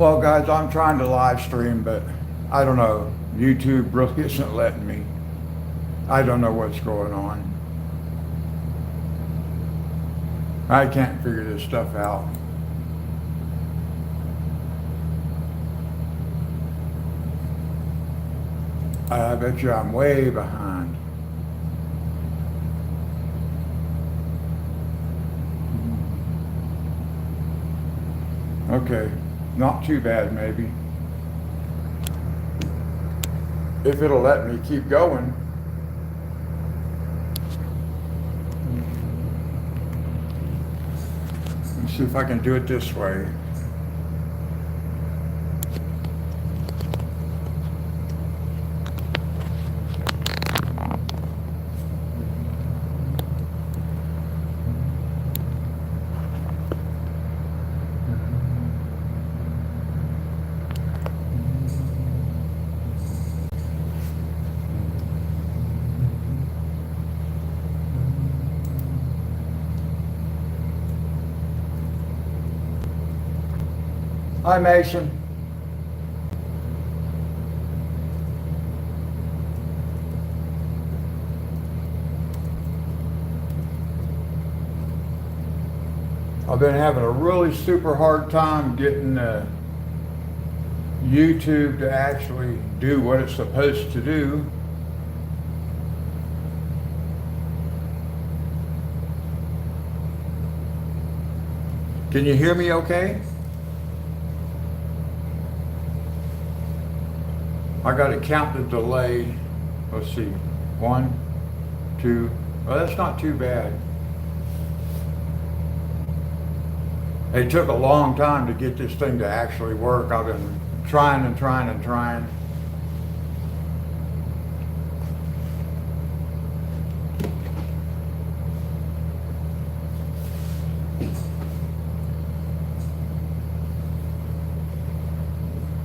Well, guys, I'm trying to live stream, but I don't know. YouTube really isn't letting me. I don't know what's going on. I can't figure this stuff out. I bet you I'm way behind. Okay, not too bad maybe. If it'll let me keep going. Let's see if I can do it this way. Hi, Mason. I've been having a really super hard time getting YouTube to actually do what it's supposed to do. Can you hear me okay? I got to count the delay. Let's see. 1, 2. Well, that's not too bad. It took a long time to get this thing to actually work. I've been trying and trying and trying.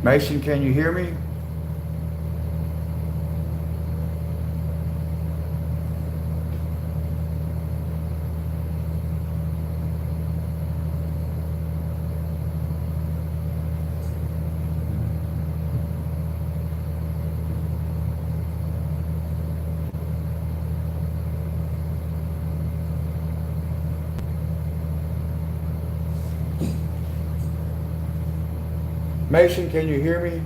Mason, can you hear me? Mason, can you hear me?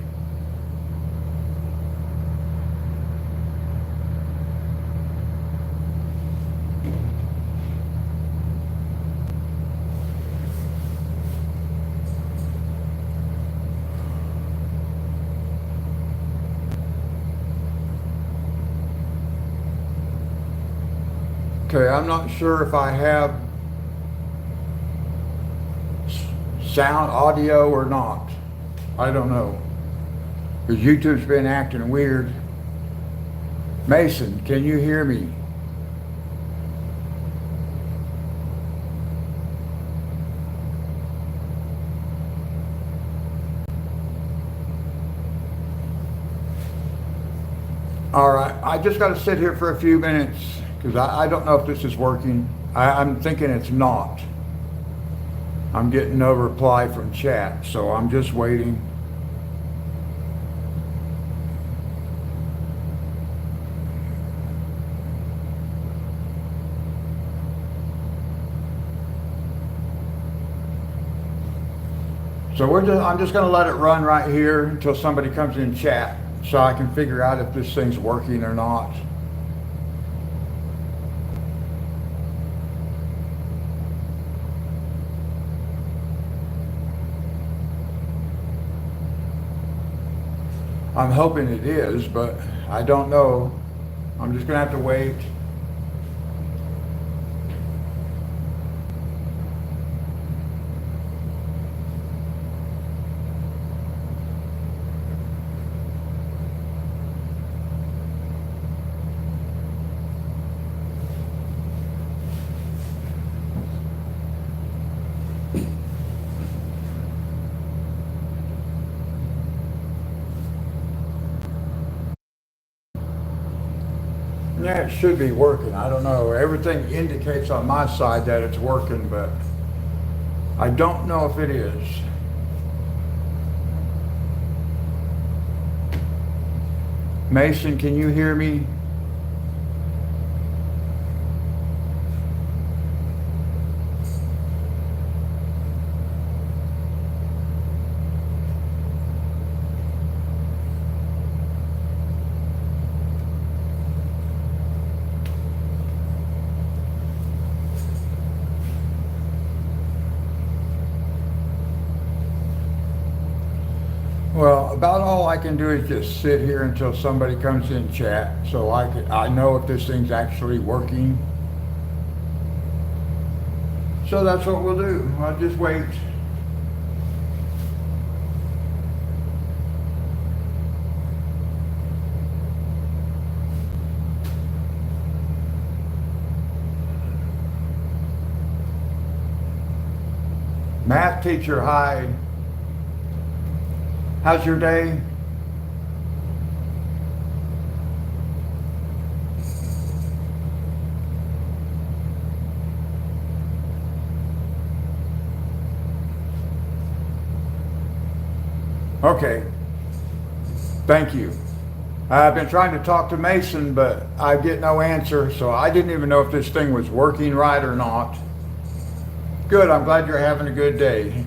Okay, I'm not sure if I have sound audio or not. I don't know. Because YouTube's been acting weird. Mason, can you hear me? All right, I just got to sit here for a few minutes because I don't know if this is working. I'm thinking it's not. I'm getting no reply from chat, so I'm just waiting. So I'm just going to let it run right here until somebody comes in chat so I can figure out if this thing's working or not. I'm hoping it is, but I don't know. I'm just going to have to wait. Yeah, it should be working. I don't know. Everything indicates on my side that it's working, but I don't know if it is. Mason, can you hear me? Well, about all I can do is just sit here until somebody comes in chat, so I know if this thing's actually working. So that's what we'll do. I'll just wait. Math teacher, hi. How's your day? Okay. Thank you. I've been trying to talk to Mason, but I get no answer, so I didn't even know if this thing was working right or not. Good, I'm glad you're having a good day.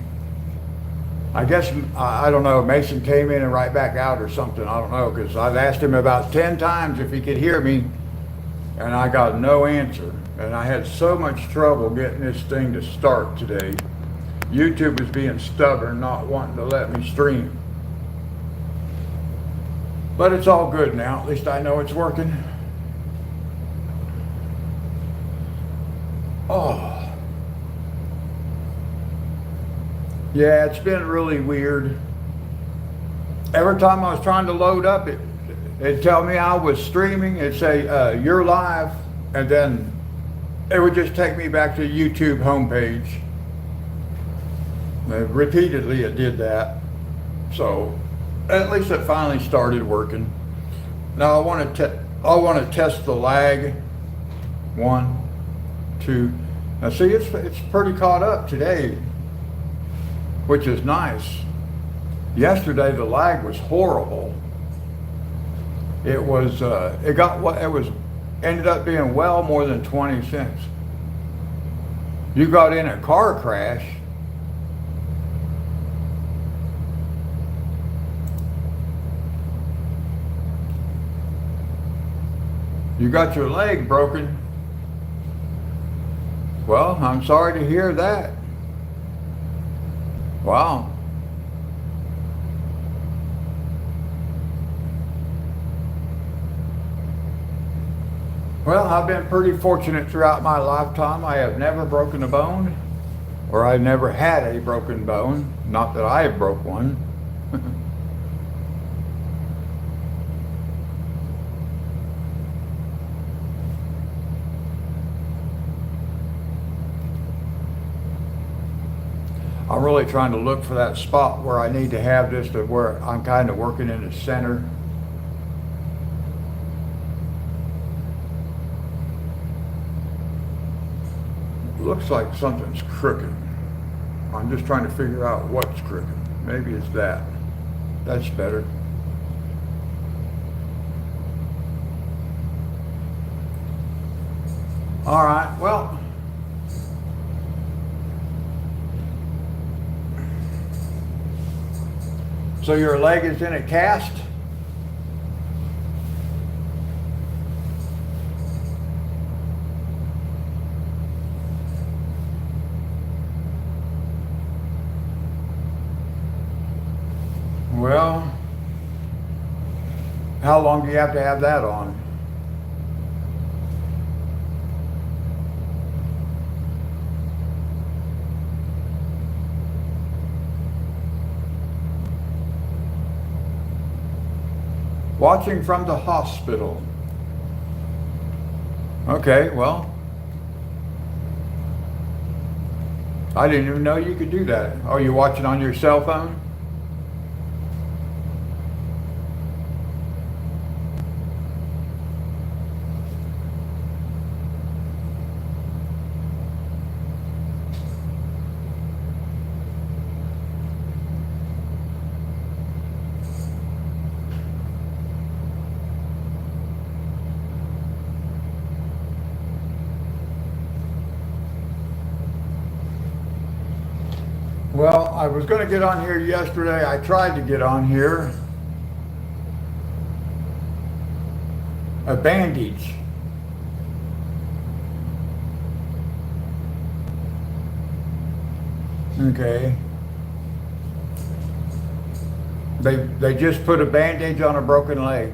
I guess, I don't know, Mason came in and right back out or something, I don't know, because I've asked him about 10 times if he could hear me, and I got no answer. And I had so much trouble getting this thing to start today. YouTube was being stubborn, not wanting to let me stream. But it's all good now, at least I know it's working. Oh. Yeah, it's been really weird. Every time I was trying to load up, it'd tell me I was streaming. It'd say, you're live. And then it would just take me back to the YouTube homepage. Repeatedly it did that. So at least it finally started working. Now I want to test the lag. 1, 2. Now see, it's pretty caught up today, which is nice. Yesterday the lag was horrible. It was ended up being well more than 20 cents. You got in a car crash. You got your leg broken. Well, I'm sorry to hear that. Wow. Well, I've been pretty fortunate throughout my lifetime. I have never broken a bone, or I never had a broken bone. Not that I broke one. I'm really trying to look for that spot where I need to have this to where I'm kind of working in the center. It looks like something's crooked. I'm just trying to figure out what's crooked. Maybe it's that. That's better. All right, well. So your leg is in a cast? Well, how long do you have to have that on? Watching from the hospital. Okay, well, I didn't even know you could do that. Oh, you're watching on your cell phone? Well, I was going to get on here yesterday. I tried to get on here. A bandage. Okay. They just put a bandage on a broken leg.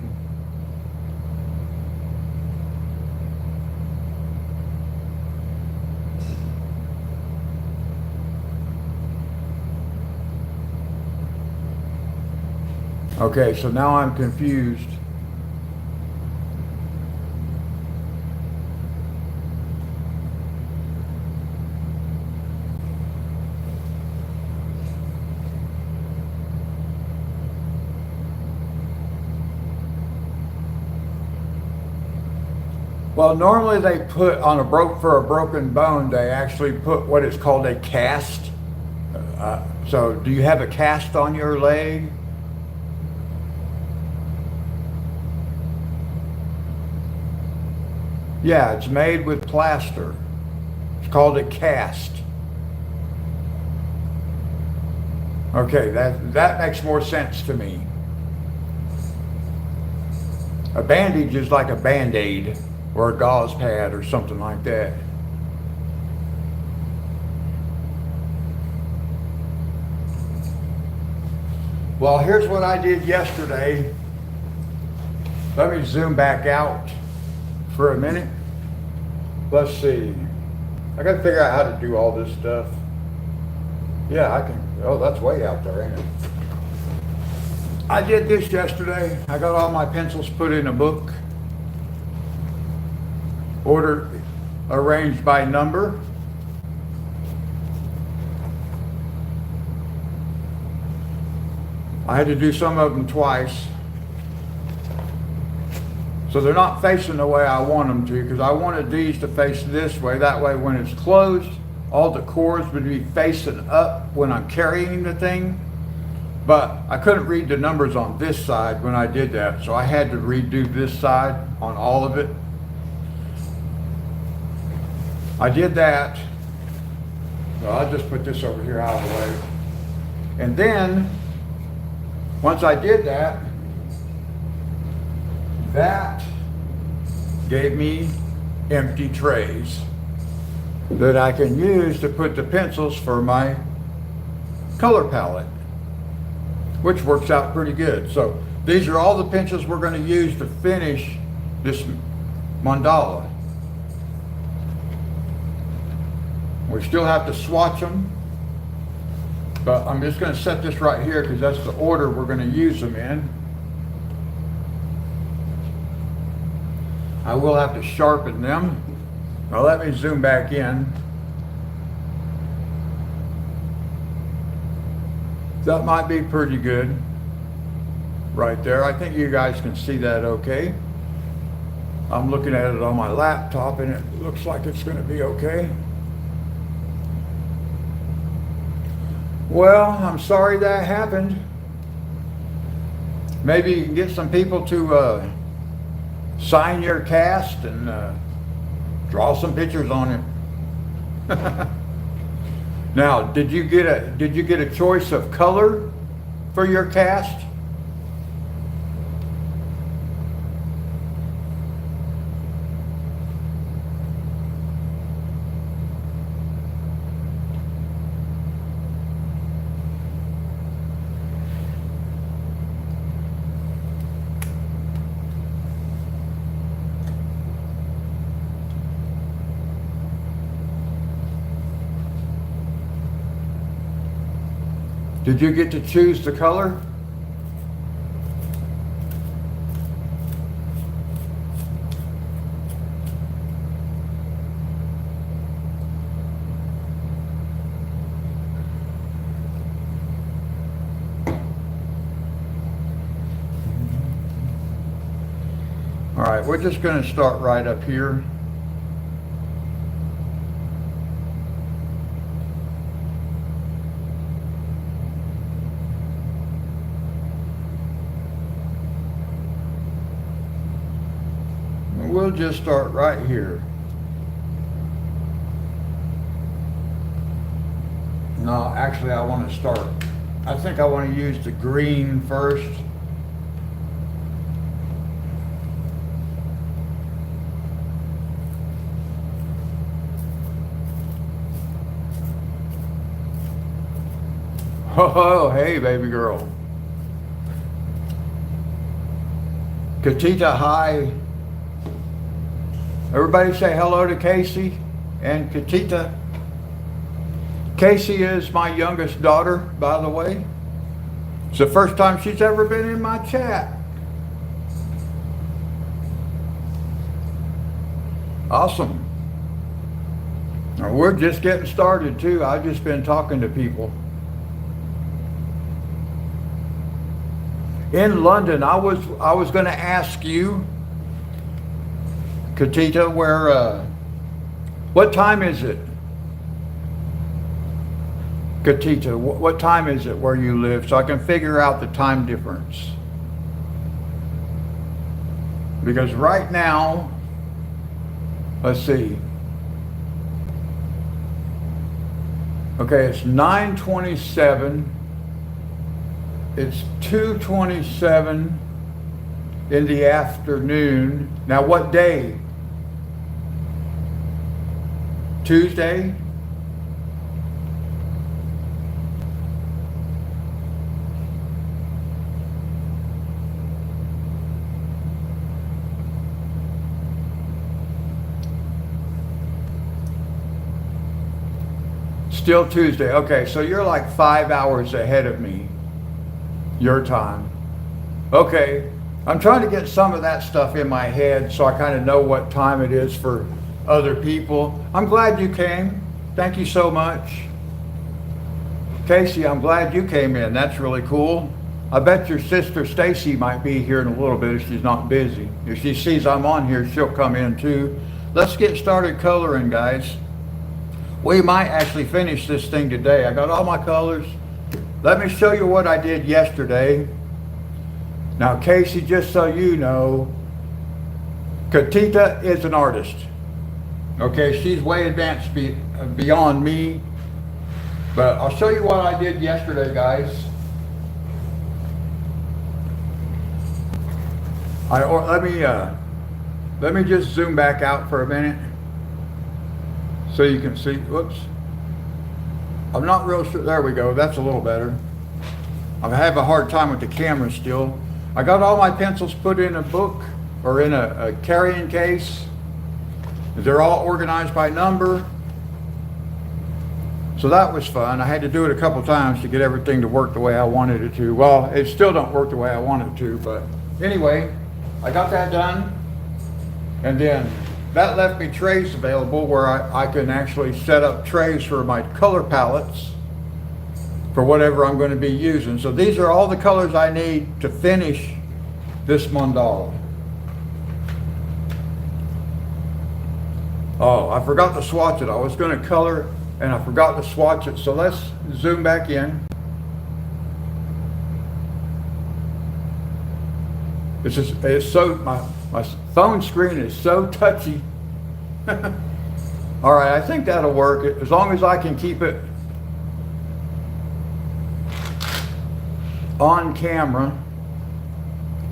Okay, so now I'm confused. Well, normally they put on for a broken bone, they actually put what is called a cast. So do you have a cast on your leg? Yeah, it's made with plaster. It's called a cast. Okay, that makes more sense to me. A bandage is like a Band-Aid or a gauze pad or something like that. Well, here's what I did yesterday. Let me zoom back out for a minute. Let's see. I got to figure out how to do all this stuff. Yeah, I can. Oh, that's way out there, ain't it? I did this yesterday. I got all my pencils put in a book. Ordered, arranged by number. I had to do some of them twice. So they're not facing the way I want them to, because I wanted these to face this way. That way when it's closed, all the cords would be facing up when I'm carrying the thing. But I couldn't read the numbers on this side when I did that, so I had to redo this side on all of it. I did that. Well, I'll just put this over here out of the way. And then, once I did that, that gave me empty trays that I can use to put the pencils for my color palette, which works out pretty good. So these are all the pencils we're going to use to finish this mandala. We still have to swatch them, but I'm just going to set this right here because that's the order we're going to use them in. I will have to sharpen them. Now let me zoom back in. That might be pretty good right there. I think you guys can see that okay. I'm looking at it on my laptop and it looks like it's going to be okay. Well, I'm sorry that happened. Maybe you can get some people to sign your cast and draw some pictures on it. Now, did you get a choice of color for your cast? Did you get to choose the color? All right, we're just going to start right up here. We'll just start right here. No, actually I want to start. I think I want to use the green first. Oh, hey, baby girl. Katita, hi. Everybody say hello to Casey and Katita. Casey is my youngest daughter, by the way. It's the first time she's ever been in my chat. Awesome. Now, we're just getting started too. I've just been talking to people. In London, I was going to ask you, Katita, what time is it? Katita, what time is it where you live, so I can figure out the time difference? Because right now, let's see. Okay, it's 9:27. It's 2:27 in the afternoon. Now what day? Tuesday? Still Tuesday. Okay, so you're like 5 hours ahead of me. Your time. Okay, I'm trying to get some of that stuff in my head so I kind of know what time it is for other people. I'm glad you came. Thank you so much. Casey, I'm glad you came in. That's really cool. I bet your sister Stacy might be here in a little bit if she's not busy. If she sees I'm on here, she'll come in too. Let's get started coloring, guys. We might actually finish this thing today. I got all my colors. Let me show you what I did yesterday. Now, Casey, just so you know, Katita is an artist. Okay, she's way advanced beyond me. But I'll show you what I did yesterday, guys. Let me just zoom back out for a minute so you can see. Whoops. I'm not real sure. There we go. That's a little better. I have a hard time with the camera still. I got all my pencils put in a book or in a carrying case. They're all organized by number. So that was fun. I had to do it a couple times to get everything to work the way I wanted it to. Well, it still don't work the way I want it to, but anyway, I got that done. And then that left me trays available where I can actually set up trays for my color palettes for whatever I'm going to be using. So these are all the colors I need to finish this mandala. Oh, I forgot to swatch it. I was going to color and I forgot to swatch it. So let's zoom back in. It's so, my phone screen is so touchy. All right, I think that'll work as long as I can keep it on camera.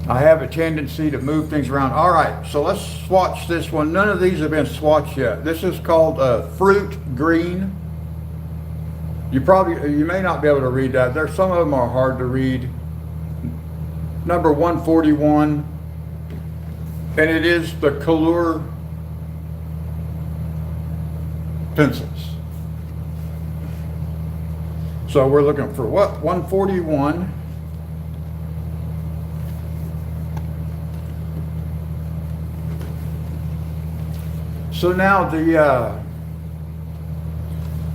I have a tendency to move things around. All right, so let's swatch this one. None of these have been swatched yet. This is called Fruit Green. You may not be able to read that. Some of them are hard to read. Number 141, and it is the Color pencils. So we're looking for what? 141. So now the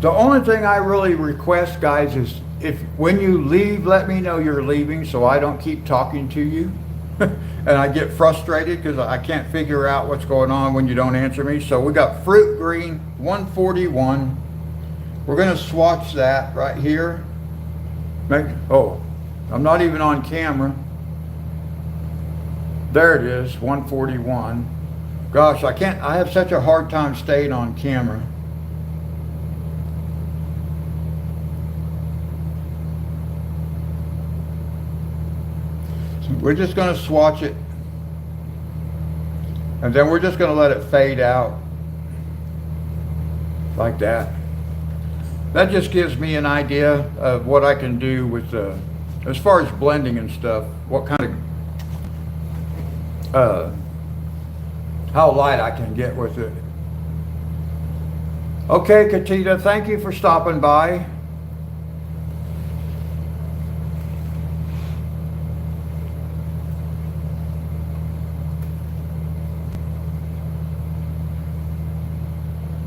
only thing I really request, guys, is if when you leave, let me know you're leaving so I don't keep talking to you. And I get frustrated because I can't figure out what's going on when you don't answer me. So we got Fruit Green 141. We're going to swatch that right here. Oh, I'm not even on camera. There it is, 141. Gosh, I have such a hard time staying on camera. We're just going to swatch it. And then we're just going to let it fade out. Like that. That just gives me an idea of what I can do with, as far as blending and stuff, what kind of, how light I can get with it. Okay, Katita, thank you for stopping by.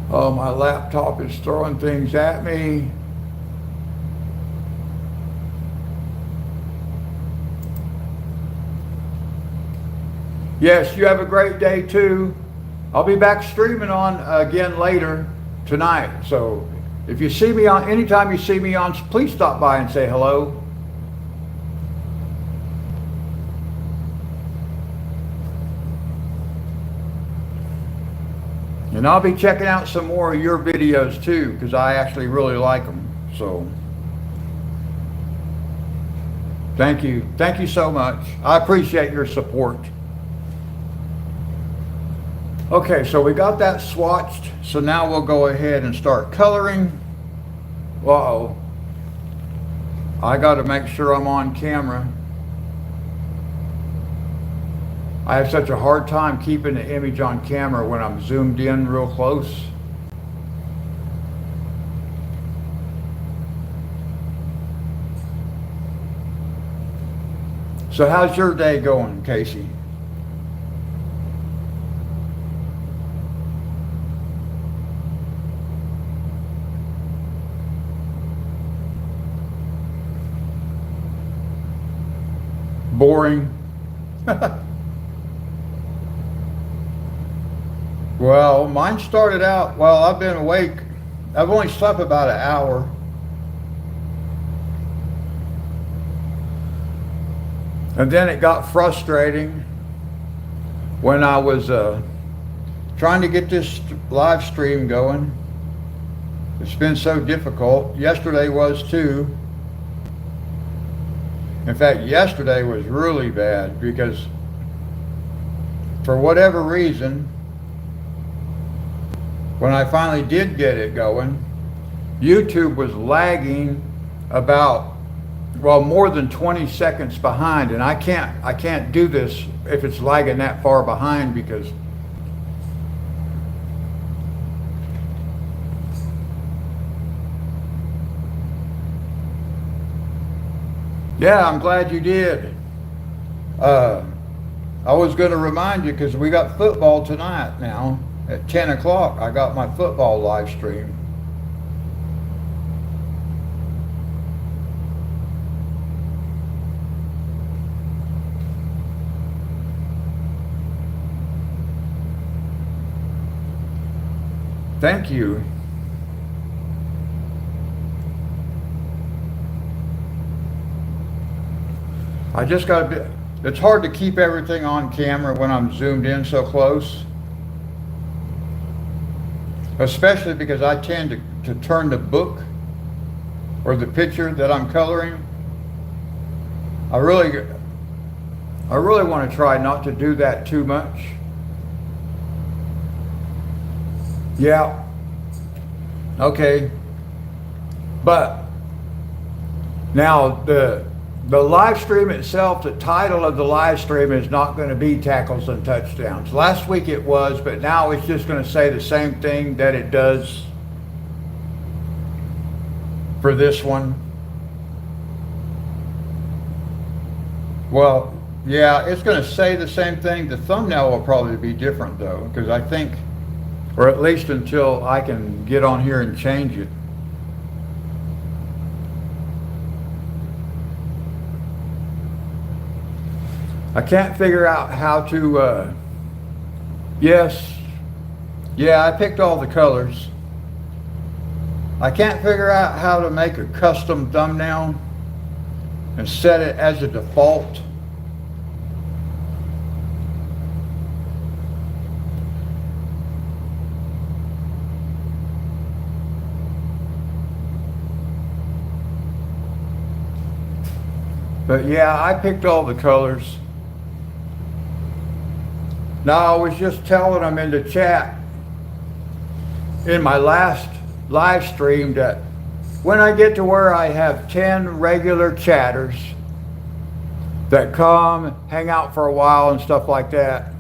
Oh, my laptop is throwing things at me. Yes, you have a great day too. I'll be back streaming on again later tonight. So if you see me on, anytime you see me on, please stop by and say hello. And I'll be checking out some more of your videos too, because I actually really like them. So thank you. Thank you so much. I appreciate your support. Okay, so we got that swatched. So now we'll go ahead and start coloring. Uh-oh. I got to make sure I'm on camera. I have such a hard time keeping the image on camera when I'm zoomed in real close. So how's your day going, Casey? Boring. Well, mine started out, well, I've been awake. I've only slept about an hour. And then it got frustrating when I was trying to get this live stream going. It's been so difficult. Yesterday was too. In fact, yesterday was really bad because for whatever reason, when I finally did get it going, YouTube was lagging about, well, more than 20 seconds behind, and I can't do this if it's lagging that far behind because yeah, I'm glad you did. I was going to remind you because we got football tonight now at 10 o'clock. I got my football live stream. Thank you. I just got to be, it's hard to keep everything on camera when I'm zoomed in so close. Especially because I tend to turn the book or the picture that I'm coloring. I really want to try not to do that too much. Yeah. Okay. But now the live stream itself, the title of the live stream is not going to be Tackles and Touchdowns. Last week it was, but now it's just going to say the same thing that it does for this one. Well, yeah, it's going to say the same thing. The thumbnail will probably be different though, because I think, or at least until I can get on here and change it. I can't figure out how to, yes, yeah, I picked all the colors. I can't figure out how to make a custom thumbnail and set it as a default. But yeah, I picked all the colors. Now, I was just telling them in the chat in my last live stream that when I get to where I have 10 regular chatters that come, hang out for a while and stuff like that,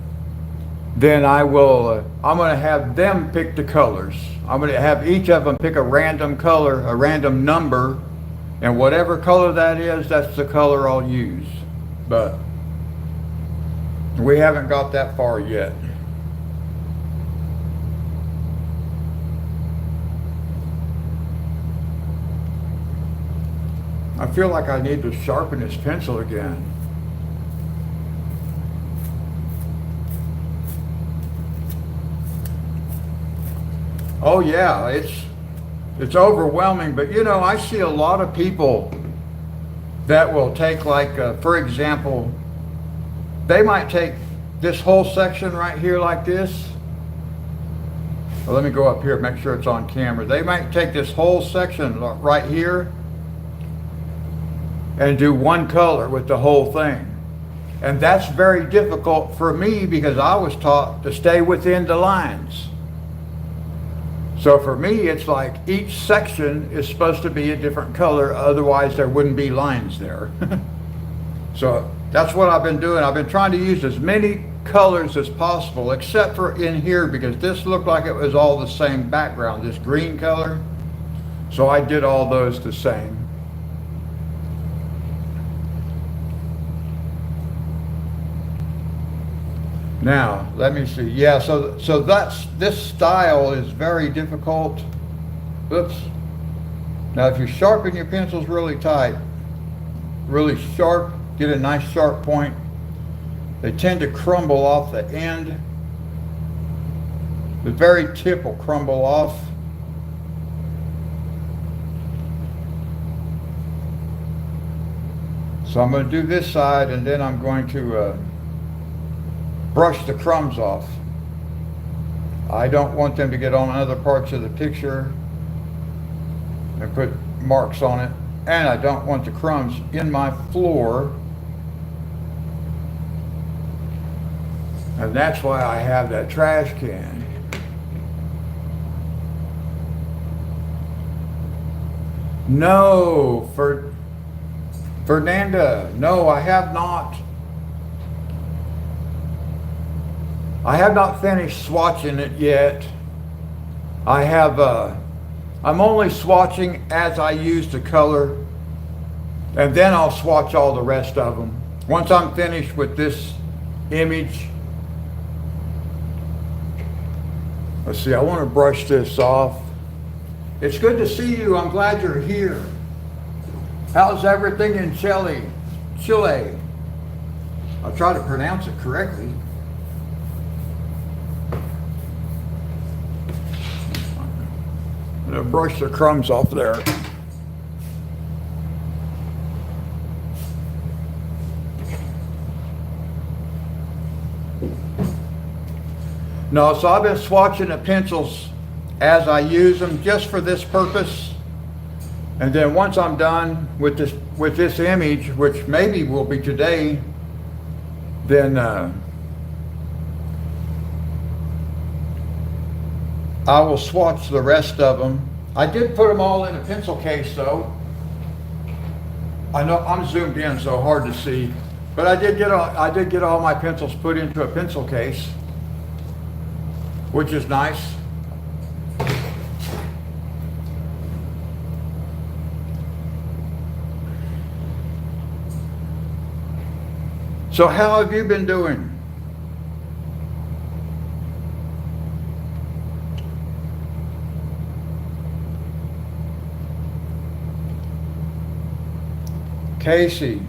then I'm going to have them pick the colors. I'm going to have each of them pick a random color, a random number, and whatever color that is, that's the color I'll use. But we haven't got that far yet. I feel like I need to sharpen this pencil again. Oh yeah, it's overwhelming, but you know, I see a lot of people that will take like, for example, they might take this whole section right here like this. Well, let me go up here, make sure it's on camera. They might take this whole section right here and do one color with the whole thing. And that's very difficult for me because I was taught to stay within the lines. So for me, it's like each section is supposed to be a different color, otherwise there wouldn't be lines there. So that's what I've been doing. I've been trying to use as many colors as possible, except for in here, because this looked like it was all the same background, this green color. So I did all those the same. Now, let me see. Yeah, so this style is very difficult. Oops. Now, if you sharpen your pencils really tight, really sharp, get a nice sharp point, they tend to crumble off the end. The very tip will crumble off. So I'm going to do this side, and then I'm going to brush the crumbs off. I don't want them to get on other parts of the picture and put marks on it, and I don't want the crumbs in my floor, and that's why I have that trash can. No, Fernanda, no, I have not. I have not finished swatching it yet. I have, I'm only swatching as I use the color, and then I'll swatch all the rest of them. Once I'm finished with this image, let's see, I want to brush this off. It's good to see you. I'm glad you're here. How's everything in Chile? I'll try to pronounce it correctly. I'm going to brush the crumbs off there. No, so I've been swatching the pencils as I use them just for this purpose. And then once I'm done with this image, which maybe will be today, then I will swatch the rest of them. I did put them all in a pencil case though. I know I'm zoomed in so hard to see, but I did get all my pencils put into a pencil case, which is nice. So how have you been doing? Casey.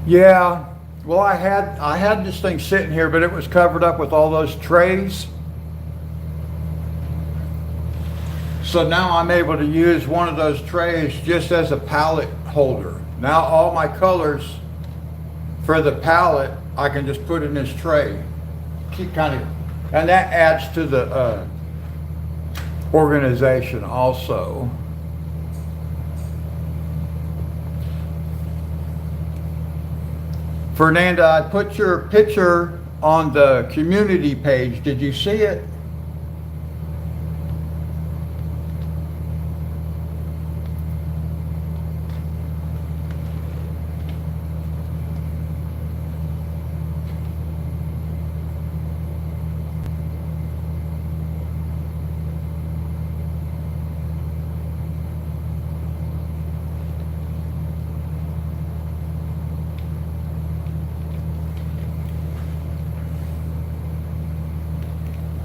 Yeah, well, I had this thing sitting here, but it was covered up with all those trays. So now I'm able to use one of those trays just as a palette holder. Now all my colors for the palette I can just put in this tray. And that adds to the organization also. Fernanda, I put your picture on the community page. Did you see it?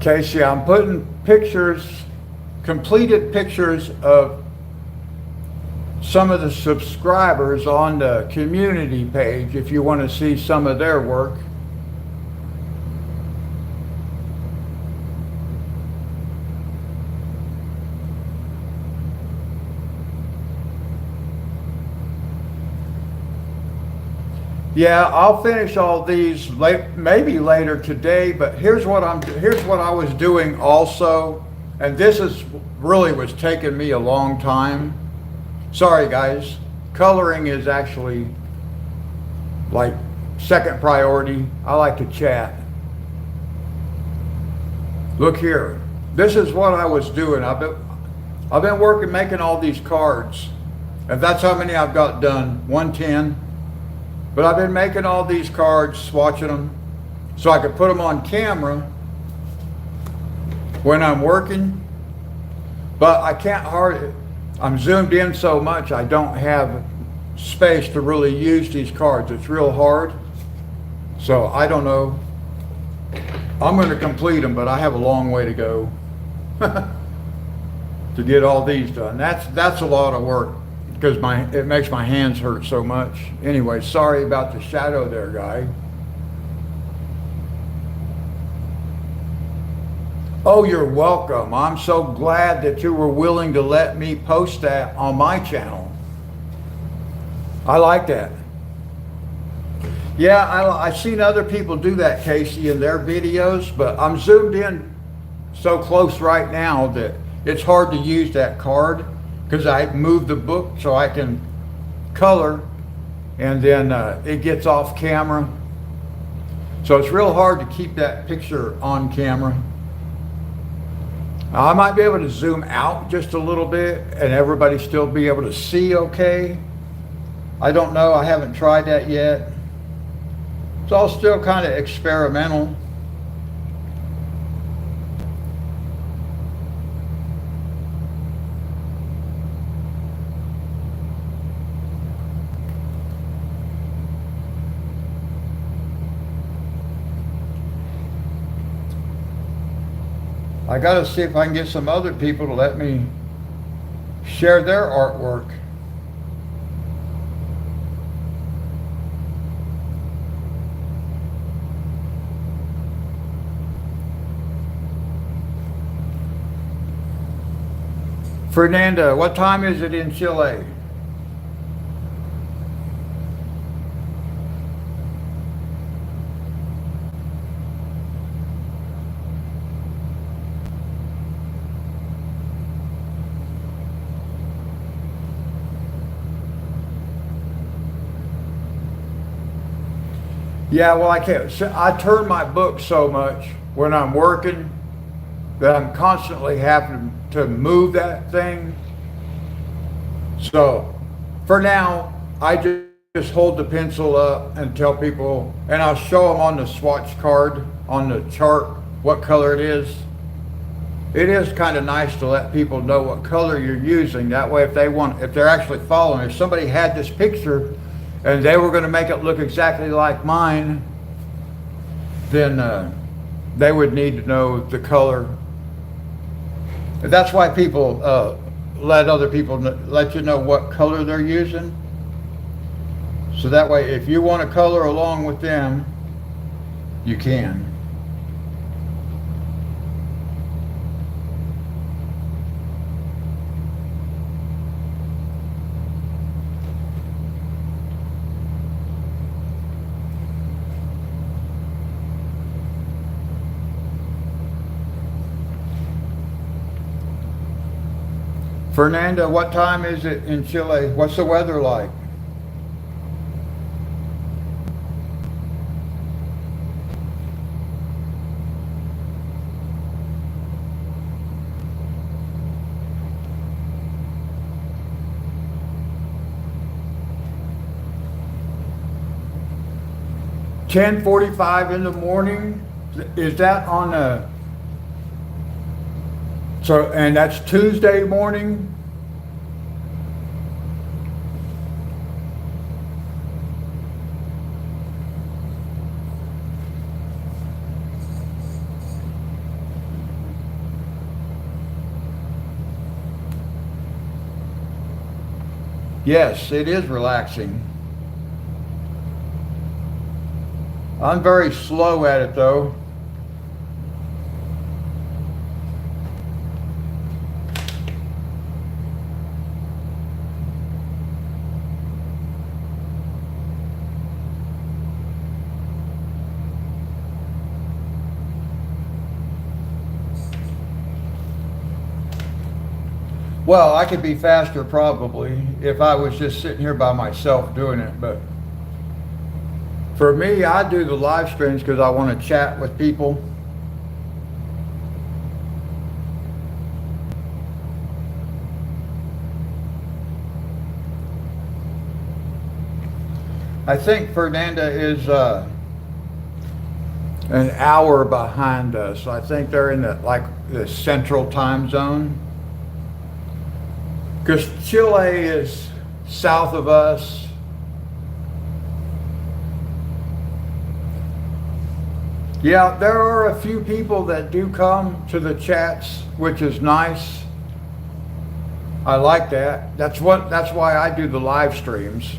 Casey, I'm putting pictures, completed pictures of some of the subscribers on the community page if you want to see some of their work. Yeah, I'll finish all these maybe later today, but here's what I was doing also, and this is really was taking me a long time. Sorry guys, coloring is actually like second priority. I like to chat. Look here, this is what I was doing. I've been working making all these cards, and that's how many I've got done, 110. But I've been making all these cards, swatching them, so I could put them on camera when I'm working. But I can't hardly, I'm zoomed in so much, I don't have space to really use these cards. It's real hard. So I don't know. I'm going to complete them, but I have a long way to go to get all these done. That's a lot of work, because it makes my hands hurt so much. Anyway, sorry about the shadow there, guy. Oh, you're welcome. I'm so glad that you were willing to let me post that on my channel. I like that. Yeah, I've seen other people do that, Casey, in their videos, but I'm zoomed in so close right now that it's hard to use that card, because I moved the book so I can color, and then it gets off camera. So it's real hard to keep that picture on camera. I might be able to zoom out just a little bit and everybody still be able to see okay. I don't know, I haven't tried that yet. It's all still kind of experimental. I gotta see if I can get some other people to let me share their artwork. Fernanda, what time is it in Chile? Yeah, well, I can't. I turn my book so much when I'm working that I'm constantly having to move that thing. So for now, I just hold the pencil up and tell people, and I'll show them on the swatch card, on the chart, what color it is. It is kind of nice to let people know what color you're using. That way, if they're actually following, if somebody had this picture and they were going to make it look exactly like mine, then they would need to know the color. That's why people let other people let you know what color they're using. So that way, if you want to color along with them, you can. Fernanda, what time is it in Chile? What's the weather like? 10:45 in the morning. Is that on a, so, and that's Tuesday morning? Yes, it is relaxing. I'm very slow at it though. Well, I could be faster probably if I was just sitting here by myself doing it, but for me, I do the live streams because I want to chat with people. I think Fernanda is an hour behind us. I think they're in the central time zone. Because Chile is south of us. Yeah, there are a few people that do come to the chats, which is nice. I like that. That's why I do the live streams.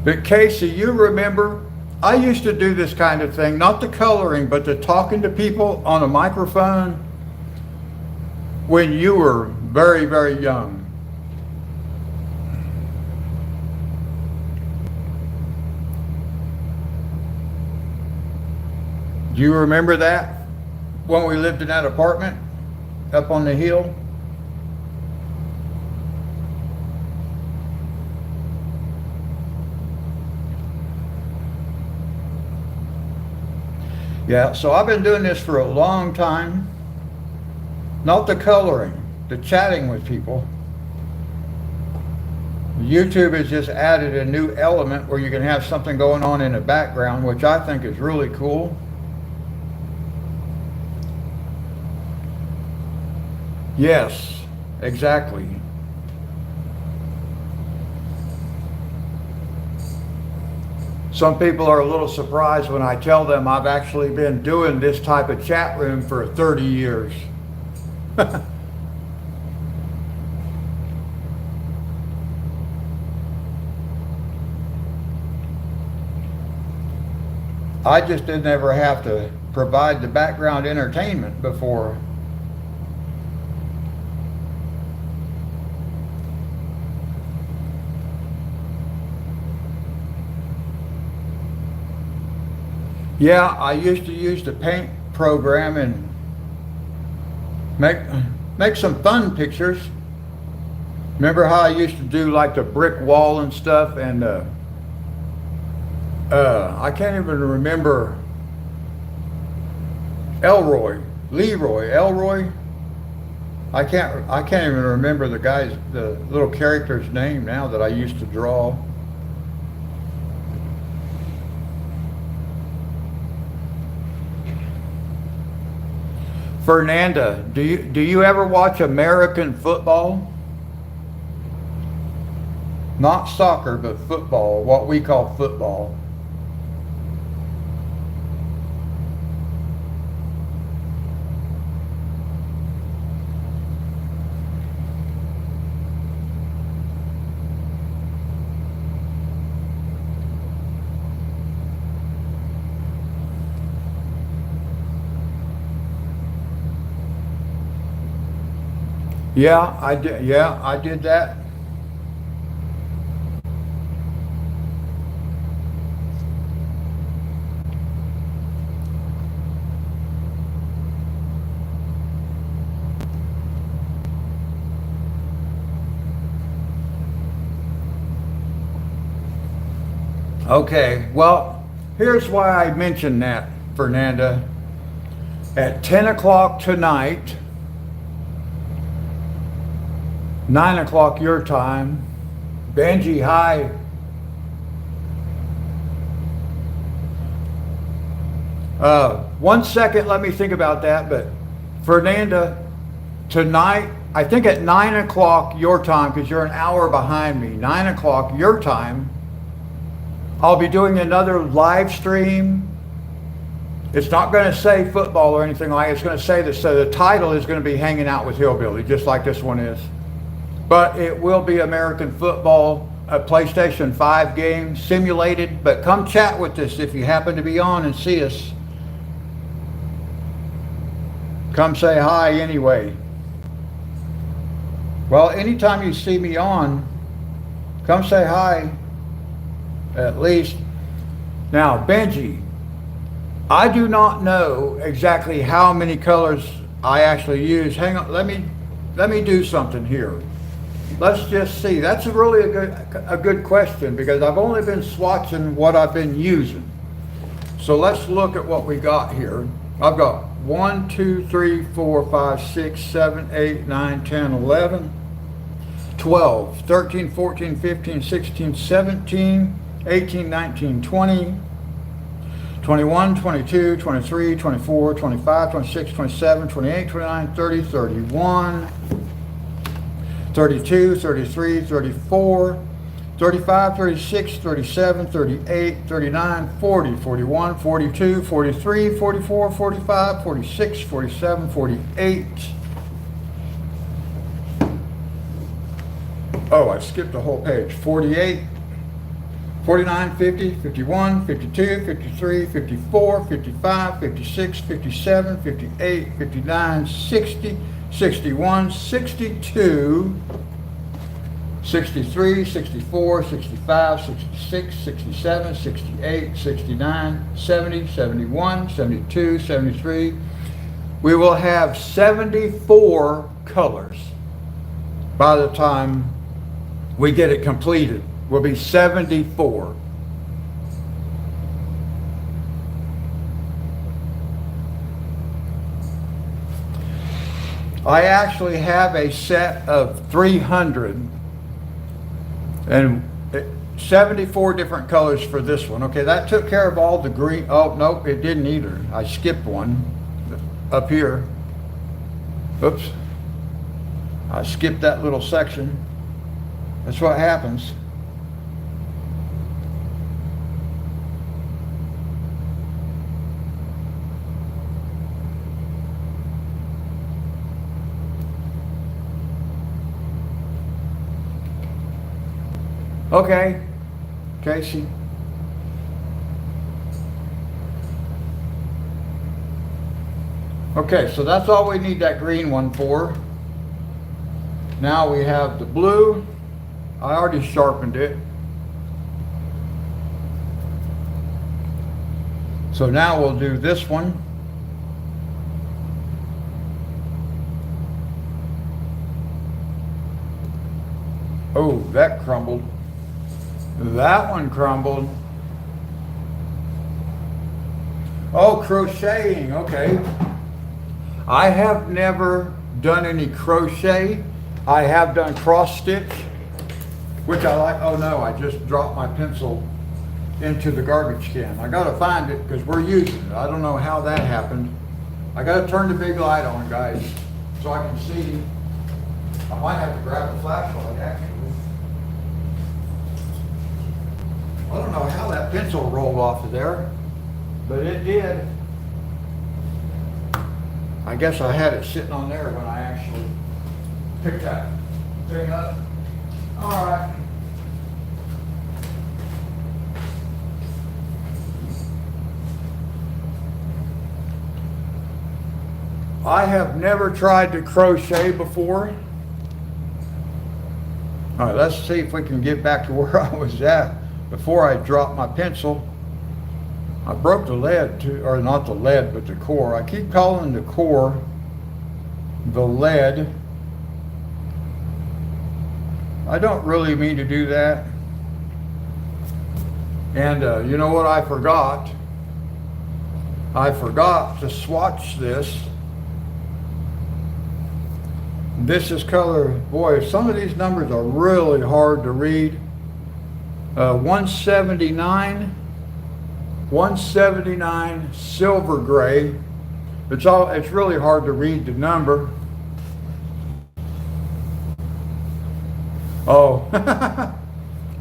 But Casey, you remember, I used to do this kind of thing, not the coloring, but the talking to people on a microphone when you were very, very young. Do you remember that? When we lived in that apartment up on the hill? Yeah, so I've been doing this for a long time. Not the coloring, the chatting with people. YouTube has just added a new element where you can have something going on in the background, which I think is really cool. Yes, exactly. Some people are a little surprised when I tell them I've actually been doing this type of chat room for 30 years. I just didn't ever have to provide the background entertainment before. Yeah, I used to use the paint program and make some fun pictures. Remember how I used to do like the brick wall and stuff, and I can't even remember Elroy. I can't even remember the little character's name now that I used to draw. Fernanda, do you ever watch American football? Not soccer, but football, what we call football. Yeah, I did. Yeah, I did that. Okay, well, here's why I mentioned that, Fernanda. At 10 o'clock tonight, 9 o'clock your time, Benji, hi. One second, let me think about that. But Fernanda, tonight, I think at 9 o'clock your time, because you're an hour behind me, 9 o'clock your time, I'll be doing another live stream. It's not going to say football or anything like it. It's going to say this. So the title is going to be Hanging Out with Hillbilly, just like this one is. But it will be American football, a PlayStation 5 game, simulated. But come chat with us if you happen to be on and see us. Come say hi anyway. Well, anytime you see me on, come say hi, at least. Now, Benji, I do not know exactly how many colors I actually use. Hang on, let me do something here. Let's just see. That's really a good question, because I've only been swatching what I've been using. So let's look at what we got here. I've got 1, 2, 3, 4, 5, 6, 7, 8, 9, 10, 11, 12, 13, 14, 15, 16, 17, 18, 19, 20, 21, 22, 23, 24, 25, 26, 27, 28, 29, 30, 31, 32, 33, 34, 35, 36, 37, 38, 39, 40, 41, 42, 43, 44, 45, 46, 47, 48. Oh, I skipped a whole page. 48, 49, 50, 51, 52, 53, 54, 55, 56, 57, 58, 59, 60, 61, 62, 63, 64, 65, 66, 67, 68, 69, 70, 71, 72, 73. We will have 74 colors by the time we get it completed. Will be 74. I actually have a set of 300 and 74 different colors for this one. Okay, that took care of all the green. Oh, nope, it didn't either. I skipped one up here. Oops. I skipped that little section. That's what happens. Okay, Casey. Okay, so that's all we need that green one for. Now we have the blue. I already sharpened it. So now we'll do this one. Oh, that crumbled. That one crumbled. Oh, crocheting, okay. I have never done any crochet. I have done cross stitch, which I like. Oh no, I just dropped my pencil into the garbage can. I gotta find it because we're using it. I don't know how that happened. I gotta turn the big light on, guys, so I can see. I might have to grab a flashlight, actually. I don't know how that pencil rolled off of there, but it did. I guess I had it sitting on there when I actually picked that thing up. All right. I have never tried to crochet before. All right, let's see if we can get back to where I was at before I dropped my pencil. I broke the lead too, or not the lead, but the core. I keep calling the core the lead. I don't really mean to do that. And you know what I forgot? I forgot to swatch this. This is color, boy, some of these numbers are really hard to read. 179, 179 silver gray. It's really hard to read the number. Oh,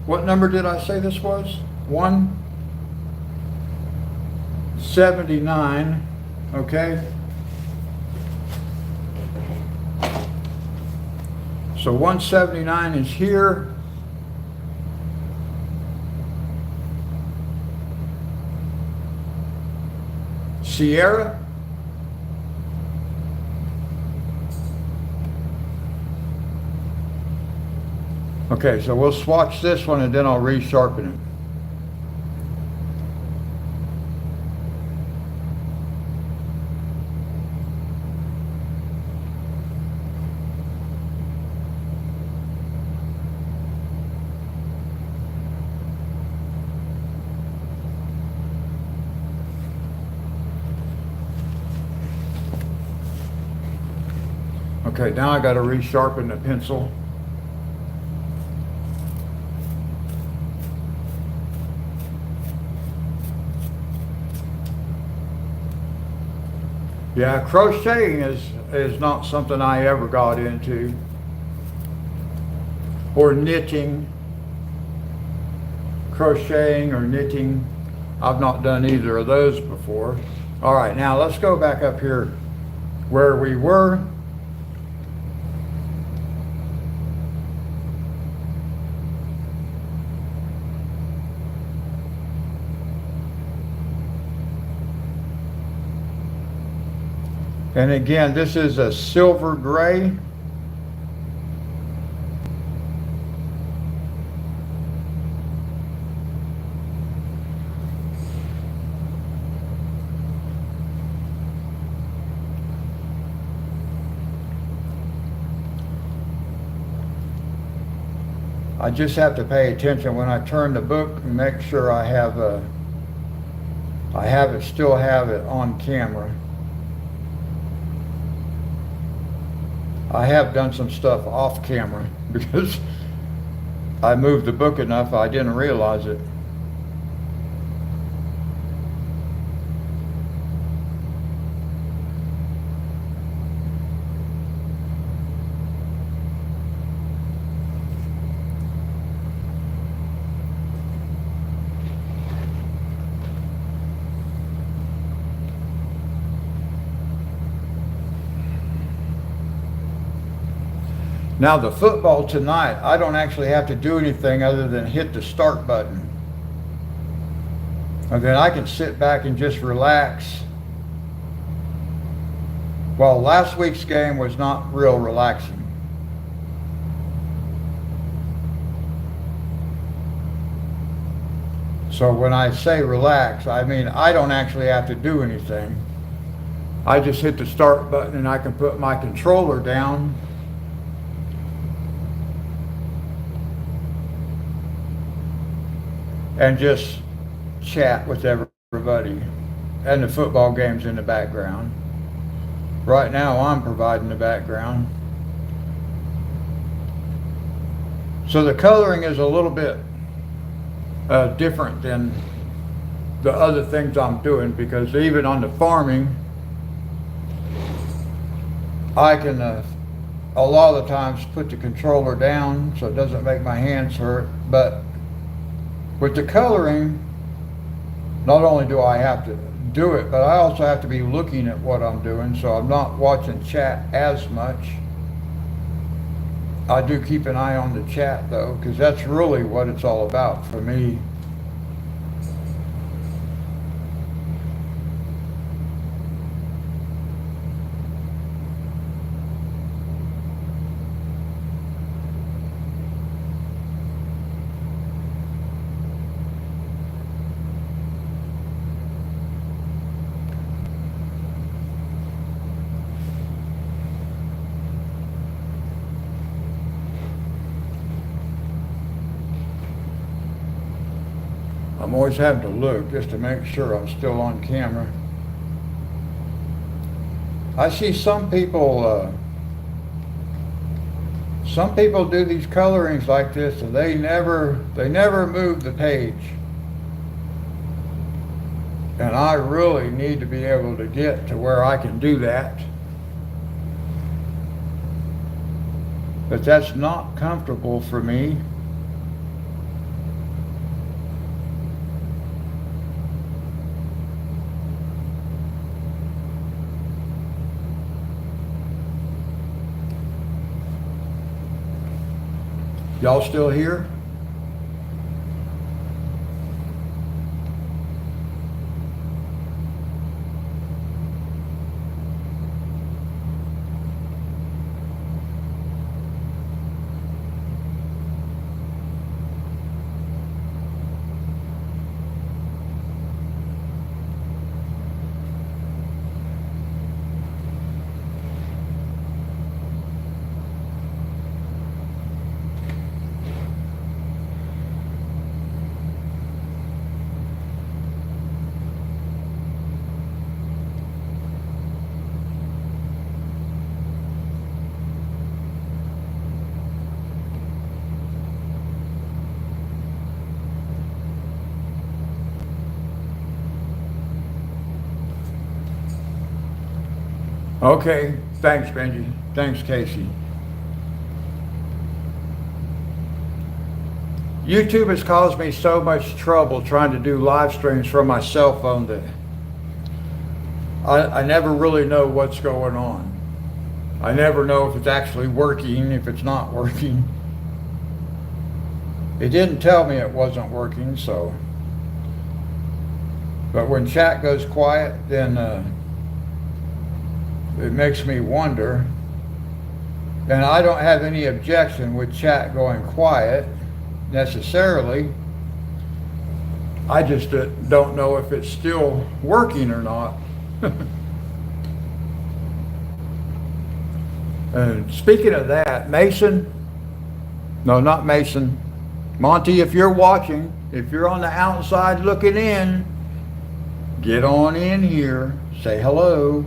what number did I say this was? 179, okay. So 179 is here. Sierra. Okay, so we'll swatch this one and then I'll resharpen it. Okay, now I got to resharpen the pencil. Yeah, crocheting is not something I ever got into. Or knitting. Crocheting or knitting. I've not done either of those before. All right, now let's go back up here where we were. And again, this is a silver gray. I just have to pay attention when I turn the book and make sure I still have it on camera. I have done some stuff off camera because I moved the book enough I didn't realize it. Now the football tonight, I don't actually have to do anything other than hit the start button. And then I can sit back and just relax. Well, last week's game was not real relaxing. So when I say relax, I mean I don't actually have to do anything. I just hit the start button and I can put my controller down. And just chat with everybody. And the football game's in the background. Right now I'm providing the background. So the coloring is a little bit different than the other things I'm doing, because even on the farming, I can a lot of the times put the controller down so it doesn't make my hands hurt. But with the coloring, not only do I have to do it, but I also have to be looking at what I'm doing, so I'm not watching chat as much. I do keep an eye on the chat though, because that's really what it's all about for me. I'm always having to look just to make sure I'm still on camera. I see some people do these colorings like this and they never move the page. And I really need to be able to get to where I can do that. But that's not comfortable for me. Y'all still here? Okay, thanks, Benji. Thanks, Casey. YouTube has caused me so much trouble trying to do live streams from my cell phone that I never really know what's going on. I never know if it's actually working, if it's not working. It didn't tell me it wasn't working, so. But when chat goes quiet, then it makes me wonder. And I don't have any objection with chat going quiet necessarily. I just don't know if it's still working or not. And speaking of that, Mason, no, not Mason, Monty, if you're watching, if you're on the outside looking in, get on in here, say hello.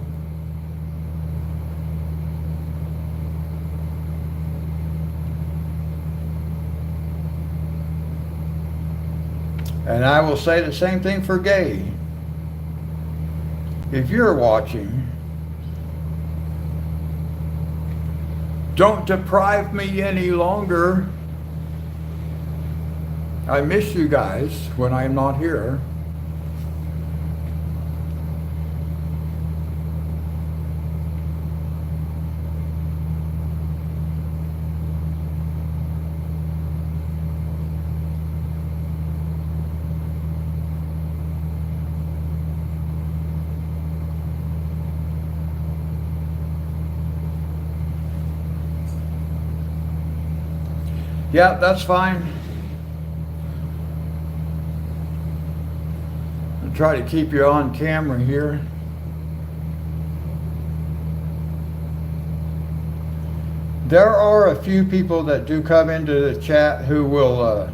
And I will say the same thing for Gay. If you're watching, don't deprive me any longer. I miss you guys when I'm not here. Yeah, that's fine. I'll try to keep you on camera here. There are a few people that do come into the chat who will,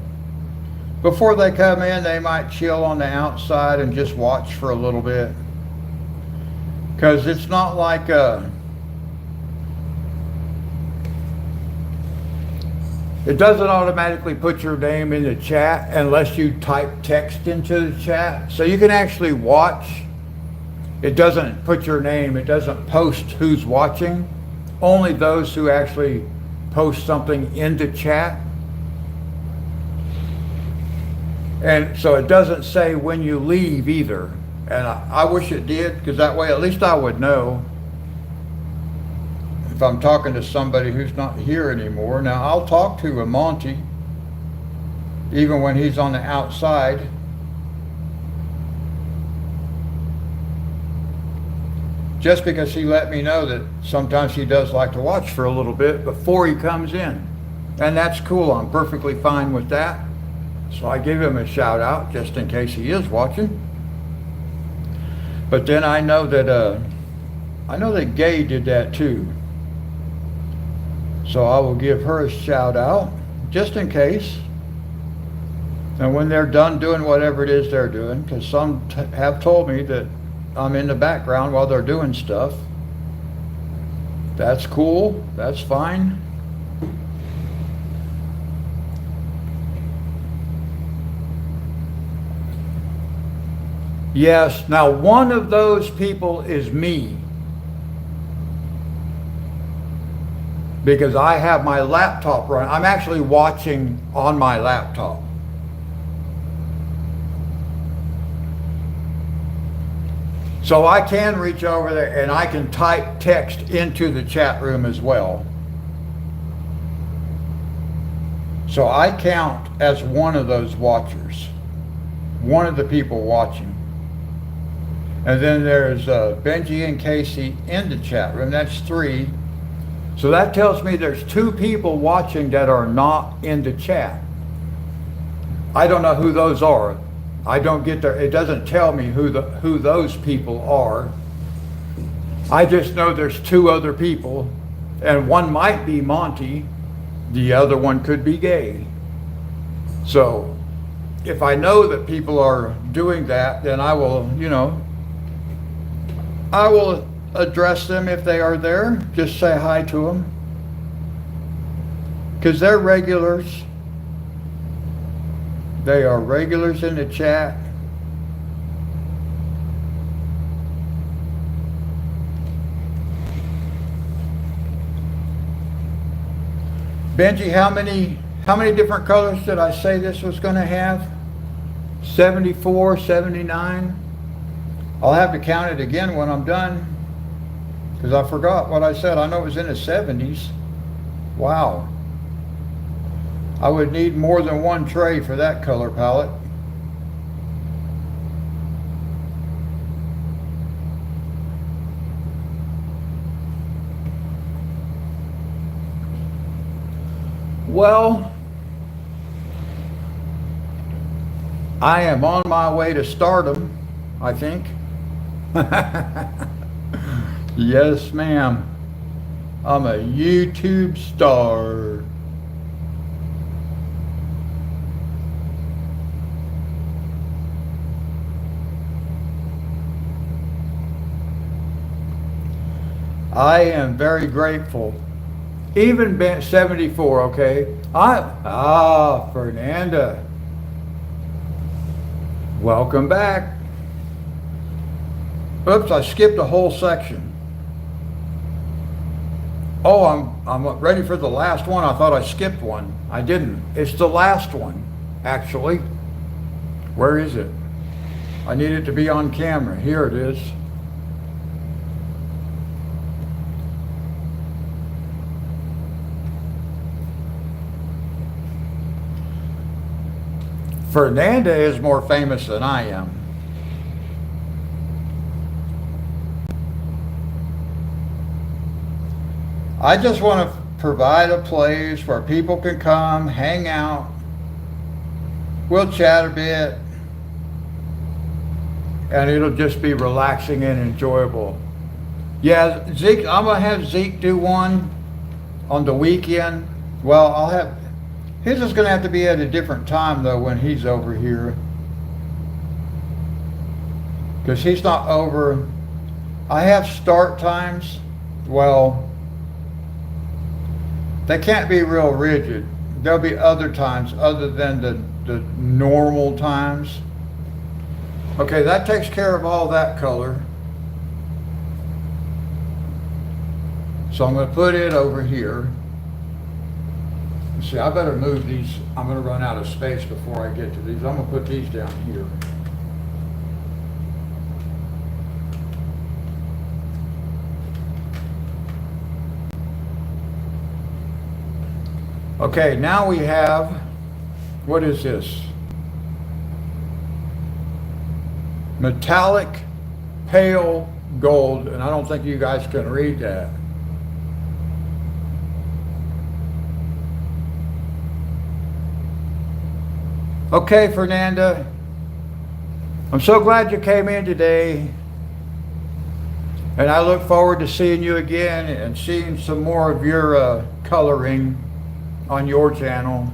before they come in, they might chill on the outside and just watch for a little bit. Because it's not like it doesn't automatically put your name in the chat unless you type text into the chat. So you can actually watch. It doesn't put your name. It doesn't post who's watching. Only those who actually post something into chat. And so it doesn't say when you leave either. And I wish it did, because that way at least I would know if I'm talking to somebody who's not here anymore. Now I'll talk to a Monty even when he's on the outside. Just because he let me know that sometimes he does like to watch for a little bit before he comes in. And that's cool. I'm perfectly fine with that. So I give him a shout out just in case he is watching. But then I know that Gay did that too. So I will give her a shout out just in case. And when they're done doing whatever it is they're doing, because some have told me that I'm in the background while they're doing stuff. That's cool. That's fine. Yes, now one of those people is me. Because I have my laptop running. I'm actually watching on my laptop. So I can reach over there and I can type text into the chat room as well. So I count as one of those watchers, one of the people watching. And then there's Benji and Casey in the chat room. That's 3. So that tells me there's 2 people watching that are not in the chat. I don't know who those are. I don't get there. It doesn't tell me who those people are. I just know there's 2 other people, and one might be Monty, the other one could be Gay. So if I know that people are doing that, then I will, I will address them if they are there. Just say hi to them, because they're regulars. They are regulars in the chat. Benji, how many different colors did I say this was going to have? 74, 79? I'll have to count it again when I'm done, because I forgot what I said. I know it was in the 70s. Wow. I would need more than one tray for that color palette. Well, I am on my way to stardom, I think. Yes, ma'am. I'm a YouTube star. I am very grateful. Even 74, okay? Fernanda. Welcome back. Oops, I skipped a whole section. Oh, I'm ready for the last one. I thought I skipped one. I didn't. It's the last one, actually. Where is it? I need it to be on camera. Here it is. Fernanda is more famous than I am. I just want to provide a place where people can come, hang out. We'll chat a bit. And it'll just be relaxing and enjoyable. Yeah, Zeke, I'm going to have Zeke do one on the weekend. Well, his is going to have to be at a different time, though, when he's over here. Because he's not over. I have start times. Well, they can't be real rigid. There'll be other times other than the normal times. Okay, that takes care of all that color. So I'm going to put it over here. See, I better move these. I'm going to run out of space before I get to these. I'm going to put these down here. Okay, now we have, what is this? Metallic pale gold, and I don't think you guys can read that. Okay, Fernanda, I'm so glad you came in today, and I look forward to seeing you again and seeing some more of your coloring on your channel.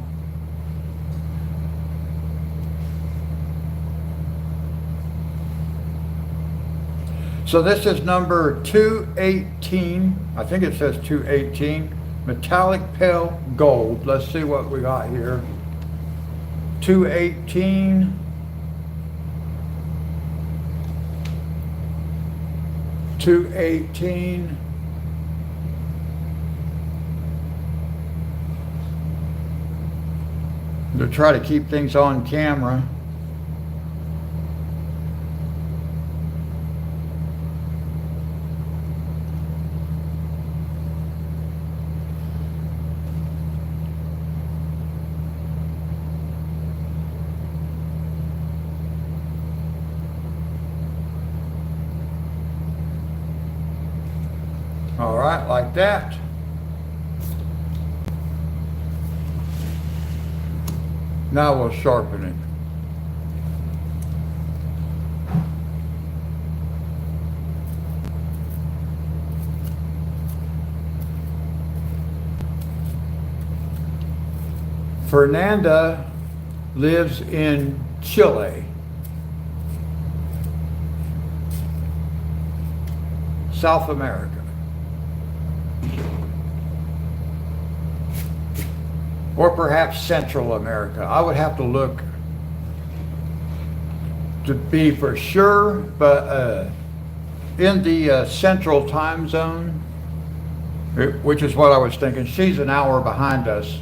So this is number 218. I think it says 218. Metallic pale gold. Let's see what we got here. 218. 218. To try to keep things on camera. All right, like that. Now we'll sharpen it. Fernanda lives in Chile. South America. Or perhaps Central America. I would have to look to be for sure, but in the Central time zone, which is what I was thinking. She's an hour behind us,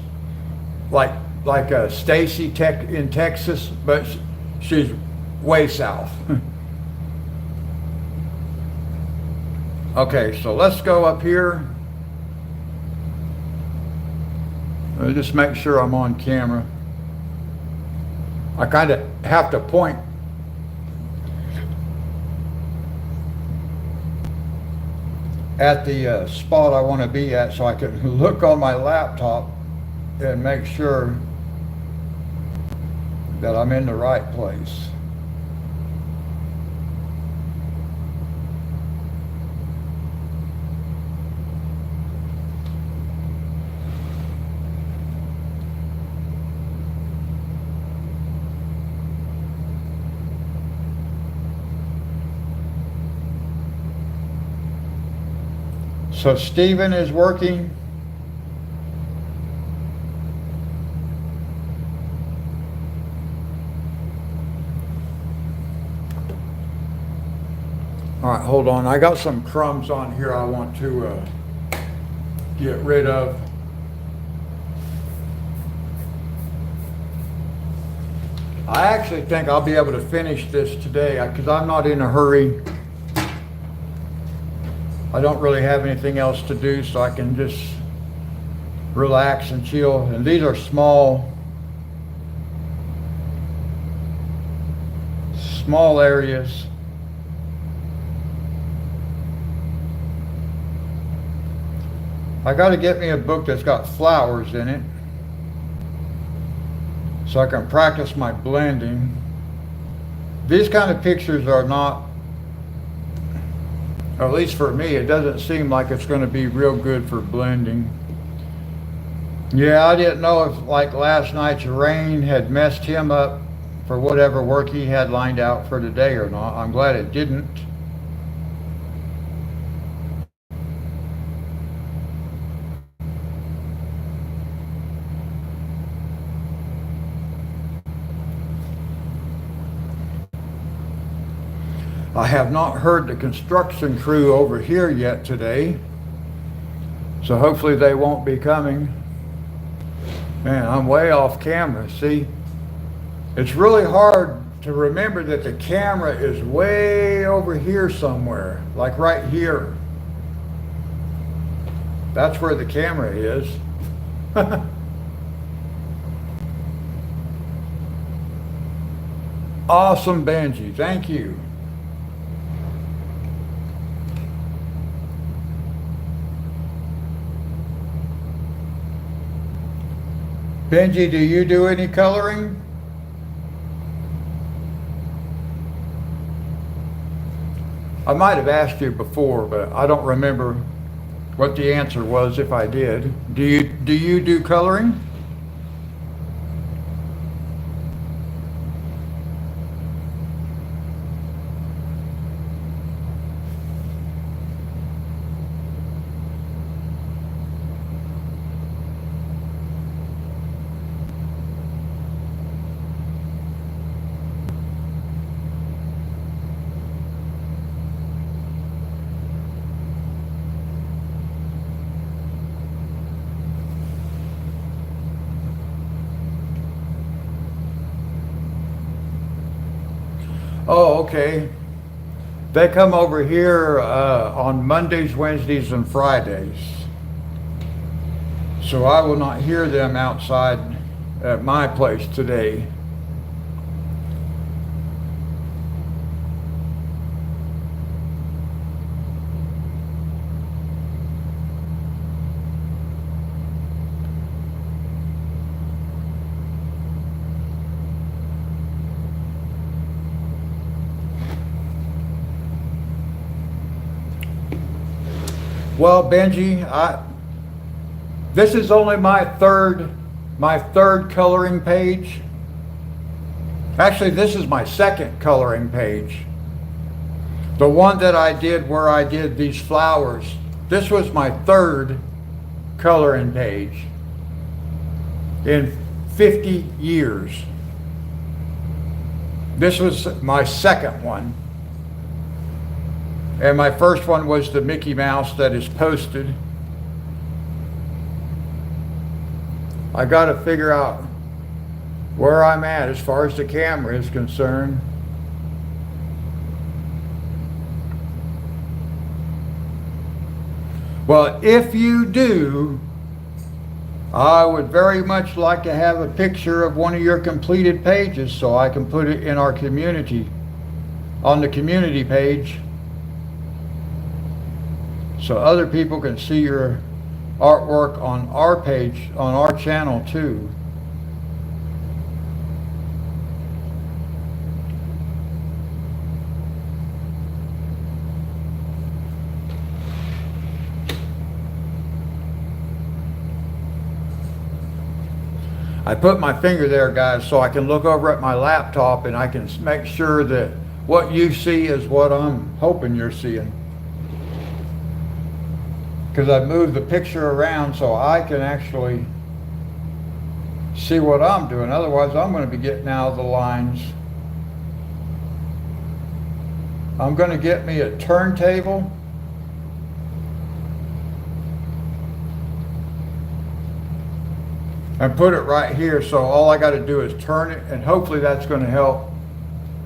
like Stacy in Texas, but she's way south. Okay, so let's go up here. I'll just make sure I'm on camera. I kind of have to point at the spot I want to be at so I can look on my laptop and make sure that I'm in the right place. So Stephen is working. All right, hold on. I got some crumbs on here I want to get rid of. I actually think I'll be able to finish this today because I'm not in a hurry. I don't really have anything else to do, so I can just relax and chill. And these are small areas. I got to get me a book that's got flowers in it so I can practice my blending. These kind of pictures are not, or at least for me, it doesn't seem like it's going to be real good for blending. Yeah, I didn't know if like last night's rain had messed him up for whatever work he had lined out for today or not. I'm glad it didn't. I have not heard the construction crew over here yet today, so hopefully they won't be coming. Man, I'm way off camera. See, it's really hard to remember that the camera is way over here somewhere, like right here. That's where the camera is. Awesome, Benji. Thank you. Benji, do you do any coloring? I might have asked you before, but I don't remember what the answer was if I did. Do you do coloring? Oh, okay. They come over here on Mondays, Wednesdays, and Fridays. So I will not hear them outside at my place today. Well, Benji, this is only my third coloring page. Actually, this is my second coloring page. The one that I did where I did these flowers, this was my third coloring page in 50 years. This was my second one. And my first one was the Mickey Mouse that is posted. I got to figure out where I'm at as far as the camera is concerned. Well, if you do, I would very much like to have a picture of one of your completed pages so I can put it in our community, on the community page, so other people can see your artwork on our page, on our channel too. I put my finger there, guys, so I can look over at my laptop and I can make sure that what you see is what I'm hoping you're seeing. Because I moved the picture around so I can actually see what I'm doing. Otherwise, I'm going to be getting out of the lines. I'm going to get me a turntable. And put it right here, so all I got to do is turn it, and hopefully that's going to help.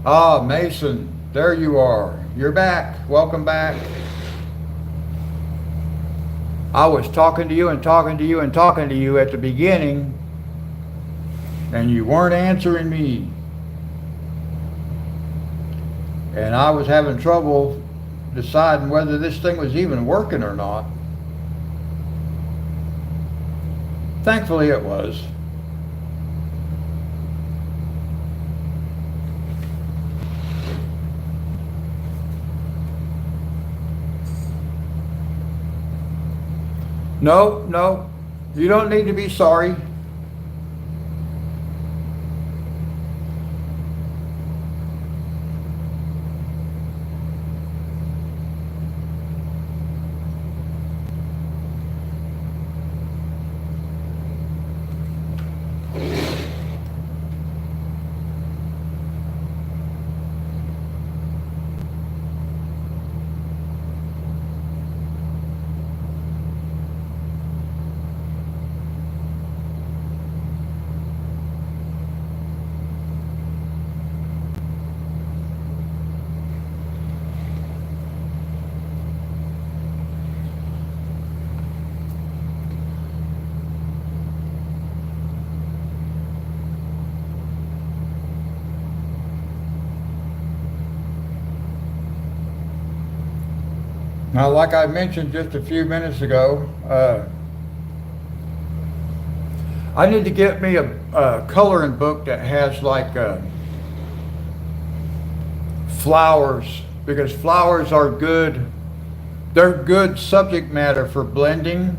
Ah, Mason, there you are. You're back. Welcome back. I was talking to you and talking to you and talking to you at the beginning, and you weren't answering me. And I was having trouble deciding whether this thing was even working or not. Thankfully it was. No, you don't need to be sorry. Now, like I mentioned just a few minutes ago, I need to get me a coloring book that has like flowers, because flowers are good. They're good subject matter for blending.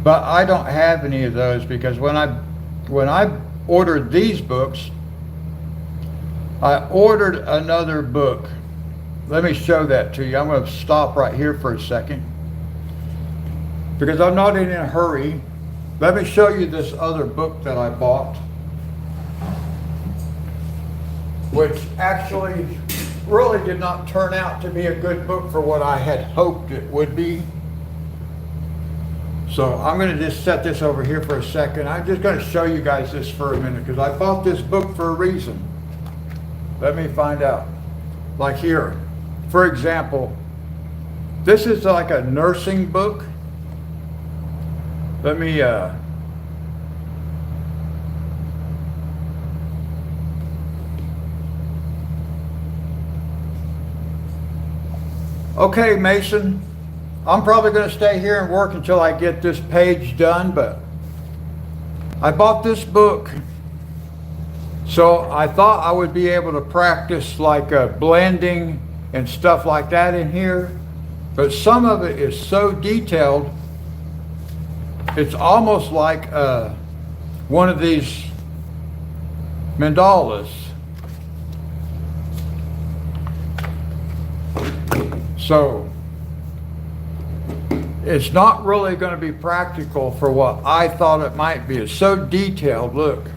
But I don't have any of those, because when I ordered these books, I ordered another book. Let me show that to you. I'm going to stop right here for a second, because I'm not in a hurry. Let me show you this other book that I bought, which actually really did not turn out to be a good book for what I had hoped it would be. So I'm going to just set this over here for a second. I'm just going to show you guys this for a minute because I bought this book for a reason. Let me find out. Like here, for example, this is like a nursing book. Let me, okay, Mason, I'm probably going to stay here and work until I get this page done, but I bought this book so I thought I would be able to practice like blending and stuff like that in here, but some of it is so detailed, it's almost like one of these mandalas. So it's not really going to be practical for what I thought it might be. It's so detailed. Look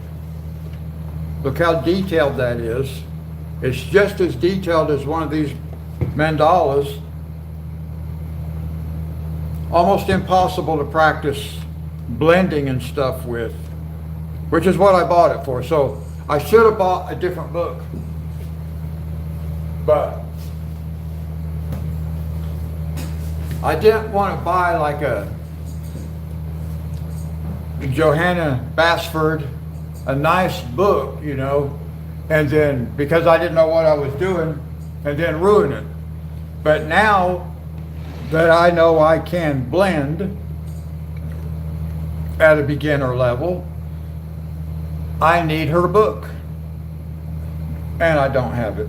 how detailed that is. It's just as detailed as one of these mandalas. Almost impossible to practice blending and stuff with, which is what I bought it for. So I should have bought a different book, but I didn't want to buy like a Johanna Basford, a nice book, you know, and then because I didn't know what I was doing and then ruin it. But now that I know I can blend at a beginner level, I need her book, and I don't have it.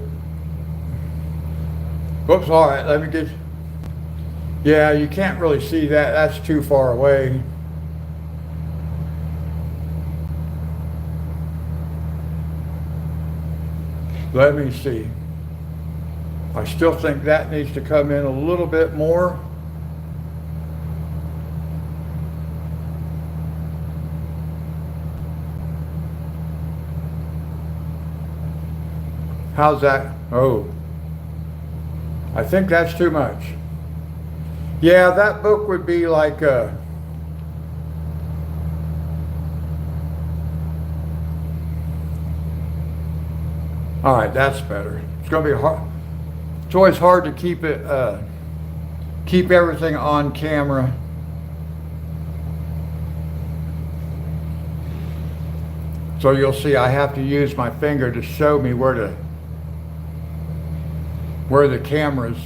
Whoops, all right, let me get, yeah, you can't really see that, that's too far away. Let me see. I still think that needs to come in a little bit more. How's that? Oh, I think that's too much. Yeah, that book would be like all right, that's better. It's going to be hard. It's always hard to keep it, keep everything on camera. So you'll see I have to use my finger to show me where the camera's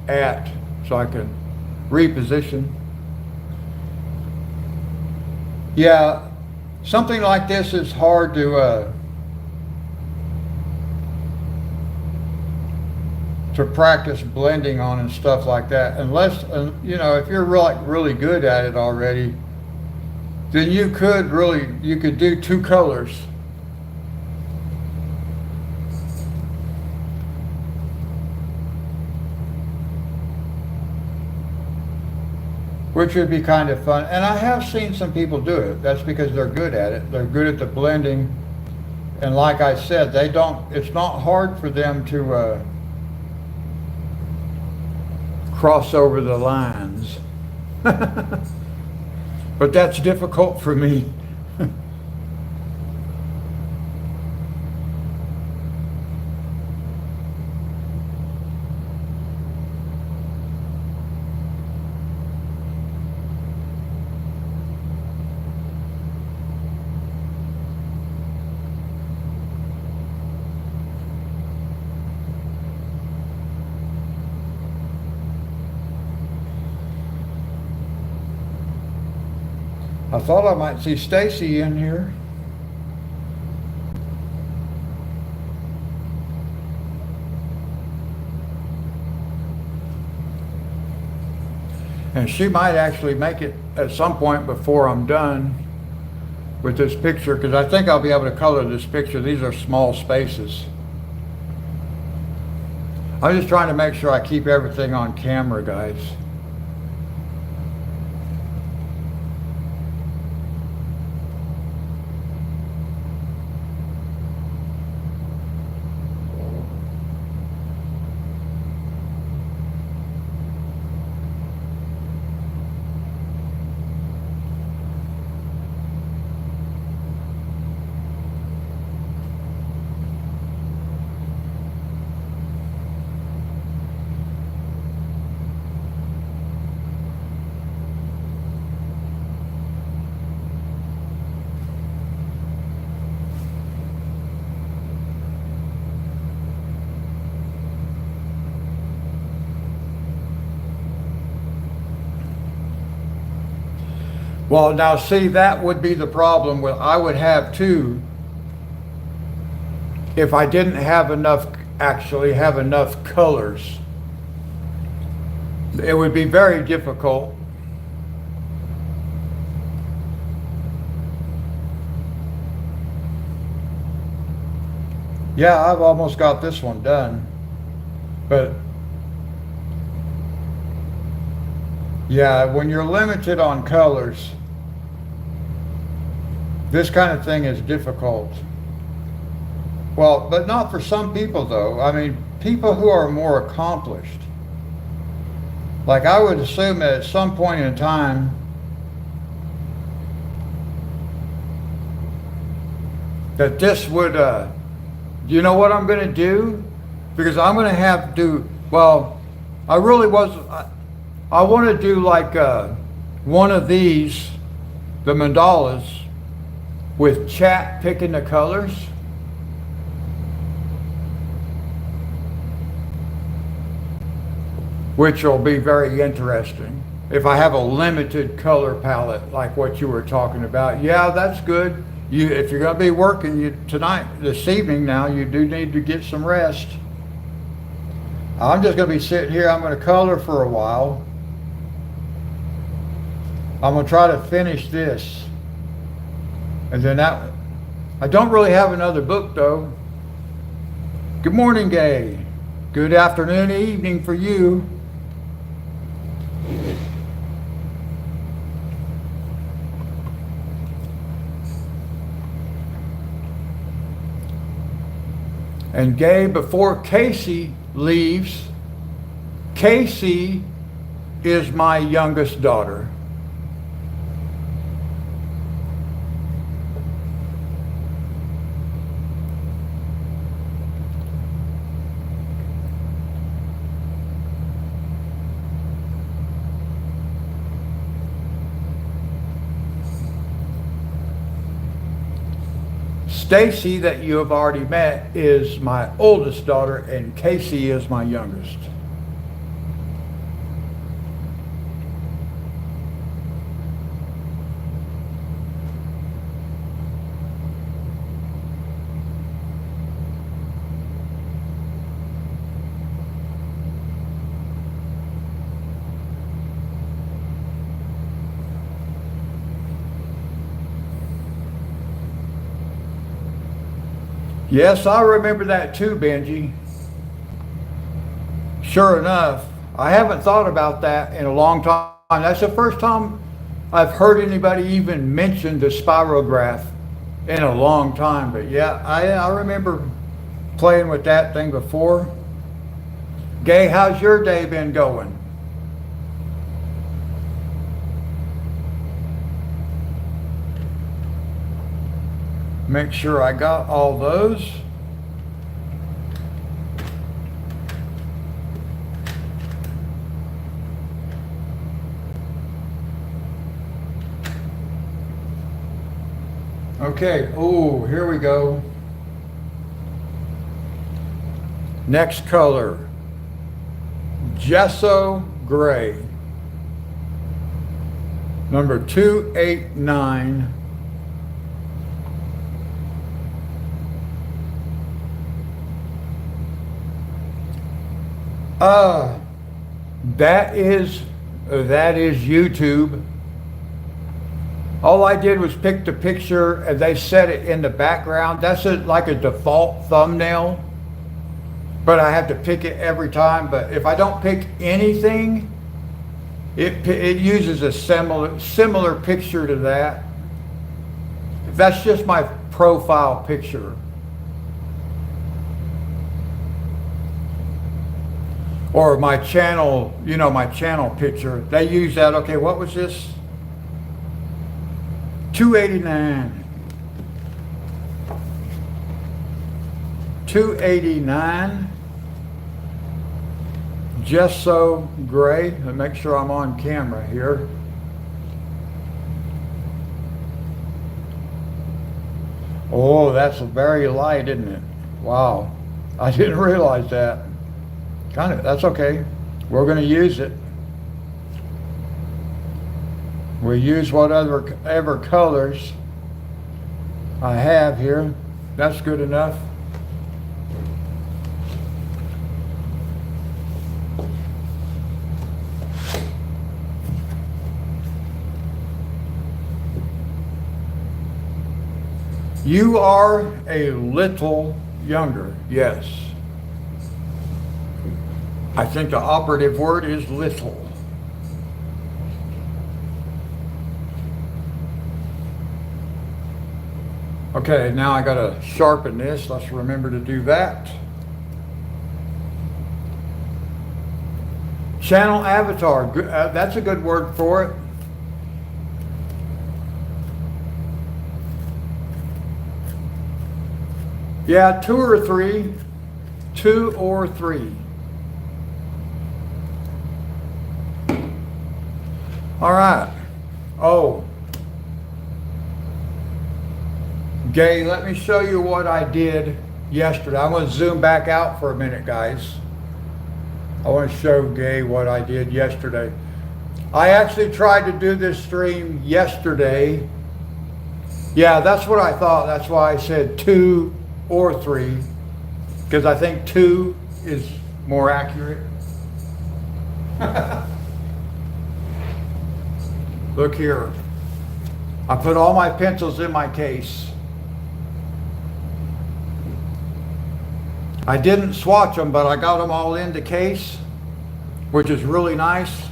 at so I can reposition. Yeah, something like this is hard to practice blending on and stuff like that, unless you know, if you're really good at it already, then you could do two colors. Which would be kind of fun. And I have seen some people do it. That's because they're good at it. They're good at the blending. And like I said, it's not hard for them to cross over the lines. But that's difficult for me. I thought I might see Stacy in here. And she might actually make it at some point before I'm done with this picture, because I think I'll be able to color this picture. These are small spaces. I'm just trying to make sure I keep everything on camera, guys. Well, now see, that would be the problem with, I would have two, if I didn't have enough, actually have enough colors. It would be very difficult. Yeah, I've almost got this one done, but yeah, when you're limited on colors, this kind of thing is difficult. Well, but not for some people though. I mean, people who are more accomplished. Like I would assume that at some point in time, that this would, you know what I'm gonna do? Because I'm gonna have to do, well, I really was, I wanna do like one of these, the mandalas, with chat picking the colors. Which will be very interesting. If I have a limited color palette like what you were talking about, yeah, that's good. If you're gonna be working this evening now, you do need to get some rest. I'm just gonna be sitting here, I'm gonna color for a while. I'm gonna try to finish this. And then I don't really have another book though. Good morning, Gay. Good afternoon, evening for you. And Gay, before Casey leaves, Casey is my youngest daughter. Stacy, that you have already met, is my oldest daughter, and Casey is my youngest. Yes, I remember that too, Benji. Sure enough, I haven't thought about that in a long time. That's the first time I've heard anybody even mention the spirograph in a long time. But yeah, I remember playing with that thing before. Gay, how's your day been going? Make sure I got all those. Okay, oh, here we go. Next color, gesso gray, number 289. That is YouTube. All I did was pick the picture and they set it in the background. That's like a default thumbnail, but I have to pick it every time. But if I don't pick anything, it uses a similar picture to that. That's just my profile picture. Or my channel, my channel picture. They use that. Okay, what was this? 289. 289. Gesso gray. Let me make sure I'm on camera here. Oh, that's very light, isn't it? Wow. I didn't realize that. That's okay. We're going to use it. We use whatever colors I have here. That's good enough. You are a little younger, yes. I think the operative word is little. Okay, now I gotta sharpen this. Let's remember to do that. Channel avatar, that's a good word for it. Yeah, 2 or 3. 2 or 3. All right. Oh. Gay, let me show you what I did yesterday. I'm going to zoom back out for a minute, guys. I want to show Gay what I did yesterday. I actually tried to do this stream yesterday. Yeah, that's what I thought. That's why I said 2 or 3, because I think 2 is more accurate. Look here. I put all my pencils in my case. I didn't swatch them, but I got them all in the case, which is really nice.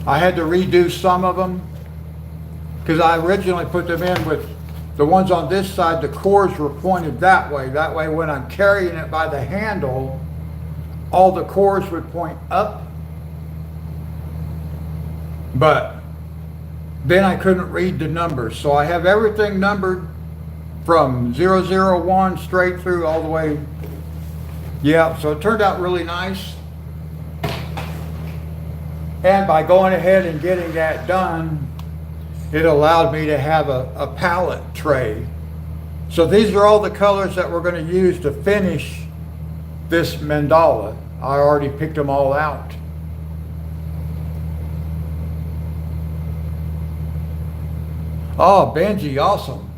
I had to redo some of them because I originally put them in with the ones on this side, the cores were pointed that way. That way when I'm carrying it by the handle, all the cores would point up. But then I couldn't read the numbers. So I have everything numbered from 001 straight through all the way. Yeah, so it turned out really nice. And by going ahead and getting that done, it allowed me to have a palette tray. So these are all the colors that we're going to use to finish this mandala. I already picked them all out. Oh, Benji, awesome.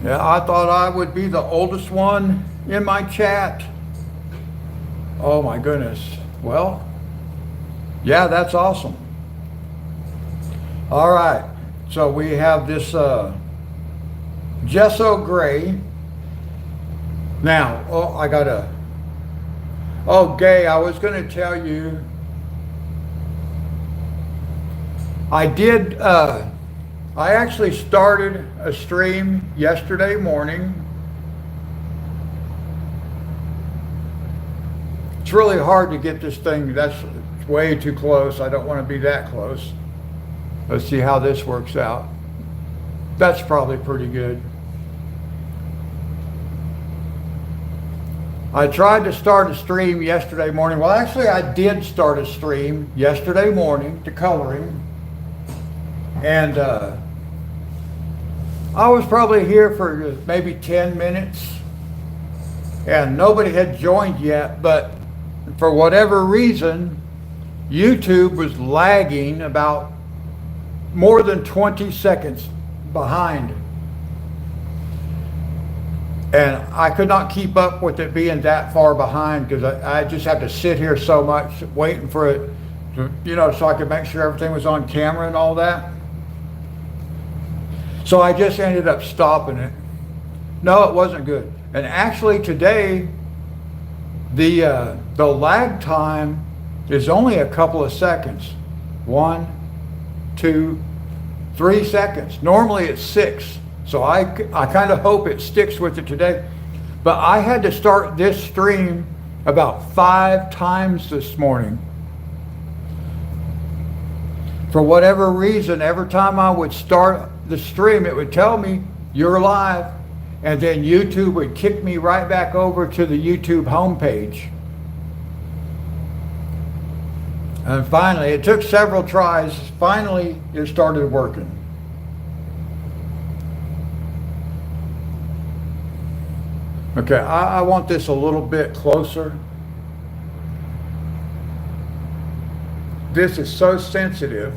Yeah, I thought I would be the oldest one in my chat. Oh my goodness. Well, yeah, that's awesome. All right, so we have this gesso gray. Now, Gay, I was going to tell you, I actually started a stream yesterday morning. It's really hard to get this thing, that's way too close. I don't want to be that close. Let's see how this works out. That's probably pretty good. I tried to start a stream yesterday morning. Well, actually I did start a stream yesterday morning to coloring. And I was probably here for maybe 10 minutes. And nobody had joined yet, but for whatever reason, YouTube was lagging about more than 20 seconds behind. And I could not keep up with it being that far behind because I just had to sit here so much waiting for it to, so I could make sure everything was on camera and all that. So I just ended up stopping it. No, it wasn't good. And actually today, the lag time is only a couple of seconds. 1, 2, 3 seconds. Normally it's 6. So I kind of hope it sticks with it today. But I had to start this stream about 5 times this morning. For whatever reason, every time I would start the stream, it would tell me, you're live. And then YouTube would kick me right back over to the YouTube homepage. And finally, it took several tries. Finally, it started working. Okay, I want this a little bit closer. This is so sensitive.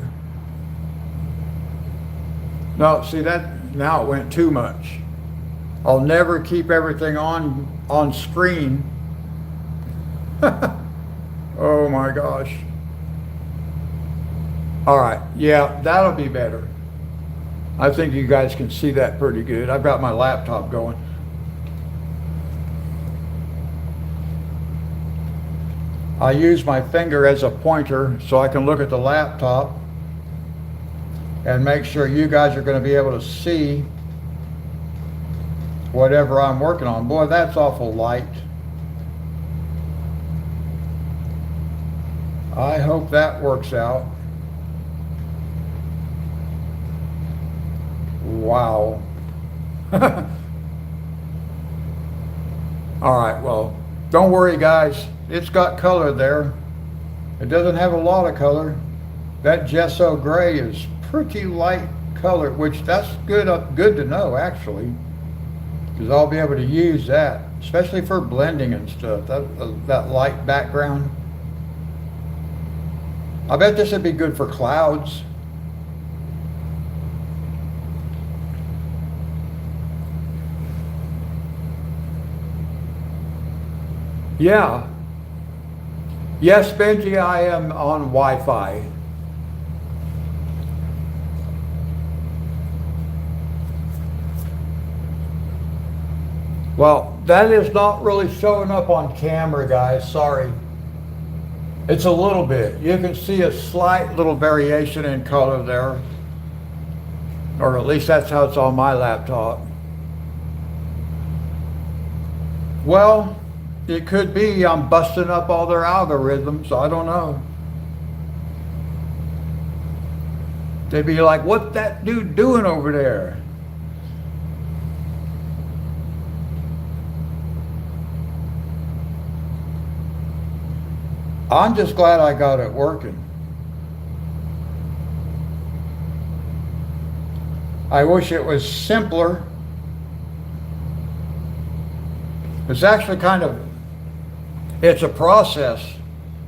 No, see that, now it went too much. I'll never keep everything on screen. Oh my gosh. All right, yeah, that'll be better. I think you guys can see that pretty good. I've got my laptop going. I use my finger as a pointer so I can look at the laptop and make sure you guys are going to be able to see whatever I'm working on. Boy, that's awful light. I hope that works out. Wow. All right, well, don't worry guys. It's got color there. It doesn't have a lot of color. That gesso gray is pretty light color, which that's good to know actually, because I'll be able to use that, especially for blending and stuff. That light background. I bet this would be good for clouds. Yeah. Yes, Benji, I am on Wi-Fi. Well, that is not really showing up on camera, guys. Sorry. It's a little bit. You can see a slight little variation in color there. Or at least that's how it's on my laptop. Well, it could be I'm busting up all their algorithms. I don't know. They'd be like, what's that dude doing over there? I'm just glad I got it working. I wish it was simpler. It's actually it's a process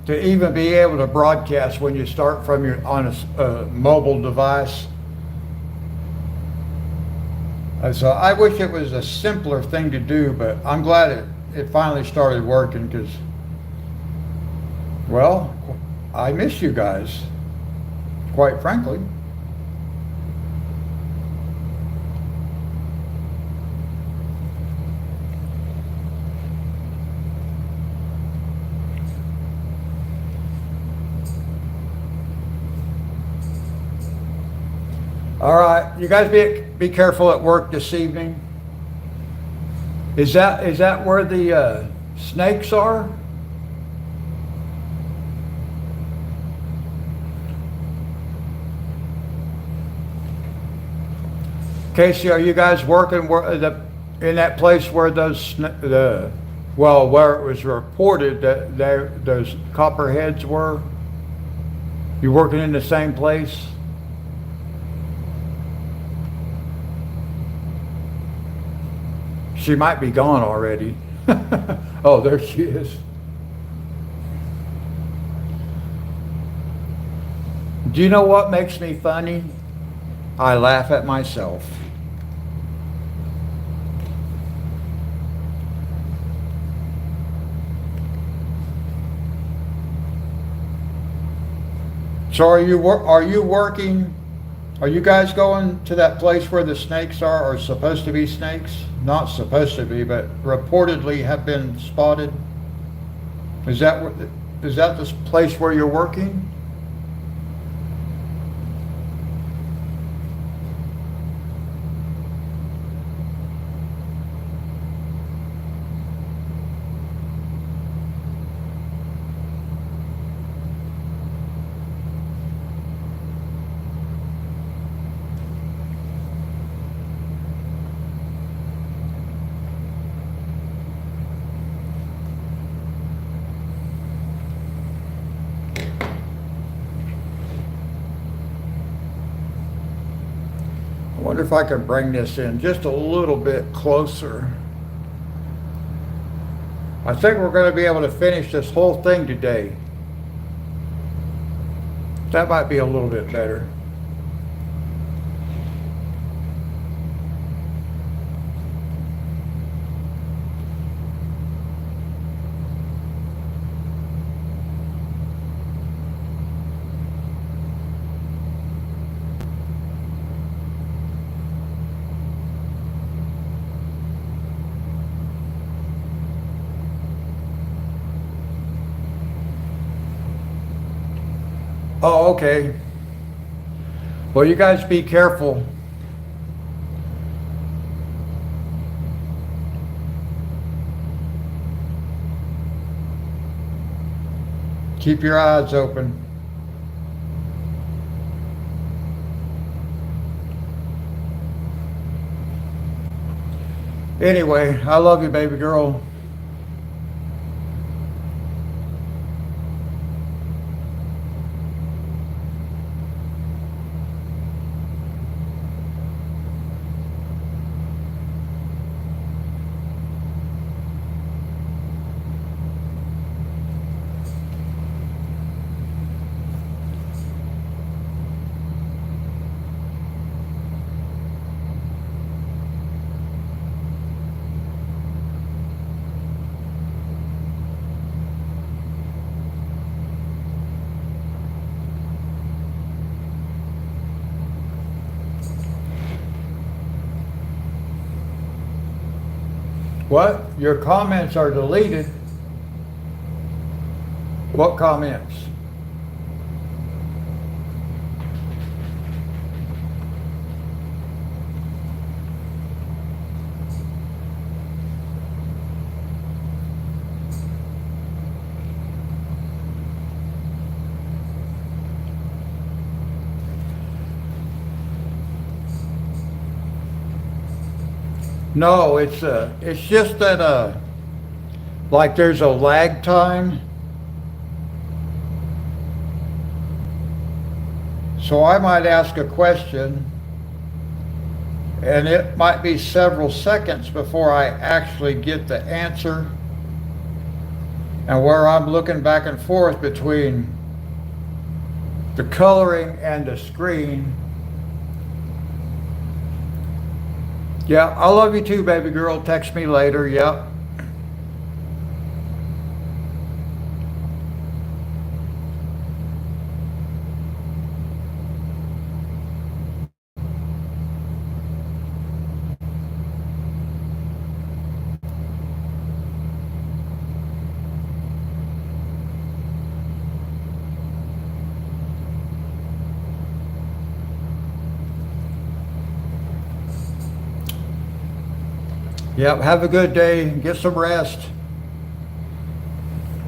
to even be able to broadcast when you start from on a mobile device. So I wish it was a simpler thing to do, but I'm glad it finally started working because, well, I miss you guys, quite frankly. All right, you guys be careful at work this evening. Is that where the snakes are? Casey, are you guys working in that place where where it was reported that those copperheads were? You working in the same place? She might be gone already. Oh, there she is. Do you know what makes me funny? I laugh at myself. So are you working? Are you guys going to that place where the snakes are, or supposed to be snakes? Not supposed to be, but reportedly have been spotted. Is that this place where you're working? I wonder if I can bring this in just a little bit closer. I think we're going to be able to finish this whole thing today. That might be a little bit better. Oh, okay. Well, you guys be careful. Keep your eyes open. Anyway, I love you, baby girl. What? Your comments are deleted? What comments? No, it's just that like there's a lag time. So I might ask a question and it might be several seconds before I actually get the answer, and where I'm looking back and forth between the coloring and the screen. Yeah, I love you too, baby girl. Text me later. Yep. Yep, have a good day. Get some rest.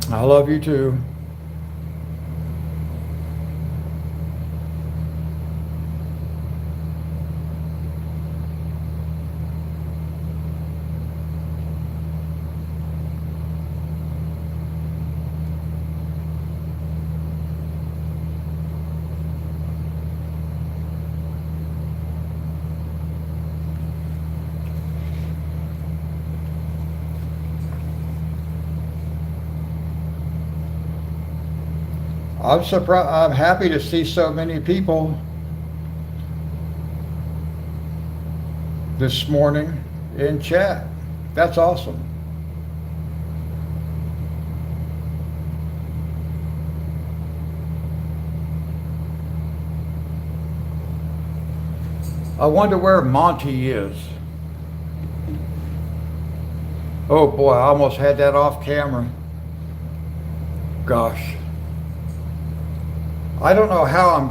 I love you too. I'm surprised. I'm happy to see so many people this morning in chat. That's awesome. I wonder where Monty is. Oh boy, I almost had that off camera. Gosh. I don't know how I'm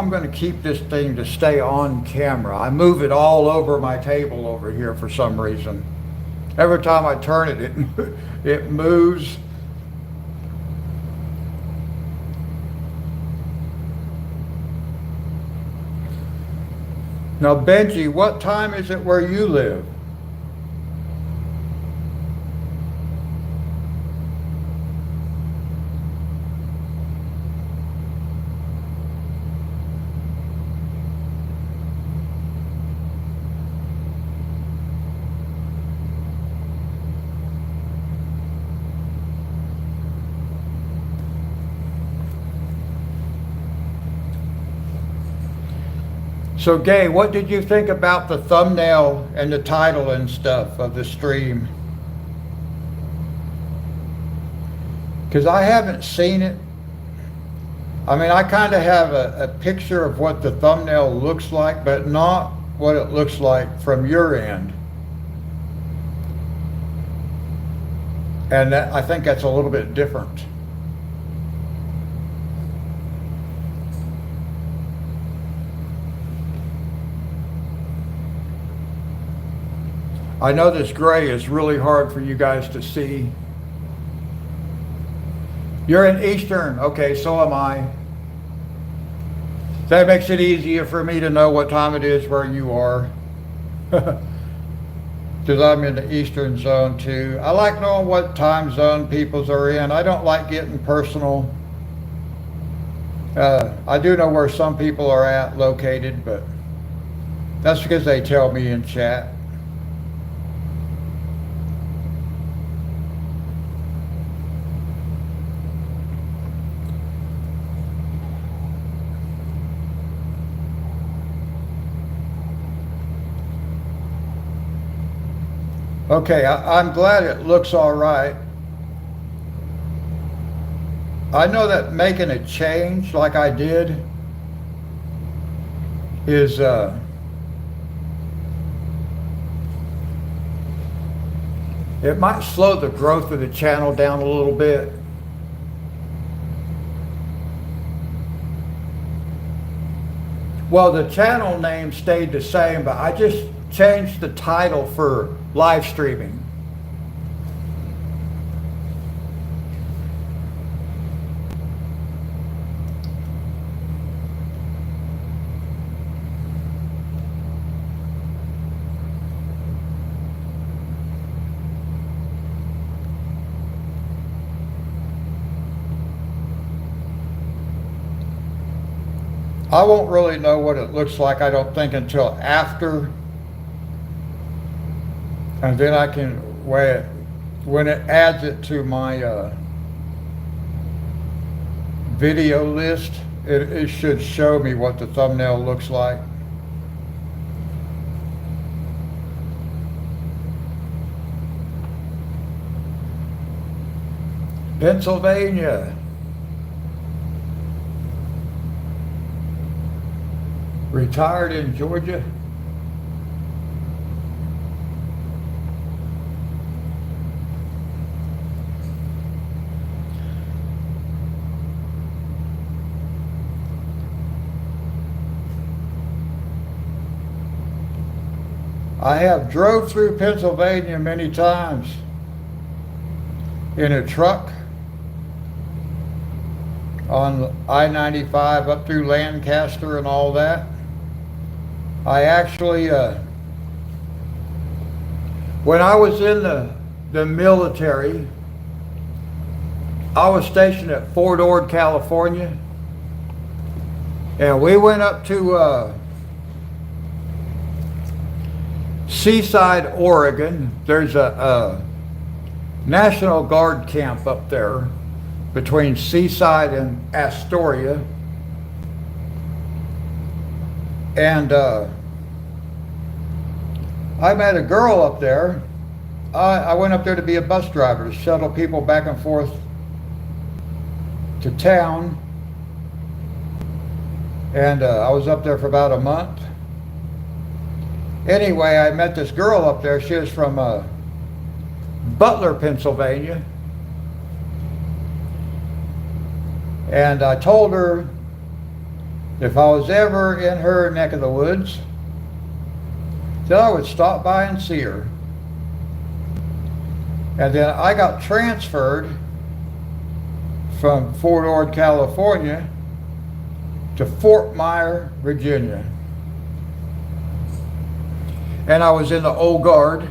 gonna keep this thing to stay on camera. I move it all over my table over here for some reason. Every time I turn it, it moves. Now, Benji, what time is it where you live? So Gay, what did you think about the thumbnail and the title and stuff of the stream? Because I haven't seen it. I mean, I kind of have a picture of what the thumbnail looks like, but not what it looks like from your end. And I think that's a little bit different. I know this gray is really hard for you guys to see. You're in Eastern. Okay, so am I. That makes it easier for me to know what time it is where you are. Because I'm in the Eastern zone too. I like knowing what time zone peoples are in. I don't like getting personal. I do know where some people are located, but that's because they tell me in chat. Okay, I'm glad it looks all right. I know that making a change like I did is it might slow the growth of the channel down a little bit. Well, the channel name stayed the same, but I just changed the title for live streaming. I won't really know what it looks like, I don't think, until after. And then I can, when it adds it to my video list, it should show me what the thumbnail looks like. Pennsylvania. Retired in Georgia. I have drove through Pennsylvania many times in a truck on I-95 up through Lancaster and all that. I actually, when I was in the military, I was stationed at Fort Ord, California, and we went up to Seaside, Oregon. There's a National Guard camp up there between Seaside and Astoria. And I met a girl up there. I went up there to be a bus driver, to shuttle people back and forth to town. And I was up there for about a month. Anyway, I met this girl up there. She was from Butler, Pennsylvania. And I told her if I was ever in her neck of the woods, that I would stop by and see her. And then I got transferred from Fort Ord, California to Fort Myer, Virginia. And I was in the Old Guard,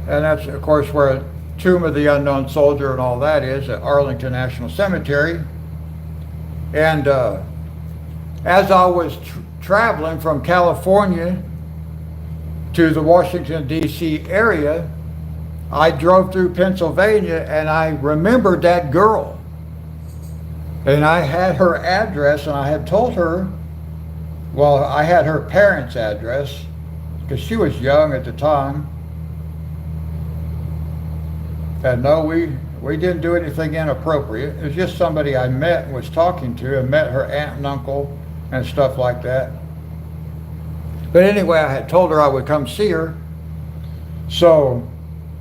and that's of course where Tomb of the Unknown Soldier and all that is, at Arlington National Cemetery. And as I was traveling from California to the Washington, D.C. area, I drove through Pennsylvania, and I remembered that girl. And I had her address, and I had told her Well, I had her parents' address because she was young at the time. And no, we didn't do anything inappropriate. It was just somebody I met and was talking to, and met her aunt and uncle and stuff like that. But anyway, I had told her I would come see her. So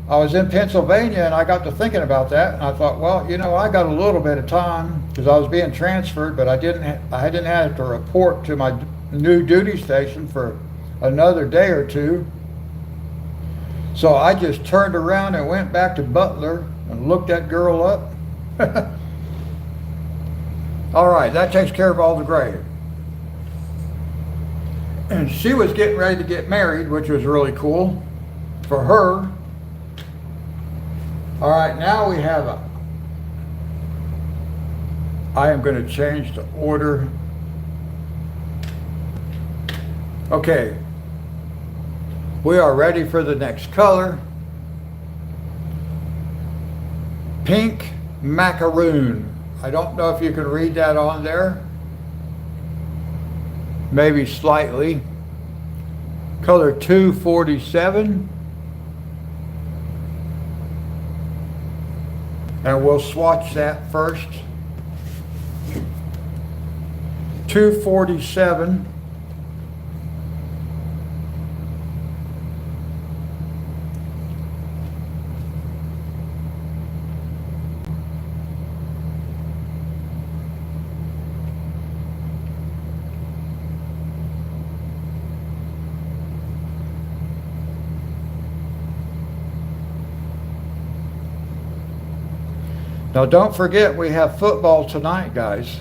I was in Pennsylvania, and I got to thinking about that, and I thought, well, you know, I got a little bit of time because I was being transferred, but I didn't have to report to my new duty station for another day or two. So I just turned around and went back to Butler and looked that girl up. All right, that takes care of all the gray. And she was getting ready to get married, which was really cool for her. All right, now we have I am going to change the order. Okay, we are ready for the next color. Pink macaroon. I don't know if you can read that on there. Maybe slightly. Color 247. And we'll swatch that first. 247. Now don't forget we have football tonight, guys.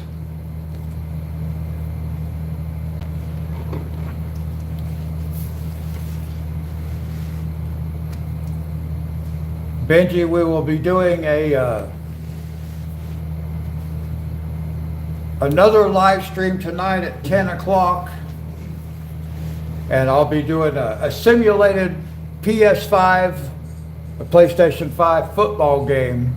Benji, we will be doing another live stream tonight at 10 o'clock. And I'll be doing a simulated PS5, a PlayStation 5 football game.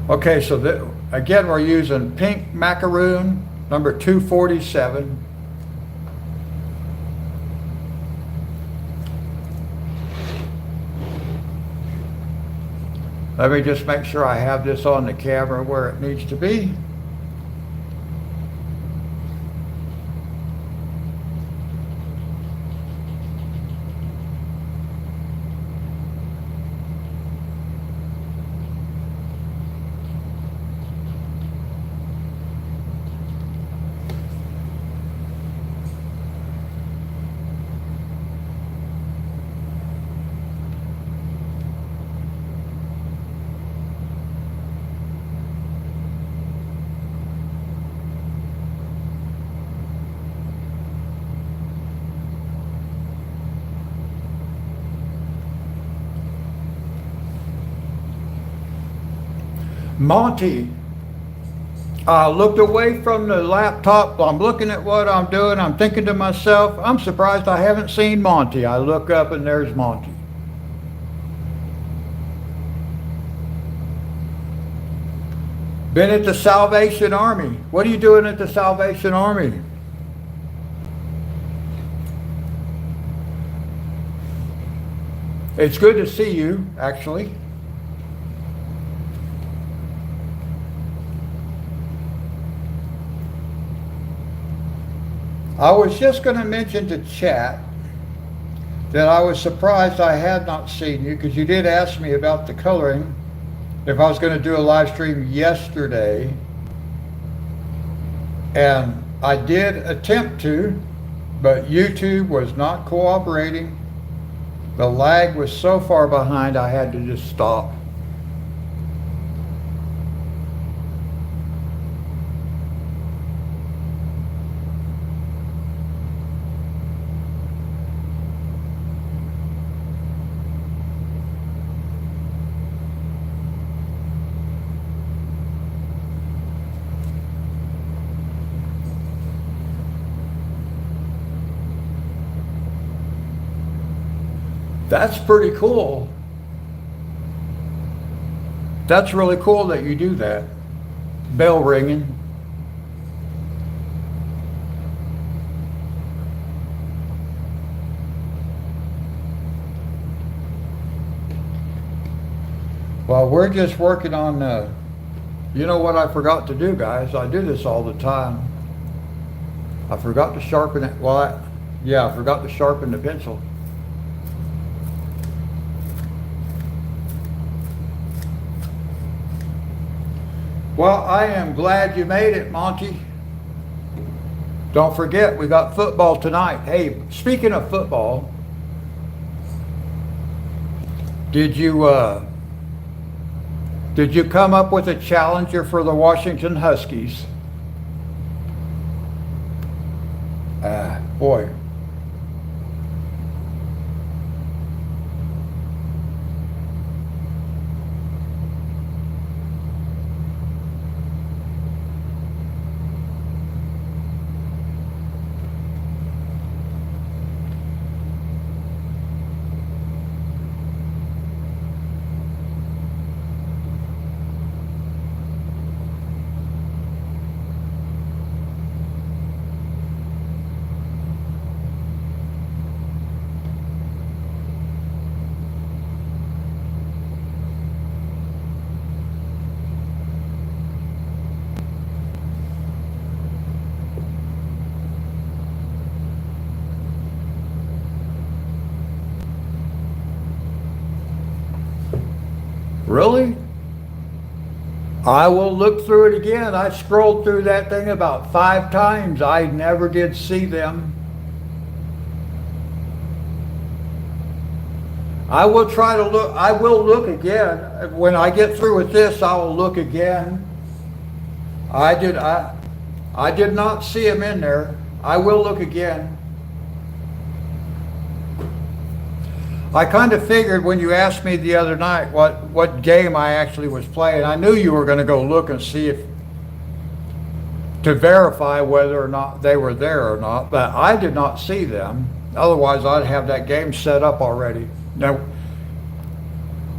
Okay, so again, we're using pink macaroon, number 247. Let me just make sure I have this on the camera where it needs to be. Monty, I looked away from the laptop. I'm looking at what I'm doing. I'm thinking to myself, I'm surprised I haven't seen Monty. I look up and there's Monty. Been at the Salvation Army. What are you doing at the Salvation Army? It's good to see you, actually. I was just going to mention to chat that I was surprised I had not seen you, because you did ask me about the coloring, if I was going to do a live stream yesterday. And I did attempt to, but YouTube was not cooperating. The lag was so far behind I had to just stop. That's pretty cool. That's really cool that you do that. bell ringing. Well, we're just working on, you know what I forgot to do, guys? I do this all the time. I forgot to sharpen it. Well, I forgot to sharpen the pencil. Well, I am glad you made it, Monty. Don't forget, we got football tonight. Hey, speaking of football, did you come up with a challenger for the Washington Huskies? Boy. Really? I will look through it again. I scrolled through that thing about 5 times. I never did see them. I will try to look. I will look again. When I get through with this, I will look again. I did not see him in there. I will look again. I kind of figured when you asked me the other night what game I actually was playing, I knew you were going to go look and see if, to verify whether or not they were there or not, but I did not see them. Otherwise, I'd have that game set up already. No.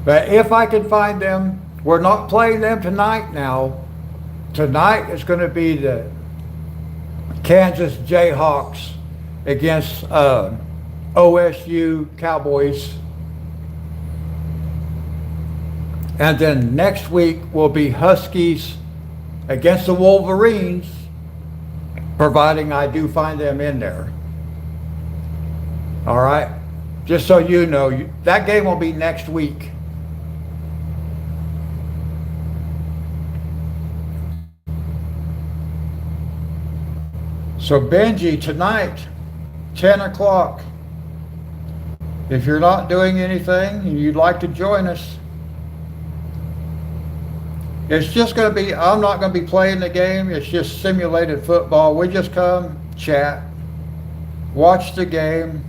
But if I can find them, we're not playing them tonight now. Tonight is going to be the Kansas Jayhawks against OSU Cowboys. And then next week will be Huskies against the Wolverines, providing I do find them in there. All right? Just so you know, that game will be next week. So Benji, tonight, 10 o'clock. If you're not doing anything and you'd like to join us, it's just going to be, I'm not going to be playing the game. It's just simulated football. We just come, chat, watch the game.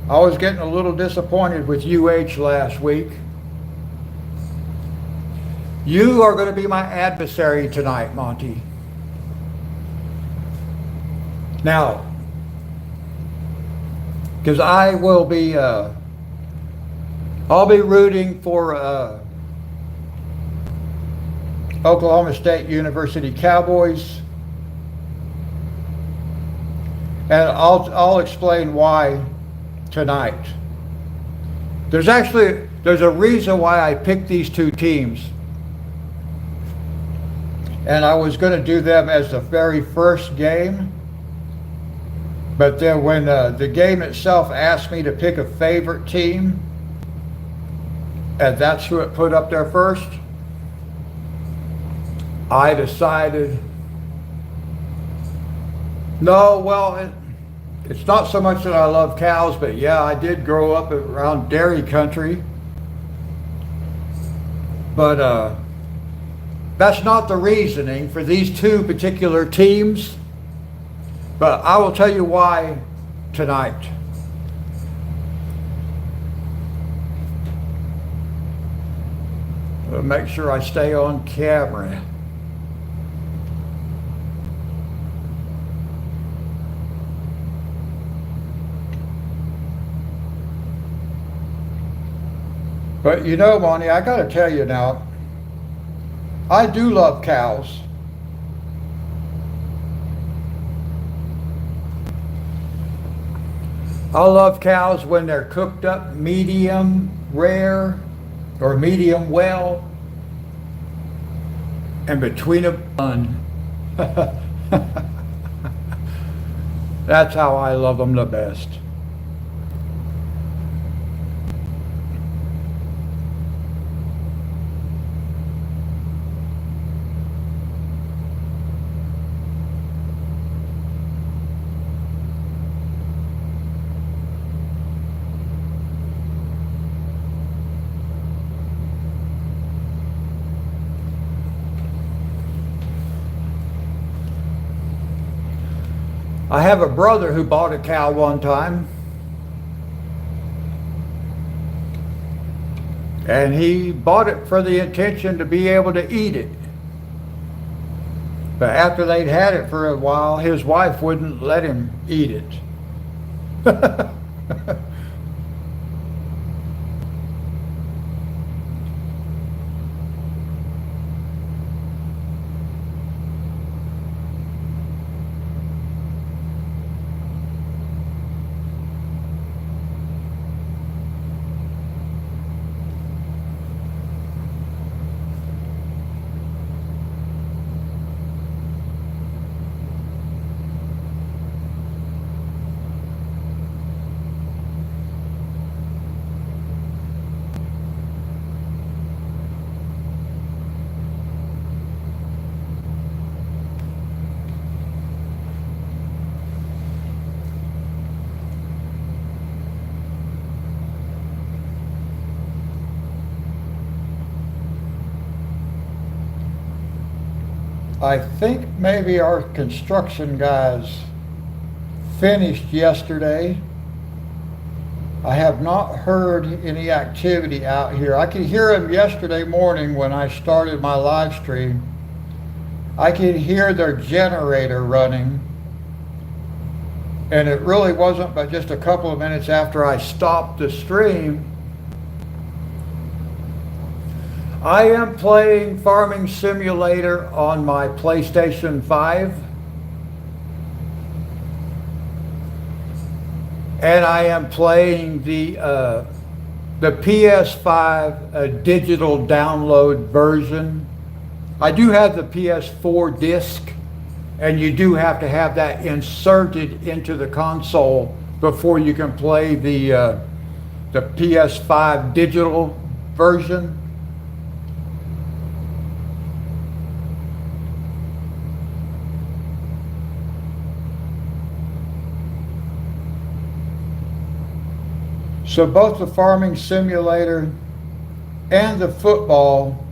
I was getting a little disappointed with UH last week. You are going to be my adversary tonight, Monty. Now, because I will be, I'll be rooting for Oklahoma State University Cowboys, and I'll explain why tonight. There's a reason why I picked these two teams, and I was going to do them as the very first game. But then when the game itself asked me to pick a favorite team, and that's who it put up there first, I decided, no, well, it's not so much that I love cows, but yeah, I did grow up around dairy country. But that's not the reasoning for these two particular teams. But I will tell you why tonight. I'll make sure I stay on camera. But you know, Monty, I got to tell you now, I do love cows. I love cows when they're cooked up medium rare or medium well, and between a bun. That's how I love them the best. I have a brother who bought a cow one time, and he bought it for the intention to be able to eat it. But after they'd had it for a while, his wife wouldn't let him eat it. I think maybe our construction guys finished yesterday. I have not heard any activity out here. I could hear them yesterday morning when I started my live stream. I could hear their generator running, and it really wasn't but just a couple of minutes after I stopped the stream. I am playing Farming Simulator on my PlayStation 5. And I am playing the PS5 digital download version. I do have the PS4 disc, and you do have to have that inserted into the console before you can play the PS5 digital version. So both the Farming Simulator and the football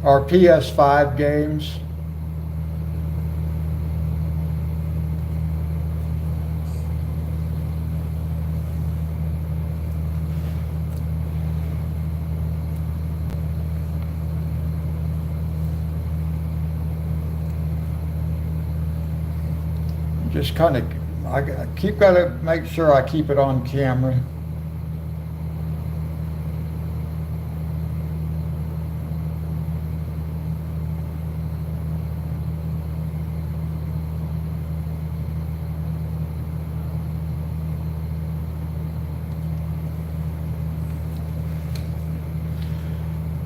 are PS5 games. Just kind of, I got to make sure I keep it on camera.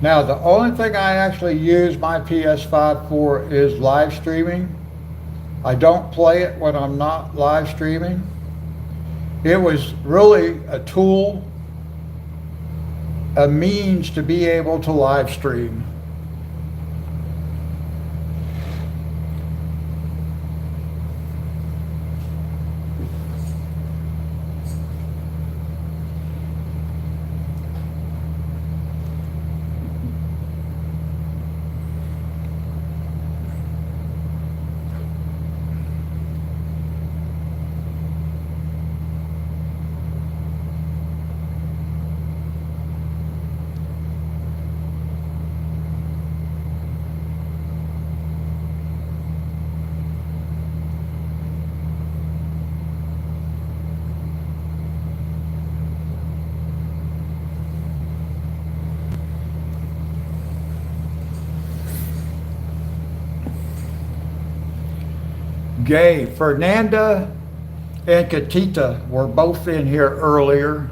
Now, the only thing I actually use my PS5 for is live streaming. I don't play it when I'm not live streaming. It was really a tool, a means to be able to live stream. Gay, Fernanda and Katita were both in here earlier.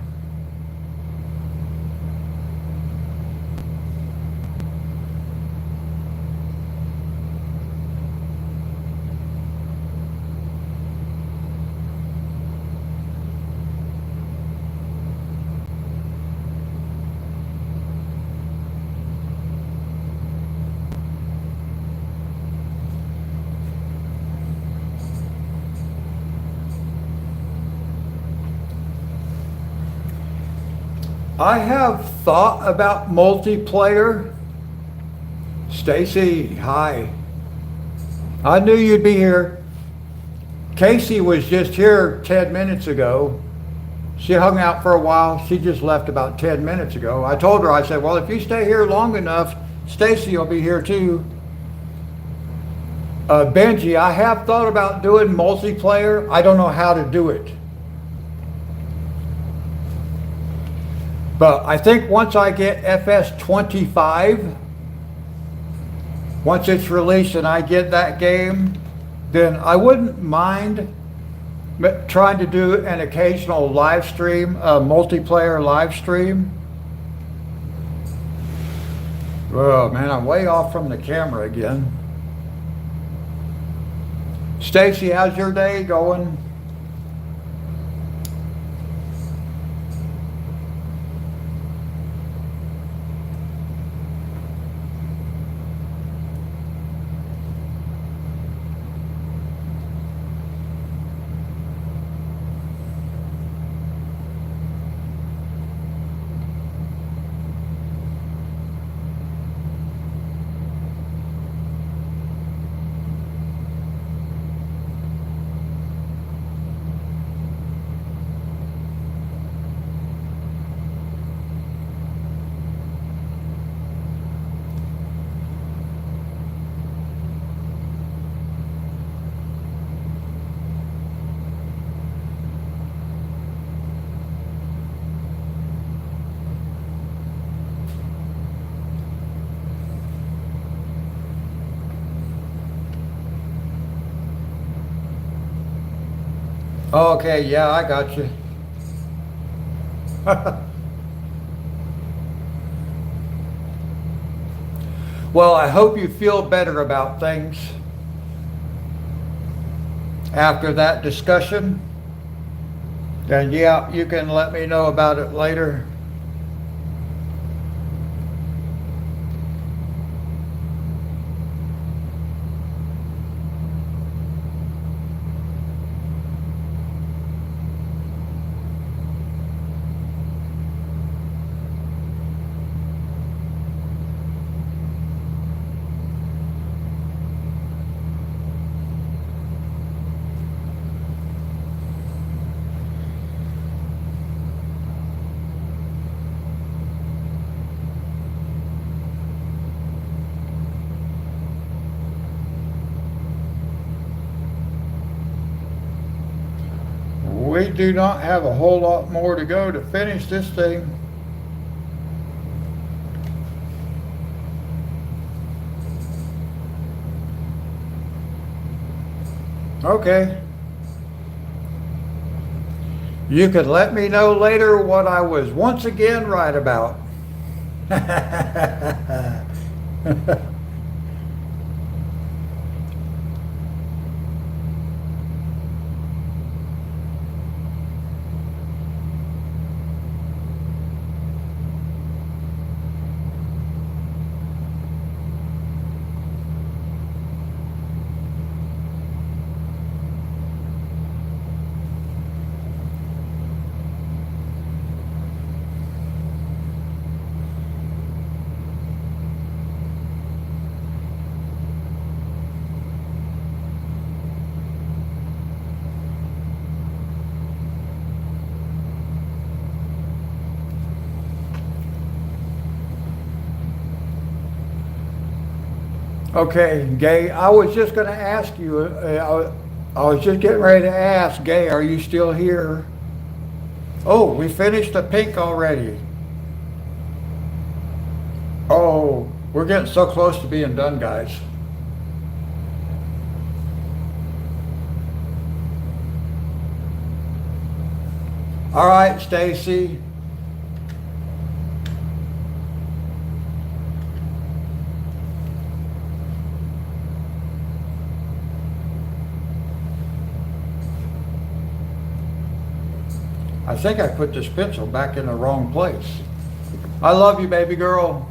I have thought about multiplayer. Stacy, hi. I knew you'd be here. Casey was just here 10 minutes ago. She hung out for a while. She just left about 10 minutes ago. I told her, I said, well, if you stay here long enough, Stacy will be here too. Benji, I have thought about doing multiplayer. I don't know how to do it. But I think once I get FS25, once it's released and I get that game, then I wouldn't mind trying to do an occasional live stream, a multiplayer live stream. Oh man, I'm way off from the camera again. Stacy, how's your day going? Okay, yeah, I got you. Well, I hope you feel better about things after that discussion. And yeah, you can let me know about it later. We do not have a whole lot more to go to finish this thing. Okay. You could let me know later what I was once again right about. Okay, Gay, I was just going to ask you, I was just getting ready to ask, Gay, are you still here? Oh, we finished the pink already. Oh, we're getting so close to being done, guys. All right, Stacy. I think I put this pencil back in the wrong place. I love you, baby girl.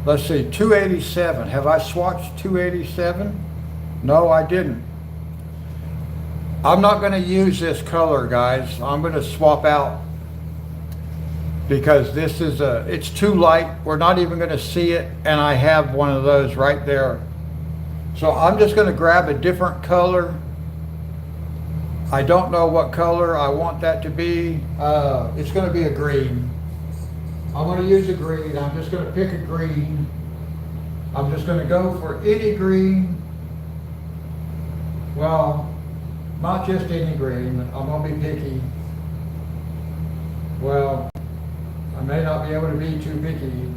Let's see, 287. Have I swatched 287? No, I didn't. I'm not going to use this color, guys. I'm going to swap out because this is it's too light. We're not even going to see it, and I have one of those right there. So I'm just going to grab a different color. I don't know what color I want that to be. It's going to be a green. I'm going to use a green. I'm just going to pick a green. I'm just going to go for any green. Well, not just any green. I'm going to be picky. Well, I may not be able to be too picky.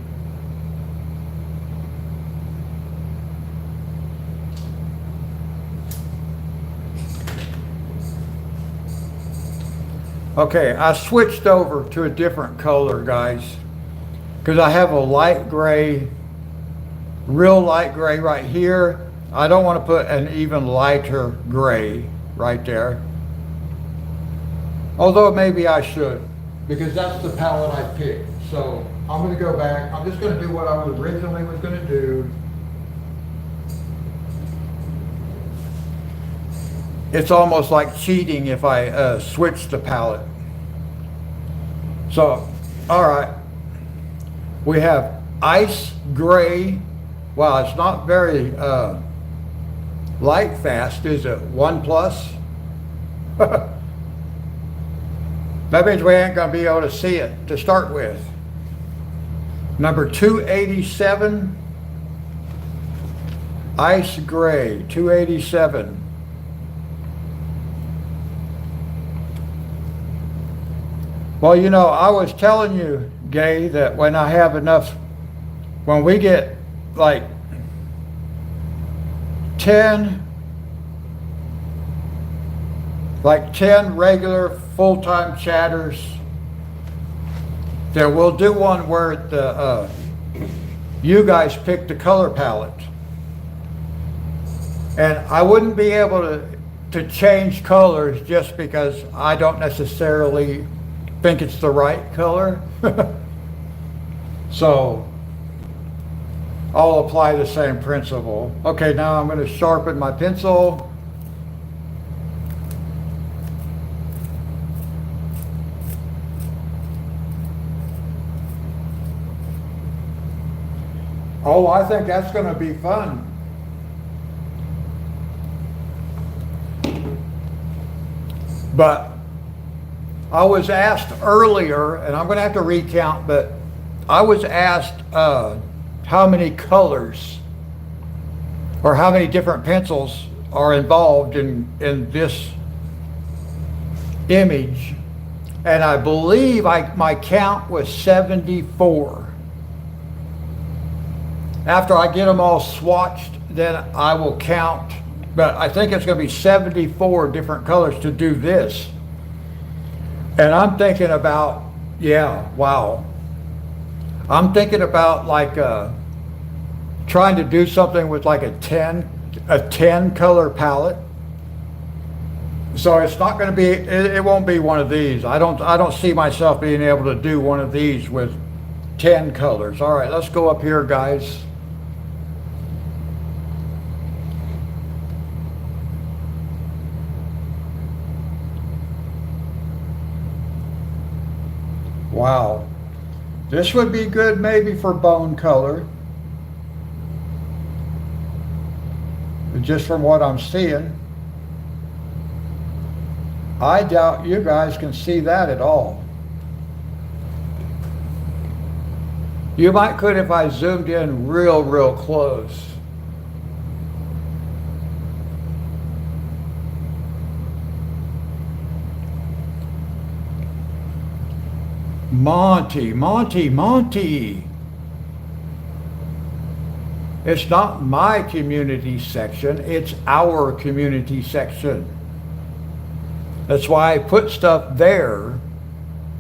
Okay, I switched over to a different color, guys, because I have a light gray, real light gray right here. I don't want to put an even lighter gray right there. Although maybe I should, because that's the palette I picked. So I'm going to go back. I'm just going to do what I originally was going to do. It's almost like cheating if I switch the palette. So, all right. We have ice gray. Wow, it's not very light fast, is it? 1 plus? That means we ain't gonna be able to see it to start with. Number 287, ice gray, 287. Well, you know, I was telling you, Gay, that when I have enough, when we get like 10 regular full-time chatters, then we'll do one where you guys pick the color palette. And I wouldn't be able to change colors just because I don't necessarily think it's the right color. So I'll apply the same principle. Okay, now I'm going to sharpen my pencil. Oh, I think that's going to be fun. But I was asked earlier, and I'm going to have to recount, but I was asked how many colors or how many different pencils are involved in this image. And I believe my count was 74. After I get them all swatched, then I will count. But I think it's going to be 74 different colors to do this. And I'm thinking about, yeah, wow. I'm thinking about like trying to do something with like a 10 color palette. So it's not going to be, it won't be one of these. I don't see myself being able to do one of these with 10 colors. All right, let's go up here, guys. Wow, this would be good maybe for bone color, just from what I'm seeing. I doubt you guys can see that at all. You might could if I zoomed in real close. Monty. It's not my community section, it's our community section. That's why I put stuff there,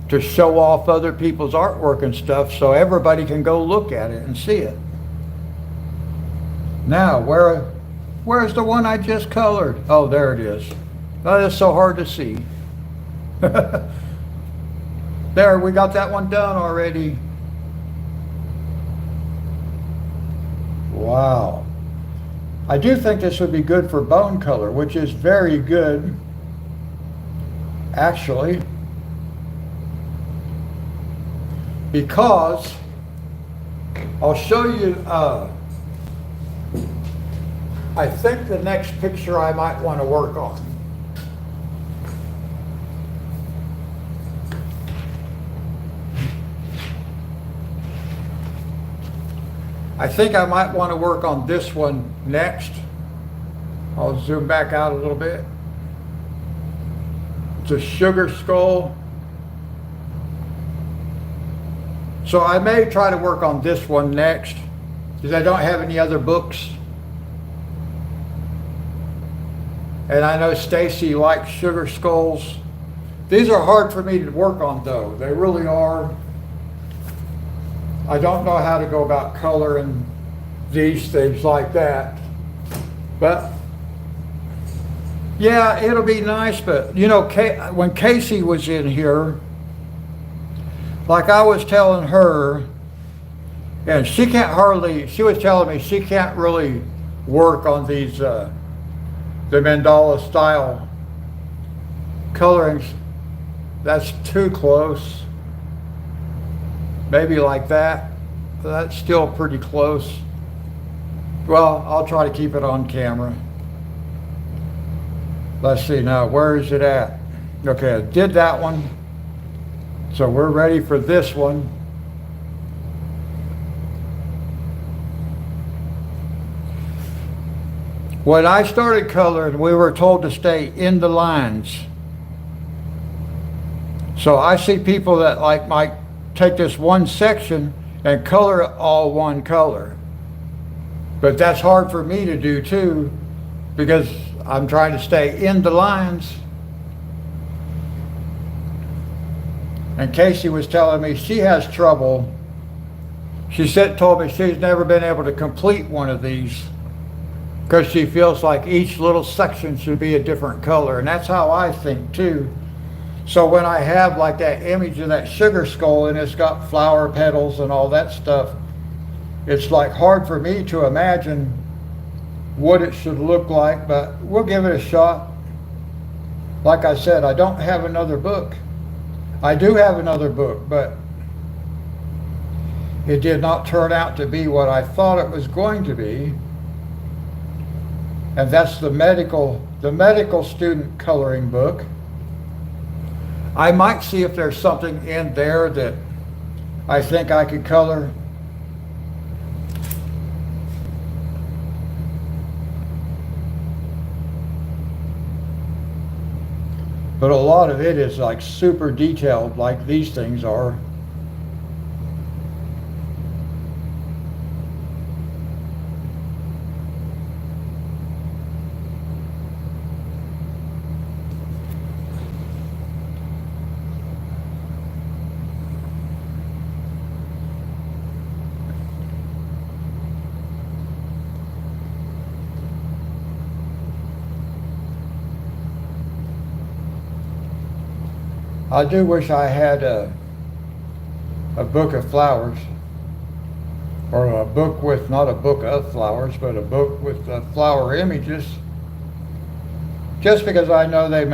to show off other people's artwork and stuff so everybody can go look at it and see it. Now, where's the one I just colored? Oh, there it is. Oh, it's so hard to see. There, we got that one done already. Wow. I do think this would be good for bone color, which is very good, actually, because I'll show you, I think the next picture I might want to work on. I think I might want to work on this one next. I'll zoom back out a little bit. It's a sugar skull. So I may try to work on this one next, because I don't have any other books. And I know Stacy likes sugar skulls. These are hard for me to work on though. They really are. I don't know how to go about coloring these things like that. But yeah, it'll be nice. But you know, when Casey was in here, like I was telling her, and she was telling me she can't really work on these, the mandala style colorings. That's too close. Maybe like that. That's still pretty close. Well, I'll try to keep it on camera. Let's see now, where is it at? Okay, I did that one. So we're ready for this one. When I started coloring, we were told to stay in the lines. So I see people that like might take this one section and color it all one color. But that's hard for me to do too, because I'm trying to stay in the lines. And Casey was telling me she has trouble. She told me she's never been able to complete one of these because she feels like each little section should be a different color. And that's how I think too. So when I have like that image of that sugar skull and it's got flower petals and all that stuff, it's like hard for me to imagine what it should look like, but we'll give it a shot. Like I said, I don't have another book. I do have another book, but it did not turn out to be what I thought it was going to be. And that's the medical student coloring book. I might see if there's something in there that I think I could color. But a lot of it is like super detailed, like these things are. I do wish I had a book of flowers, or a book with, not a book of flowers, but a book with flower images, just because I know they're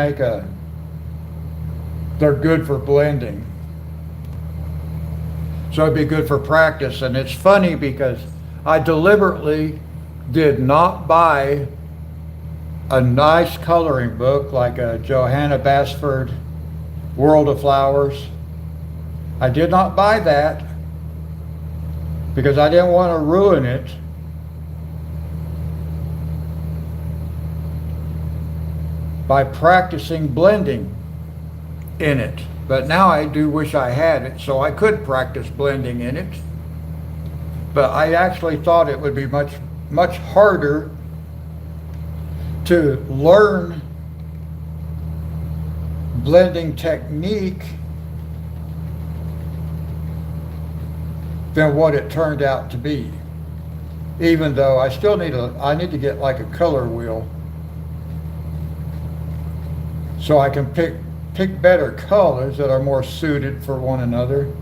good for blending. So it'd be good for practice. And it's funny because I deliberately did not buy a nice coloring book like a Johanna Basford World of Flowers. I did not buy that because I didn't want to ruin it by practicing blending in it. But now I do wish I had it so I could practice blending in it. But I actually thought it would be much much harder to learn blending technique than what it turned out to be. Even though I still I need to get like a color wheel so I can pick better colors that are more suited for one another.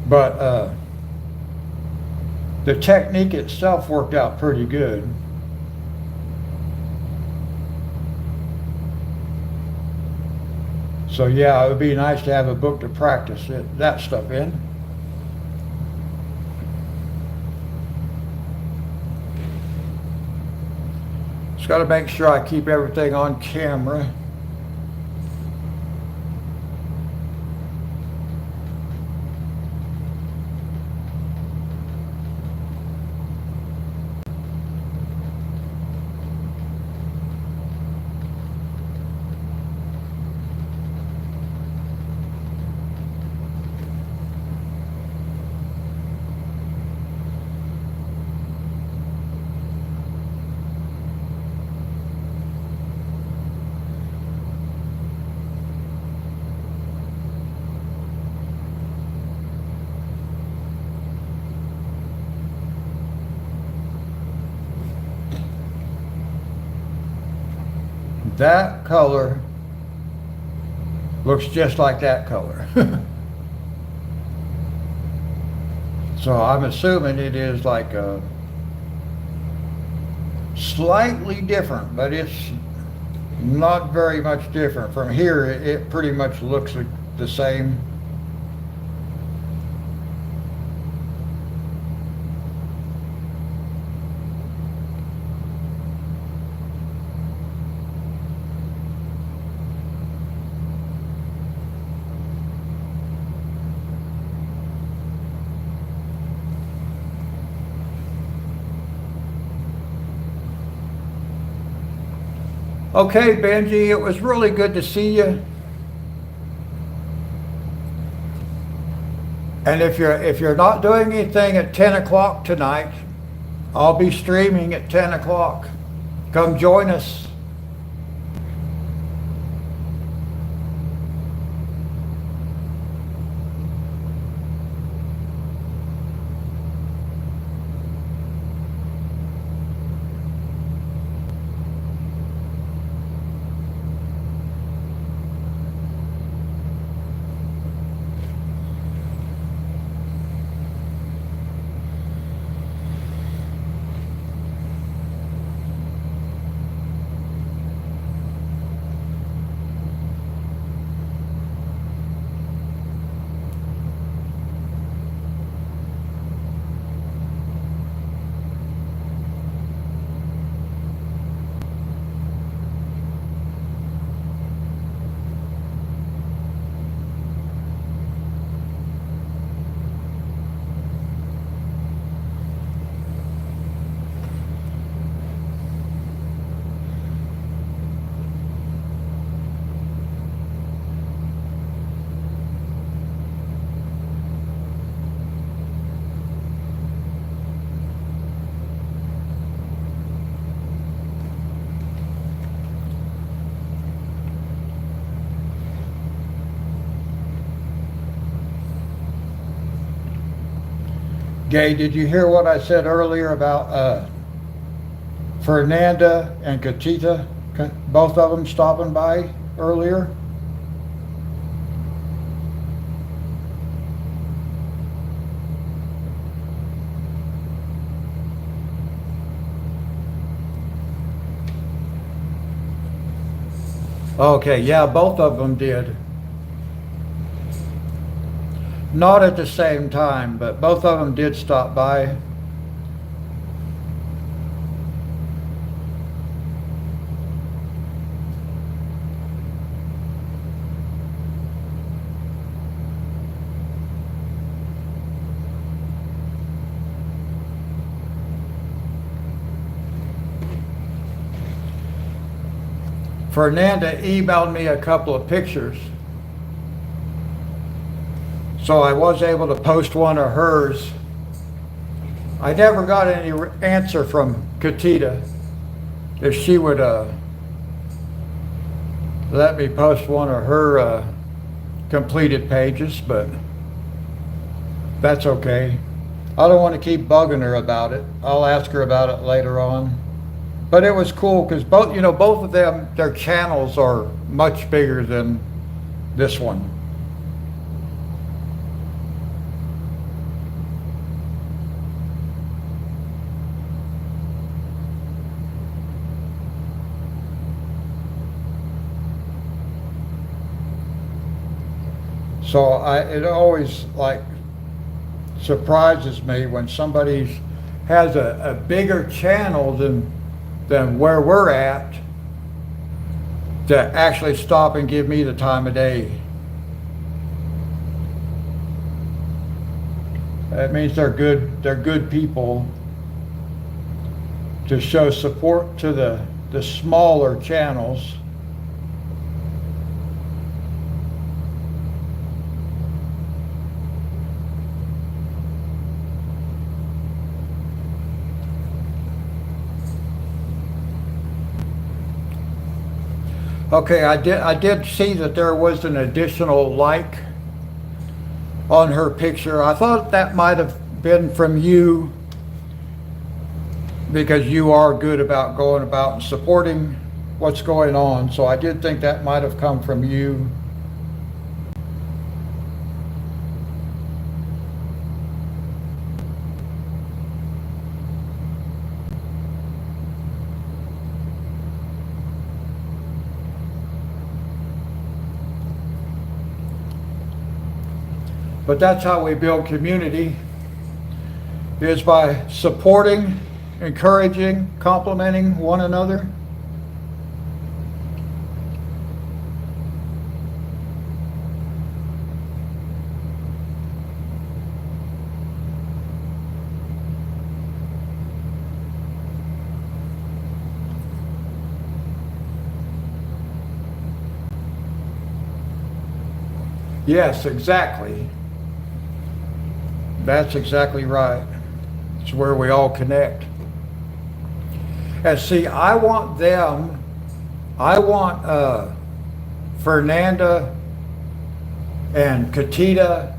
But the technique itself worked out pretty good. So yeah, it would be nice to have a book to practice that stuff in. Just got to make sure I keep everything on camera. That color looks just like that color. So I'm assuming it is like a slightly different, but it's not very much different. From here, it pretty much looks the same. Okay, Benji, it was really good to see you. And if you're not doing anything at 10 o'clock tonight, I'll be streaming at 10 o'clock. Come join us. Gay, did you hear what I said earlier about Fernanda and Katita, both of them stopping by earlier? Okay, yeah, both of them did. Not at the same time, but both of them did stop by. Fernanda emailed me a couple of pictures. So I was able to post one of hers I never got any answer from Katita if she would let me post one of her completed pages, but that's okay. I don't want to keep bugging her about it. I'll ask her about it later on. But it was cool because both of them, their channels are much bigger than this one. So it always like surprises me when somebody has a bigger channel than where we're at to actually stop and give me the time of day. That means they're good people to show support to the smaller channels. Okay, I did see that there was an additional like on her picture. I thought that might have been from you because you are good about going about and supporting what's going on. So I did think that might have come from you. But that's how we build community, is by supporting, encouraging, complimenting one another. Yes, exactly. That's exactly right. It's where we all connect. And see, I want Fernanda and Katita,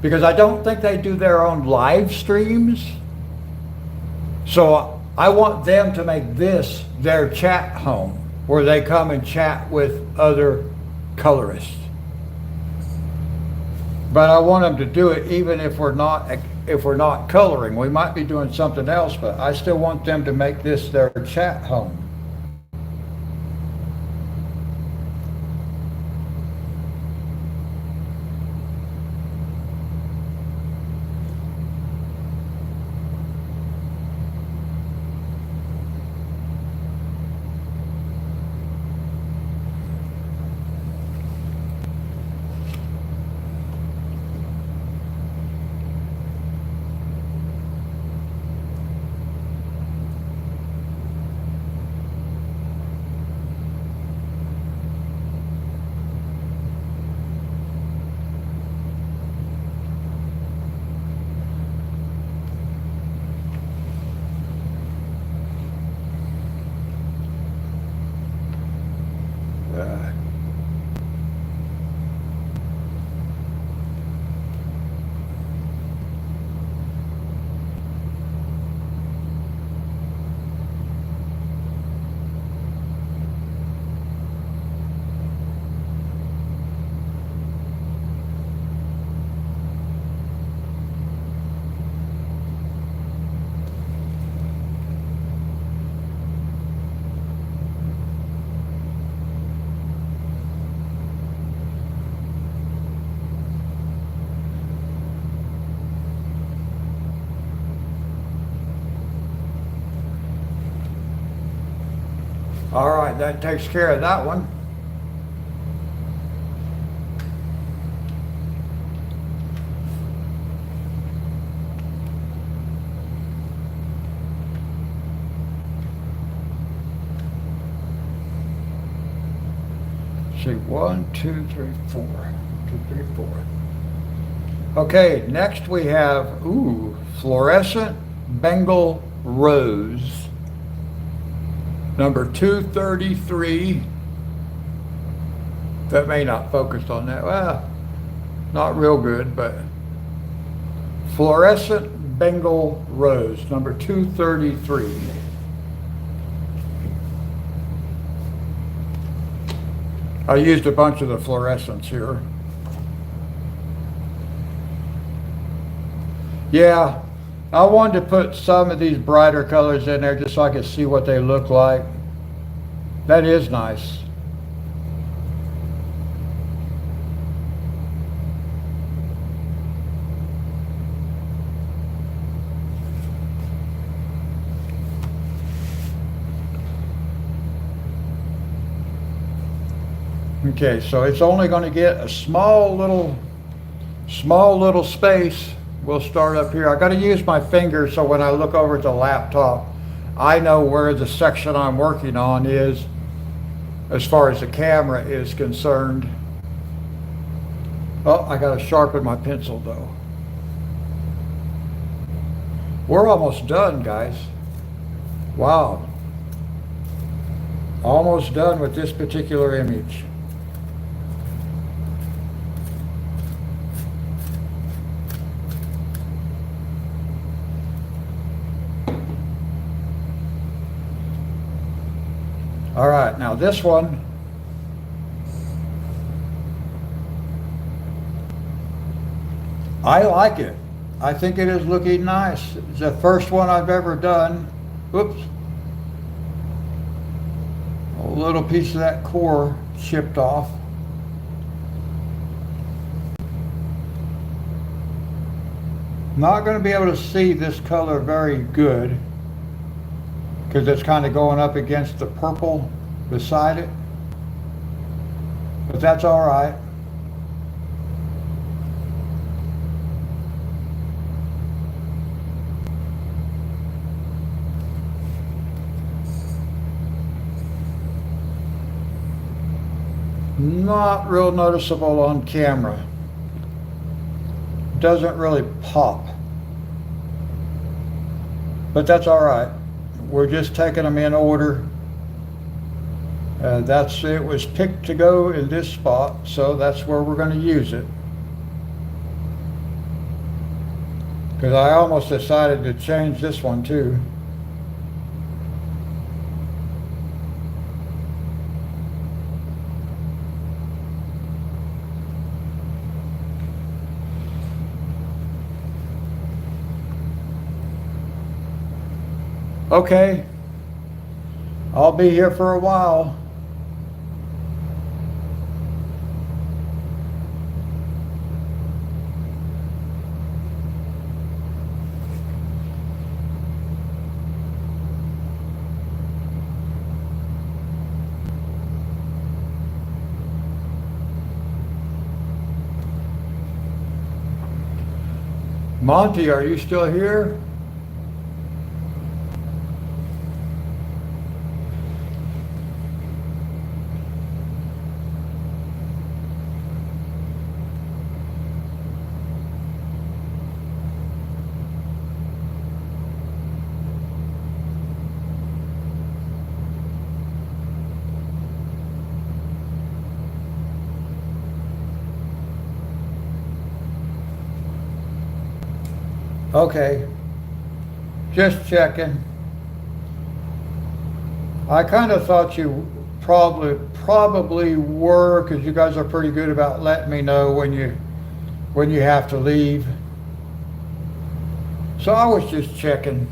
because I don't think they do their own live streams. So I want them to make this their chat home, where they come and chat with other colorists. But I want them to do it even if we're not coloring. We might be doing something else, but I still want them to make this their chat home. All right, that takes care of that one. See, 1, 2, 3, 4. 1, 2, 3, 4. Okay, next we have, fluorescent Bengal rose, number 233. That may not focus on that. Well, not real good, but fluorescent Bengal rose, number 233. I used a bunch of the fluorescents here. Yeah, I wanted to put some of these brighter colors in there just so I could see what they look like. That is nice. Okay, so it's only going to get a small little space. We'll start up here. I got to use my finger so when I look over at the laptop, I know where the section I'm working on is as far as the camera is concerned. Oh, I got to sharpen my pencil though. We're almost done, guys. Wow. Almost done with this particular image. All right, now this one, I like it. I think it is looking nice. It's the first one I've ever done. Oops. A little piece of that core chipped off. Not going to be able to see this color very good because it's kind of going up against the purple beside it, but that's all right. Not real noticeable on camera. Doesn't really pop, but that's all right. We're just taking them in order. It was picked to go in this spot, so that's where we're going to use it. Because I almost decided to change this one too. Okay, I'll be here for a while. Monty, are you still here? Okay, just checking. I kind of thought you probably were, because you guys are pretty good about letting me know when you have to leave. So I was just checking.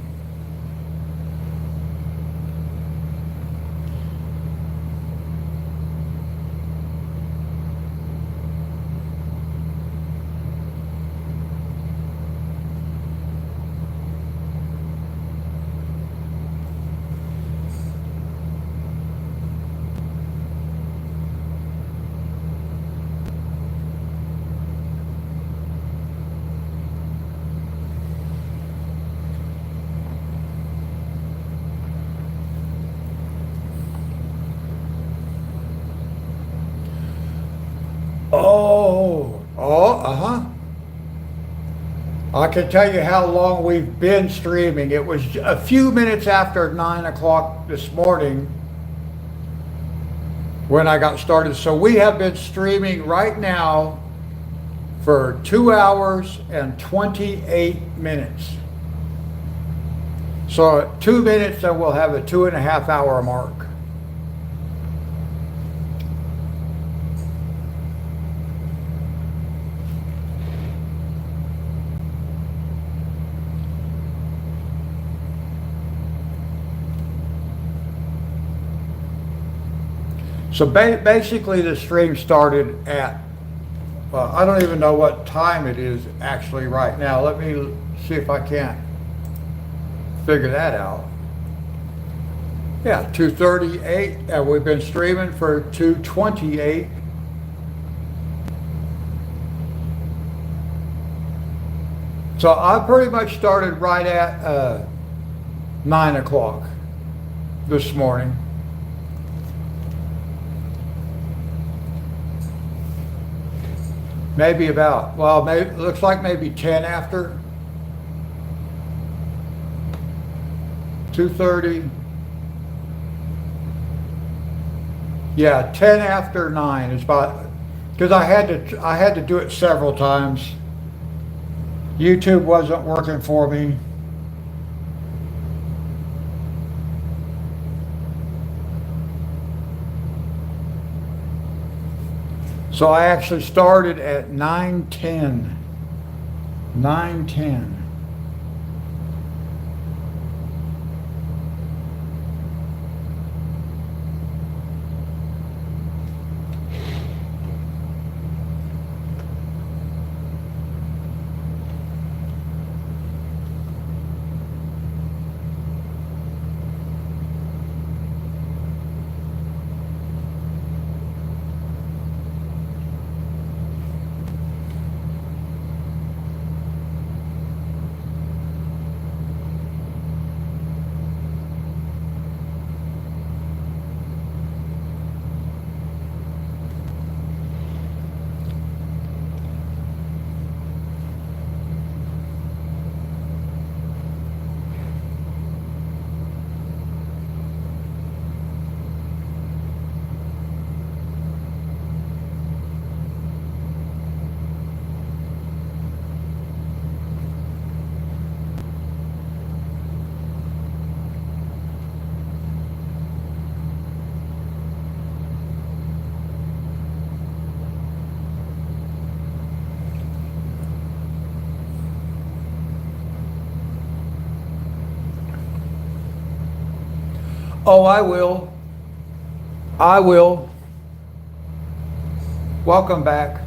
Oh, uh-huh. I can tell you how long we've been streaming. It was a few minutes after 9 o'clock this morning when I got started. So we have been streaming right now for 2 hours and 28 minutes. So at 2 minutes, then we'll have a 2.5 hour mark. So basically the stream started at, I don't even know what time it is actually right now. Let me see if I can't figure that out. Yeah, 2:38, and we've been streaming for 2:28. So I pretty much started right at 9 o'clock this morning. Maybe about, well, maybe, looks like maybe 10 after. 2:30. Yeah, 10 after 9 is about, because I had to do it several times. YouTube wasn't working for me. So I actually started at 9:10. 9:10. Oh, I will. I will. Welcome back.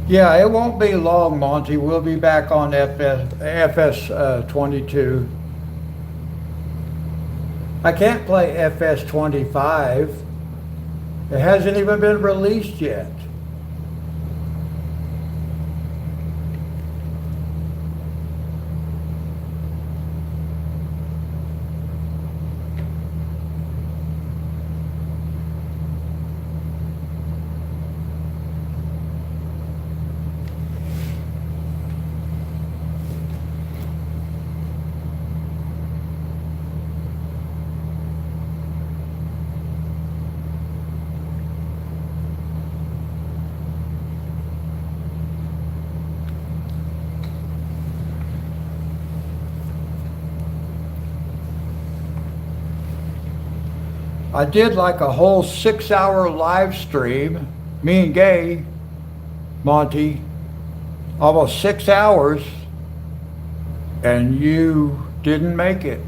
Yeah, it won't be long, Monty. We'll be back on FS 22. I can't play FS 25. It hasn't even been released yet. I did like a whole 6-hour live stream, me and Gay, Monty, almost 6 hours, and you didn't make it.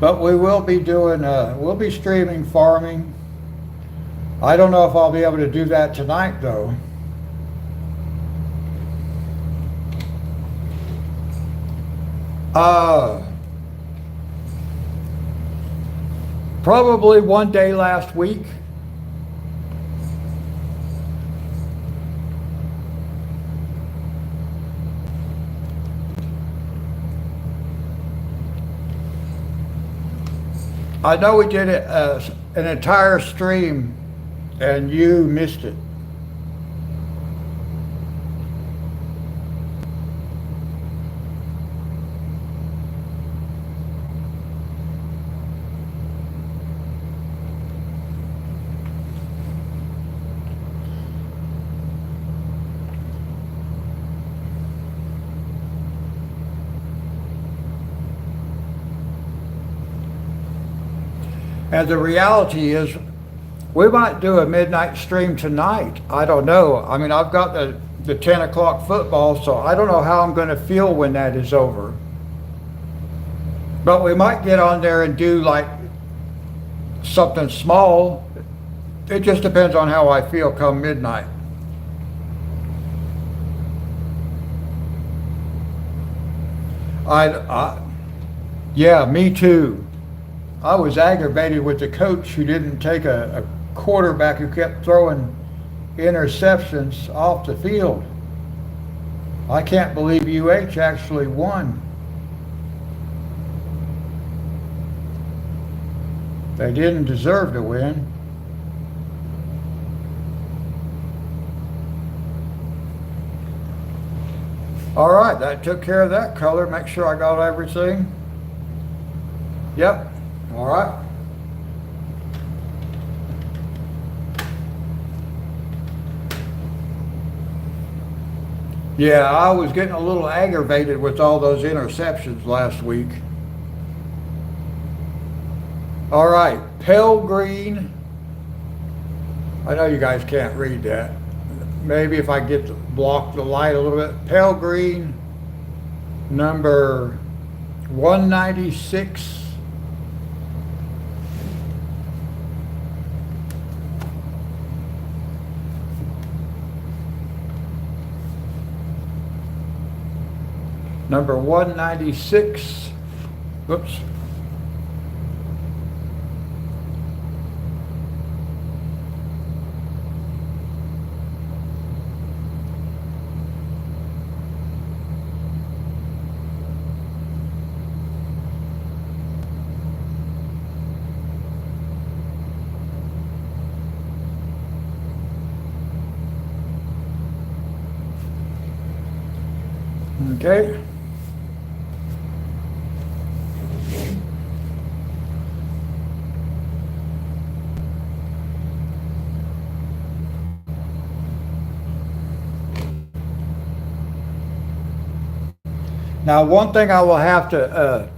But we will be doing, we'll be streaming farming. I don't know if I'll be able to do that tonight though. Probably one day last week. I know we did it an entire stream and you missed it. And the reality is, we might do a midnight stream tonight. I don't know. I mean, I've got the 10 o'clock football, so I don't know how I'm going to feel when that is over. But we might get on there and do like something small. It just depends on how I feel come midnight. Yeah, me too. I was aggravated with the coach who didn't take a quarterback who kept throwing interceptions off the field. I can't believe UH actually won. They didn't deserve to win. All right, that took care of that color. Make sure I got everything. Yep. All right. Yeah, I was getting a little aggravated with all those interceptions last week. All right, pale green. I know you guys can't read that. Maybe if I get to block the light a little bit. Pale green, number 196. Number 196. Oops. Okay. Now, one thing I will have to,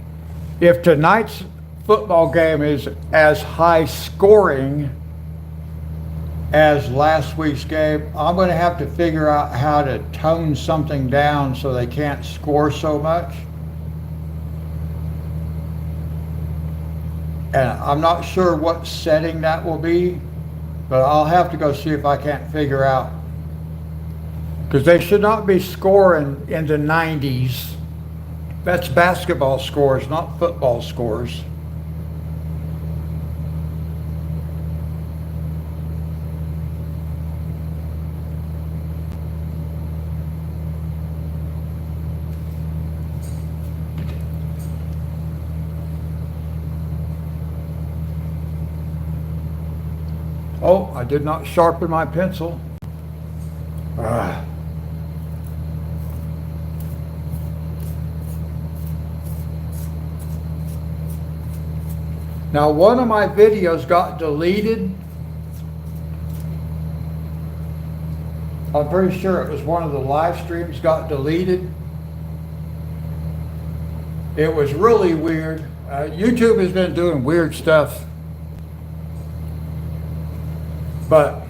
if tonight's football game is as high scoring as last week's game, I'm going to have to figure out how to tone something down so they can't score so much. And I'm not sure what setting that will be, but I'll have to go see if I can't figure out. Because they should not be scoring in the 90s. That's basketball scores, not football scores. Oh, I did not sharpen my pencil. Now, one of my videos got deleted. I'm pretty sure it was one of the live streams got deleted. It was really weird. YouTube has been doing weird stuff. But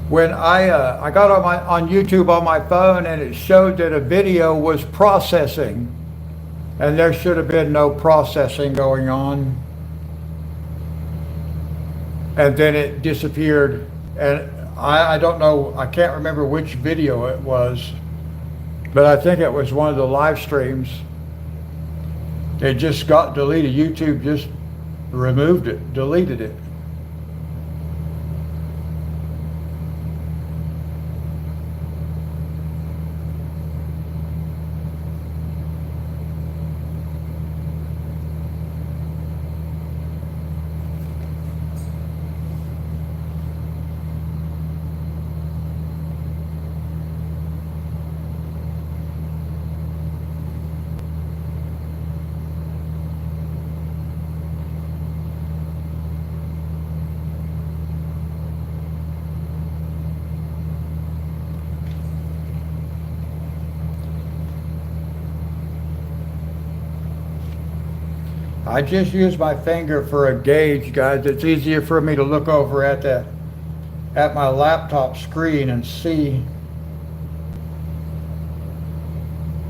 when I got on YouTube on my phone and it showed that a video was processing, and there should have been no processing going on, and then it disappeared. And I don't know, I can't remember which video it was, but I think it was one of the live streams. It just got deleted. YouTube just removed it, deleted it. I just use my finger for a gauge, guys. It's easier for me to look over at my laptop screen and see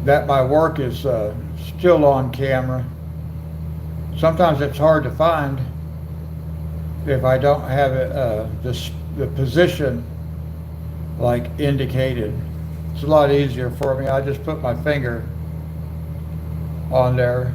that my work is still on camera. Sometimes it's hard to find if I don't have it, the position like indicated. It's a lot easier for me. I just put my finger on there.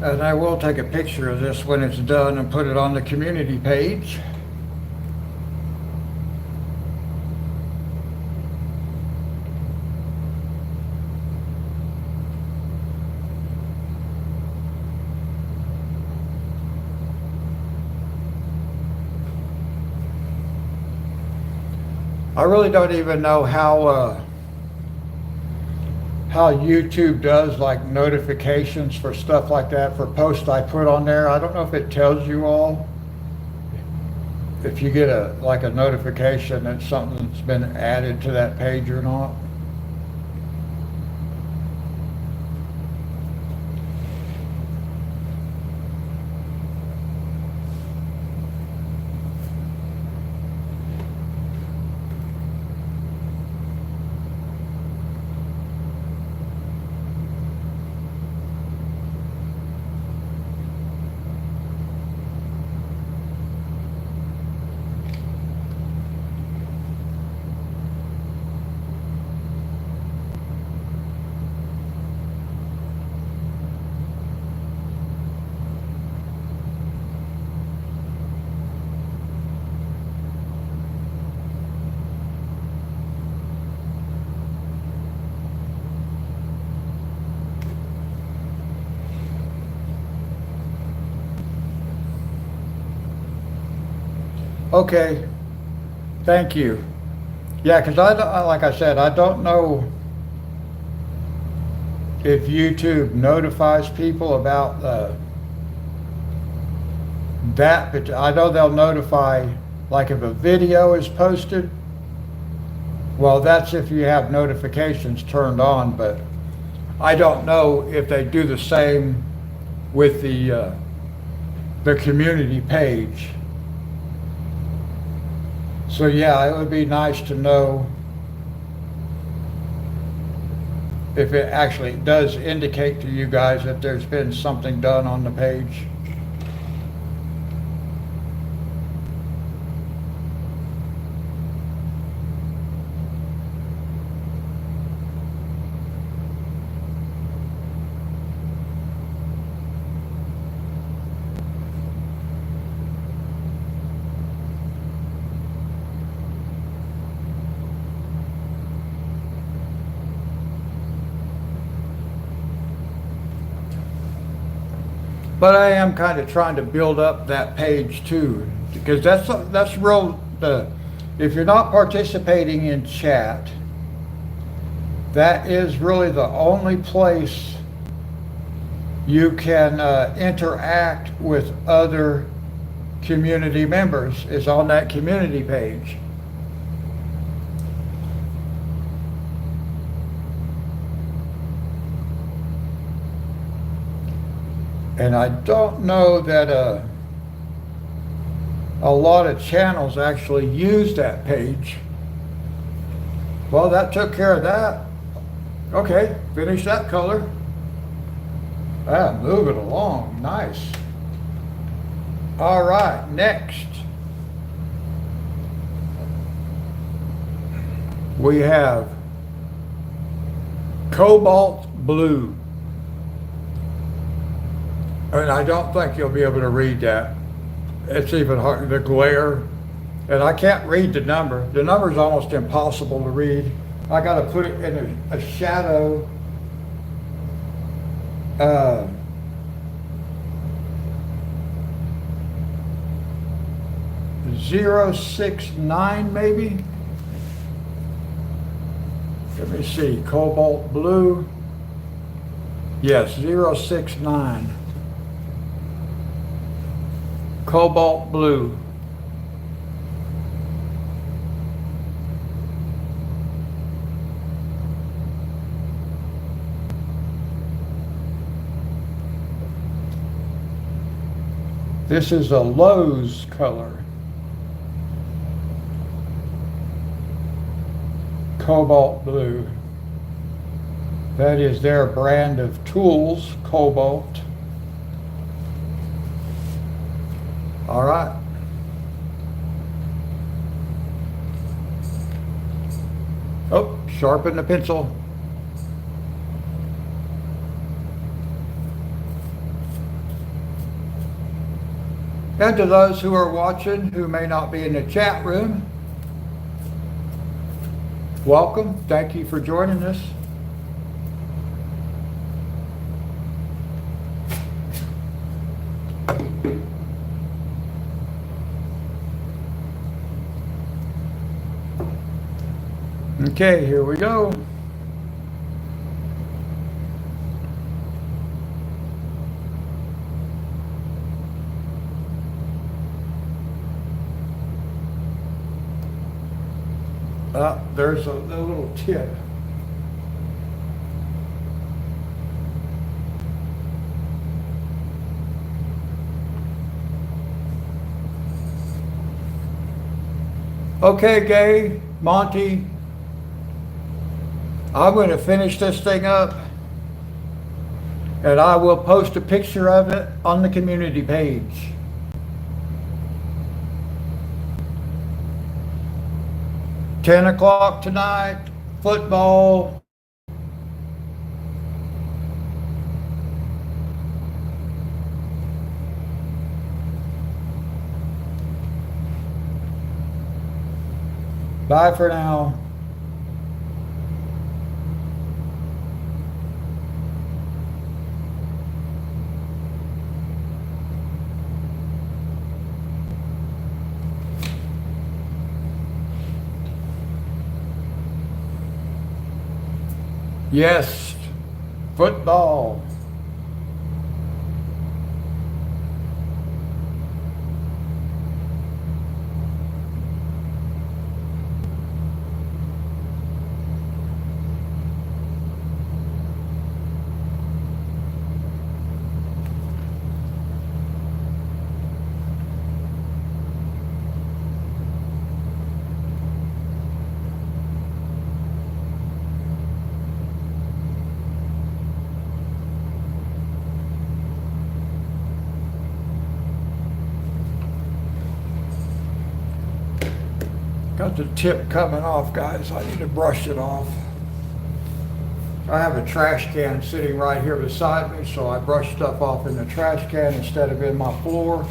And I will take a picture of this when it's done and put it on the community page. I really don't even know how YouTube does like notifications for stuff like that, for posts I put on there. I don't know if it tells you all if you get a notification that something's been added to that page or not. Okay, thank you. Yeah, because like I said, I don't know if YouTube notifies people about that, but I know they'll notify, like if a video is posted, well, that's if you have notifications turned on, but I don't know if they do the same with the community page. So yeah, it would be nice to know if it actually does indicate to you guys that there's been something done on the page. But I am kind of trying to build up that page too, because that's real. If you're not participating in chat, that is really the only place you can interact with other community members, is on that community page. And I don't know that a lot of channels actually use that page. Well, that took care of that. Okay, finish that color. Ah, move it along, nice. All right, next. We have cobalt blue. And I don't think you'll be able to read that. It's even hard, the glare. And I can't read the number. The number's almost impossible to read. I gotta put it in a shadow. 069 maybe? Let me see, cobalt blue. Yes, 069. Cobalt blue. This is a Lowe's color. Cobalt blue. That is their brand of tools, Cobalt. All right. Oh, sharpen the pencil. And to those who are watching who may not be in the chat room, welcome. Thank you for joining us. Okay, here we go. There's a little tip. Okay, Gay, Monty, I'm going to finish this thing up and I will post a picture of it on the community page. $10 tonight, football. Bye for now. Yes, football. Got the tip coming off, guys. I need to brush it off. I have a trash can sitting right here beside me, so I brush stuff off in the trash can instead of in my floor.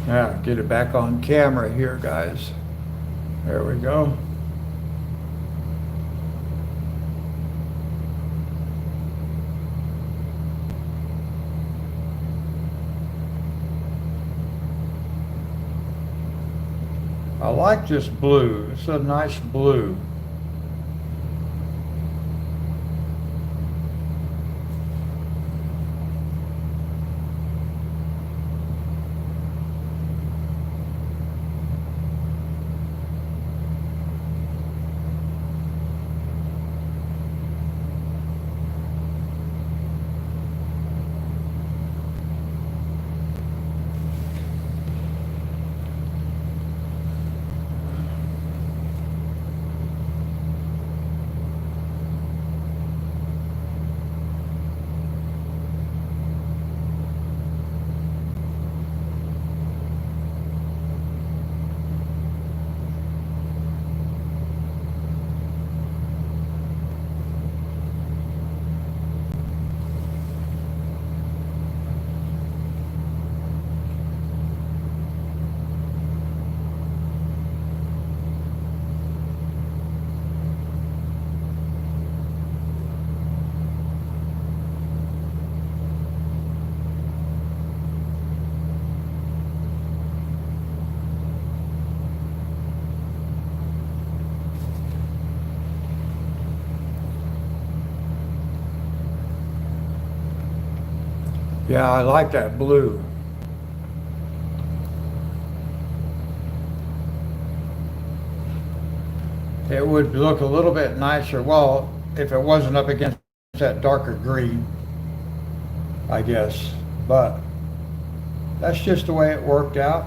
Now, get it back on camera here, guys. There we go. I like this blue. It's a nice blue. Yeah, I like that blue. It would look a little bit nicer, well, if it wasn't up against that darker green, I guess. But that's just the way it worked out.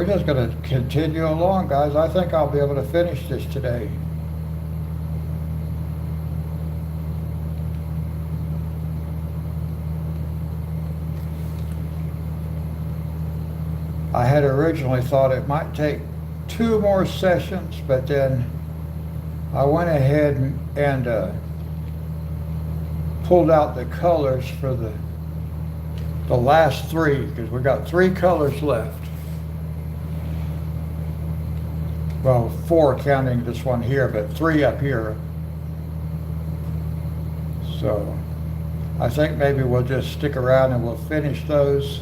we're just going to continue along, guys. I think I'll be able to finish this today. I had originally thought it might take 2 more sessions, but then I went ahead and pulled out the colors for the last 3, because we got 3 colors left. Well, 4 counting this one here, but 3 up here. So I think maybe we'll just stick around and we'll finish those.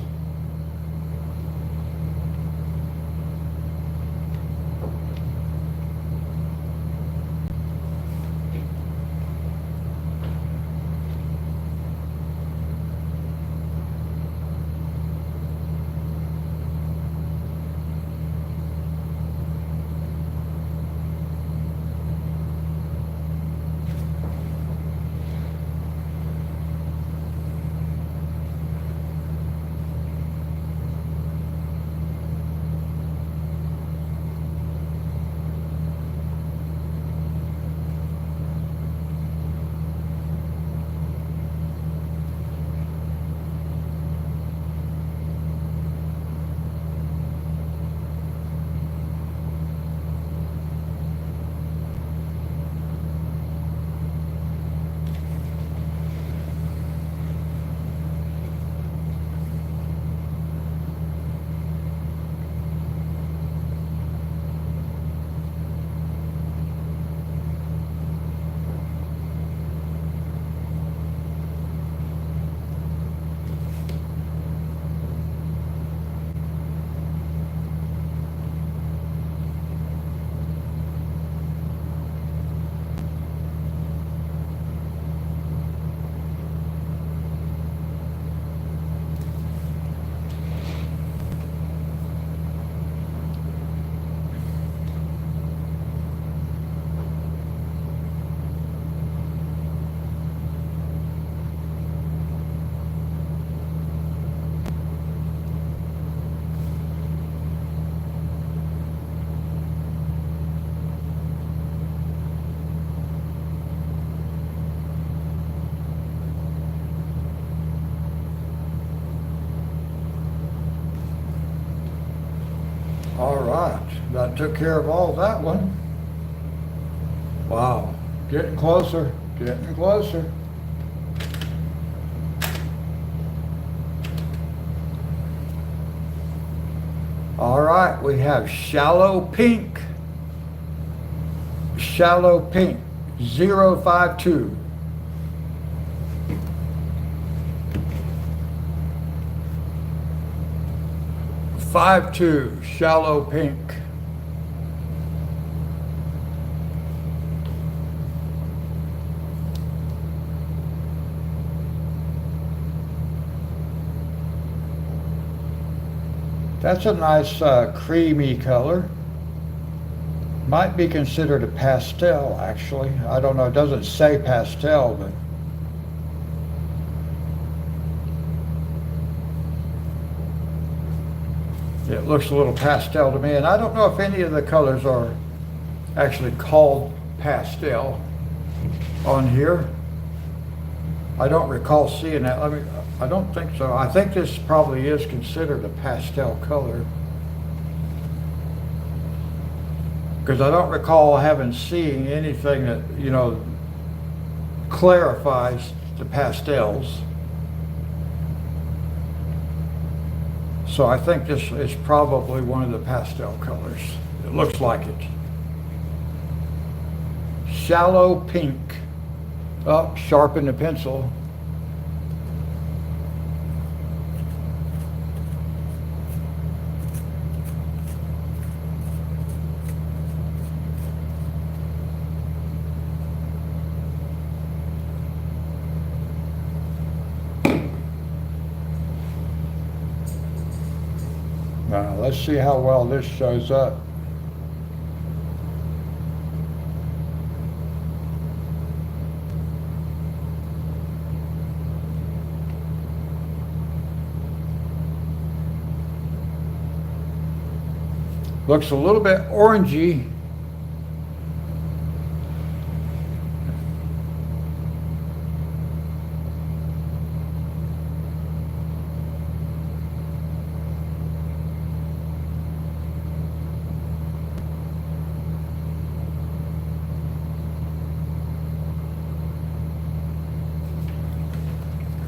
All right, that took care of all that one. Wow, getting closer, getting closer. All right, we have shallow pink, 052. .52 shallow pink. That's a nice creamy color. Might be considered a pastel, actually. I don't know, it doesn't say pastel, but it looks a little pastel to me, and I don't know if any of the colors are actually called pastel on here. I don't recall seeing that. I don't think so. I think this probably is considered a pastel color, because I don't recall seeing anything that, clarifies the pastels. So I think this is probably one of the pastel colors. It looks like it. Shallow pink. Oh, sharpen the pencil. Now, let's see how well this shows up. Looks a little bit orangey.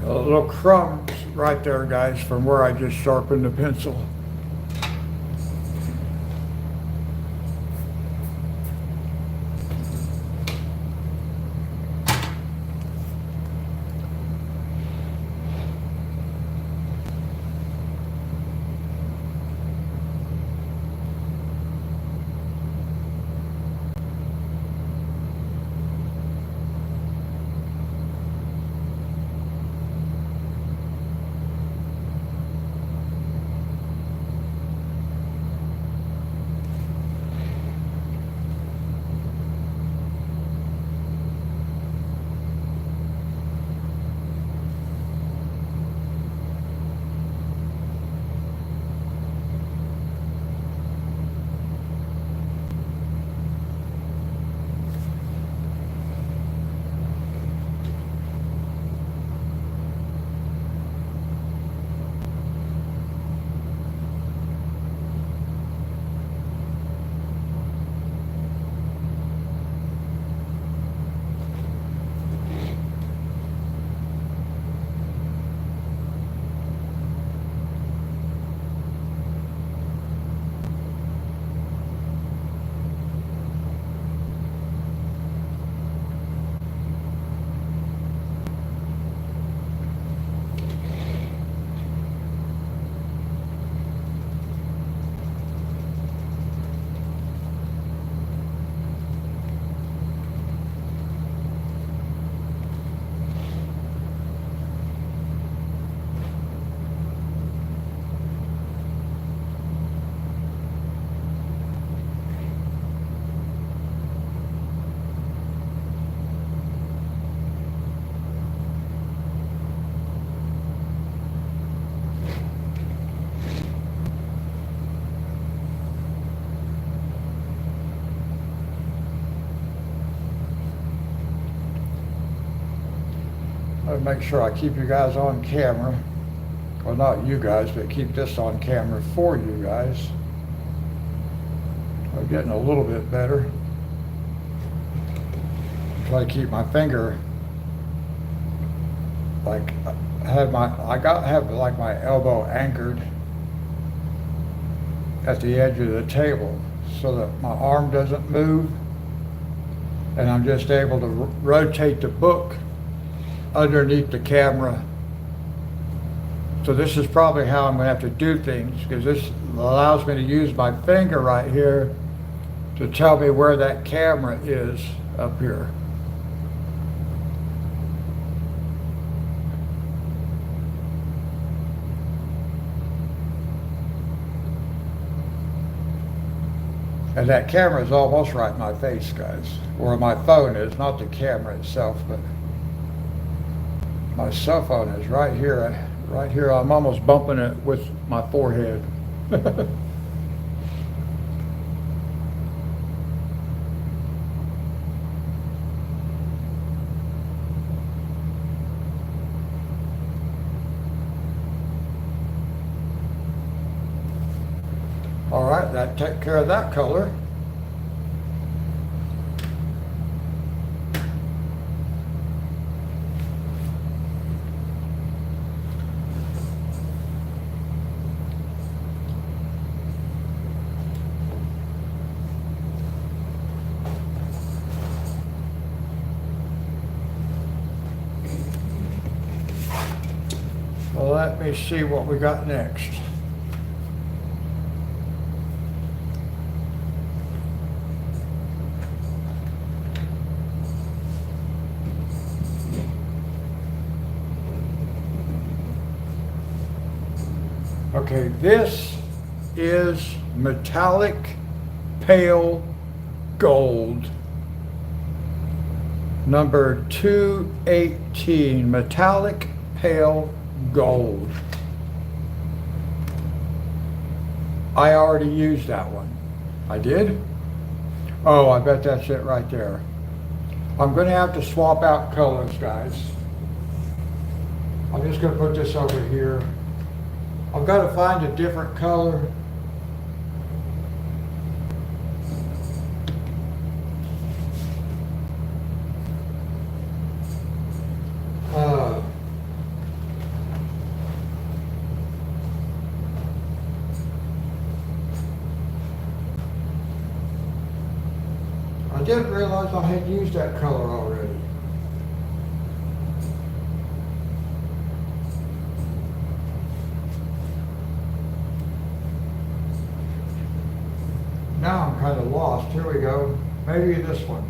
A little crumbs right there, guys, from where I just sharpened the pencil. I'll make sure I keep you guys on camera. Well, not you guys, but keep this on camera for you guys. I'm getting a little bit better. Try to keep my finger like I have like my elbow anchored at the edge of the table so that my arm doesn't move, and I'm just able to rotate the book underneath the camera. So this is probably how I'm going to have to do things, because this allows me to use my finger right here to tell me where that camera is up here. And that camera is almost right in my face, guys. Or my phone is, not the camera itself, but my cell phone is right here. Right here, I'm almost bumping it with my forehead. All right, that take care of that color. Well, let me see what we got next. Okay, this is metallic pale gold, number 218, metallic pale gold. I already used that one. I did? Oh, I bet that's it right there. I'm gonna have to swap out colors, guys. I'm just gonna put this over here. I've got to find a different color. I didn't realize I had used that color already. Now I'm kind of lost. Here we go. Maybe this one.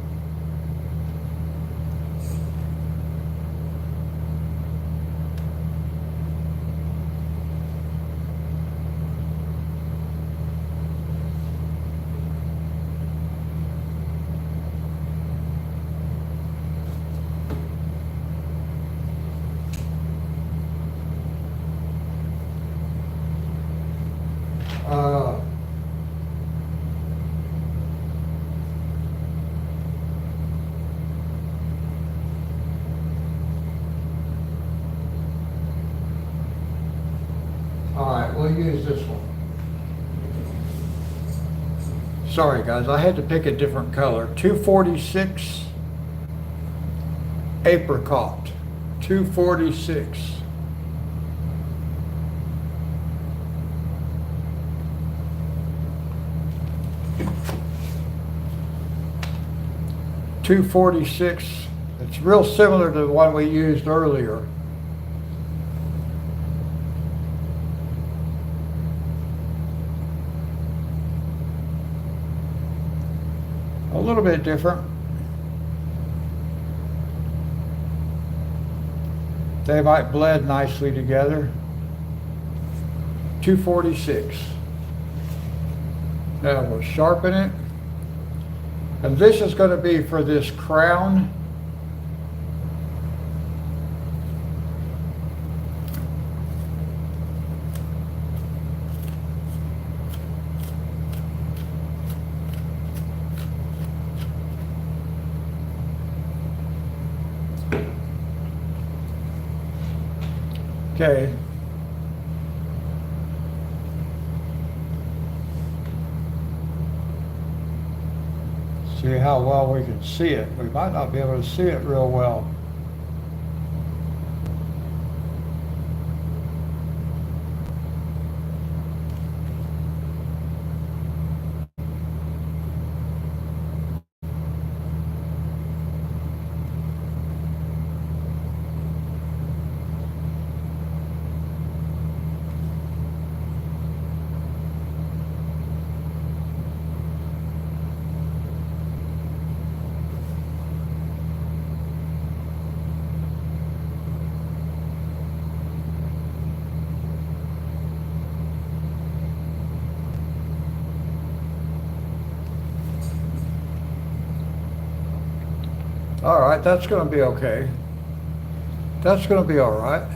All right, we'll use this one. Sorry guys, I had to pick a different color. 246 apricot. 246. $246. It's real similar to the one we used earlier. A little bit different. They might blend nicely together. 246. Now we'll sharpen it. And this is going to be for this crown. Okay. See how well we can see it. We might not be able to see it real well. All right, that's going to be okay. That's going to be all right.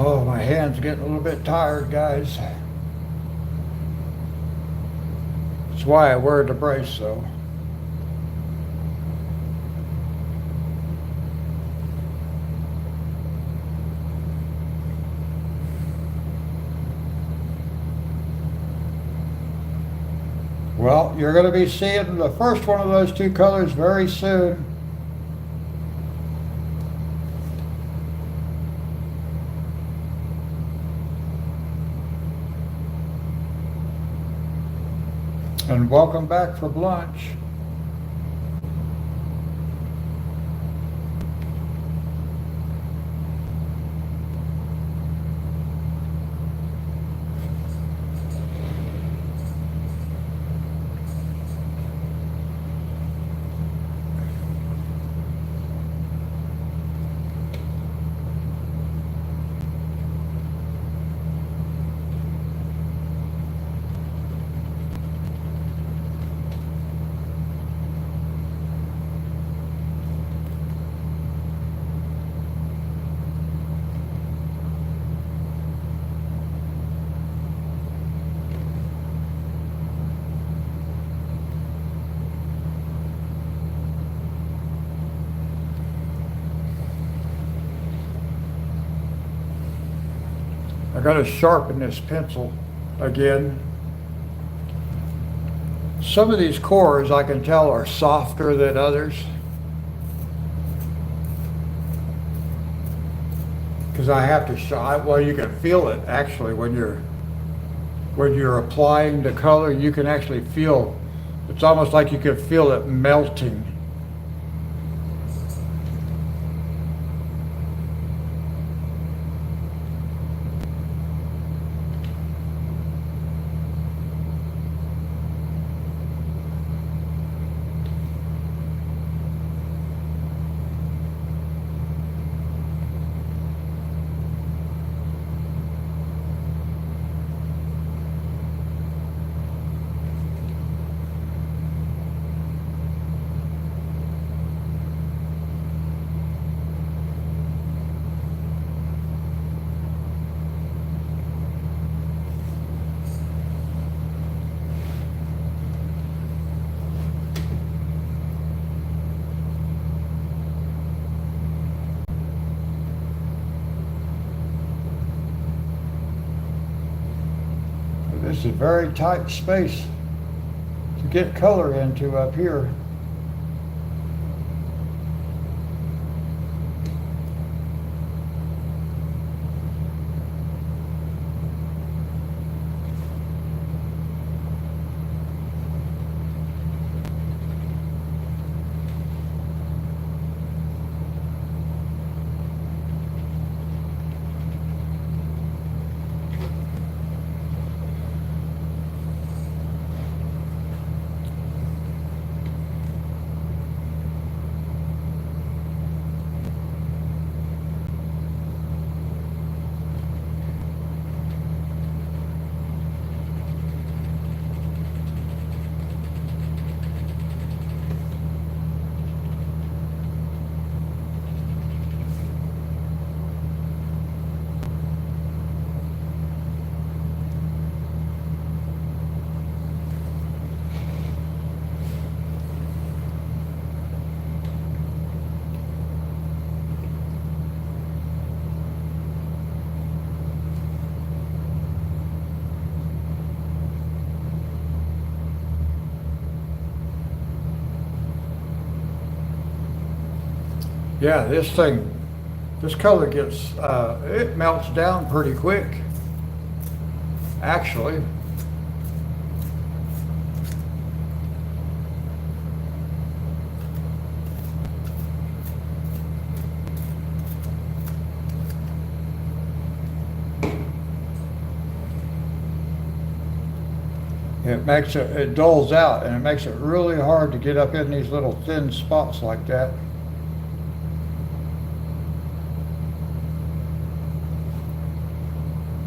Oh, my hand's getting a little bit tired, guys. That's why I wear the brace, though. Well, you're going to be seeing the first one of those two colors very soon. And welcome back from lunch. I got to sharpen this pencil again. Some of these cores I can tell are softer than others, because I have to well, you can feel it actually when you're applying the color. You can actually feel, it's almost like you can feel it melting. This is a very tight space to get color into up here. Yeah, this color gets, it melts down pretty quick, actually. It dulls out, and it makes it really hard to get up in these little thin spots like that.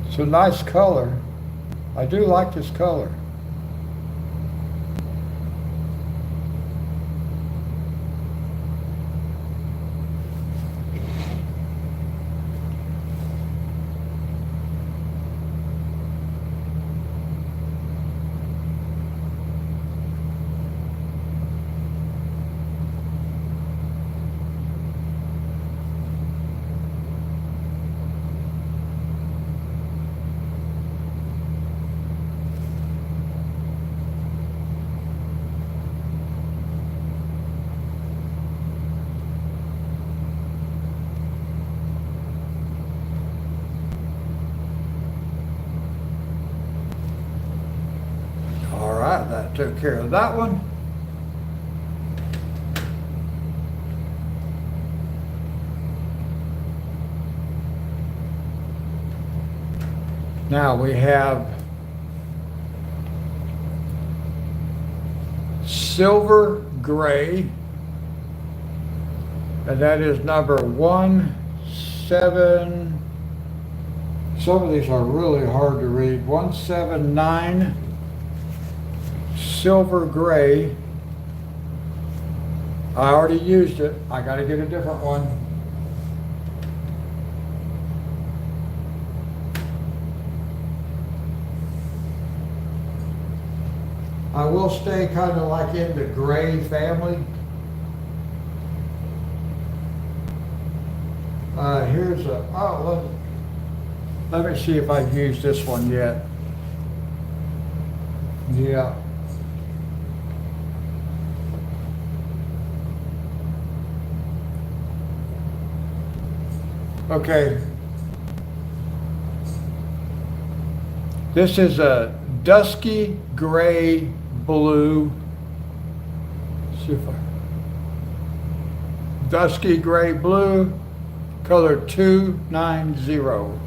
It's a nice color. I do like this color. took care of that one. Now we have silver gray, and that is number 17. Some of these are really hard to read. 179 silver gray. I already used it. I got to get a different one. I will stay kind of like in the gray family. Here's a, oh, let me see if I've used this one yet. Yeah. Okay. This is a dusky gray blue. Let's see if I, dusky gray blue, color 290.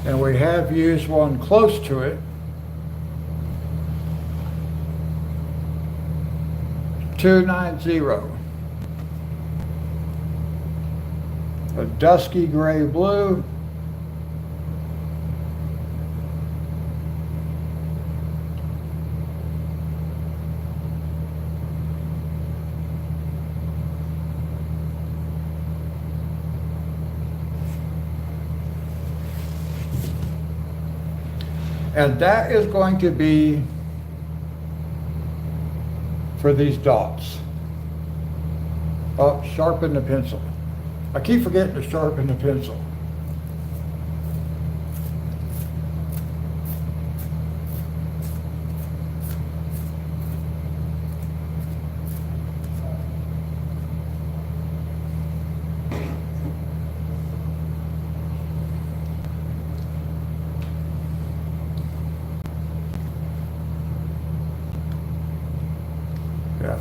And we have used one close to it. 290. A dusky gray blue. And that is going to be for these dots. Oh, sharpen the pencil. I keep forgetting to sharpen the pencil. Yeah.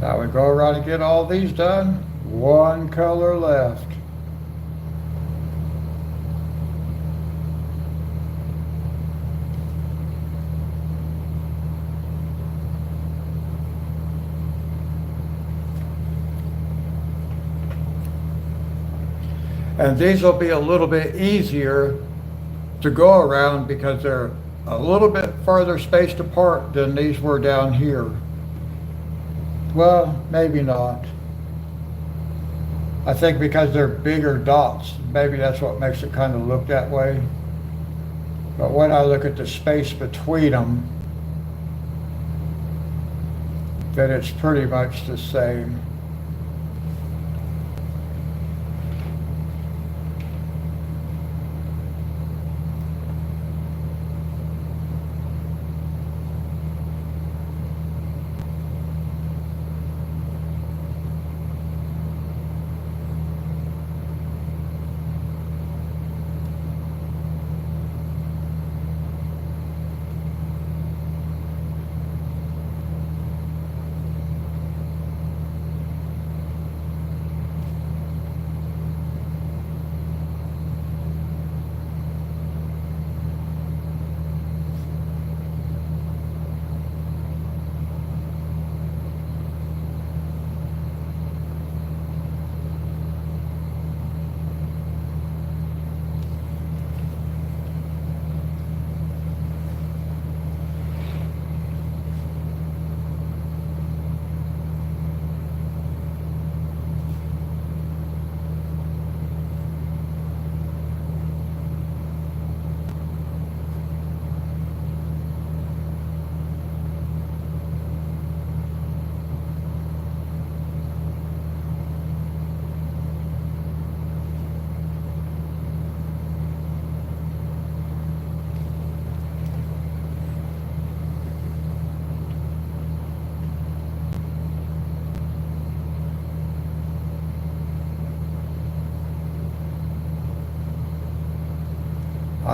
Now we go around and get all these done. One color left. And these will be a little bit easier to go around because they're a little bit further spaced apart than these were down here. Well, maybe not. I think because they're bigger dots, maybe that's what makes it kind of look that way. But when I look at the space between them, then it's pretty much the same.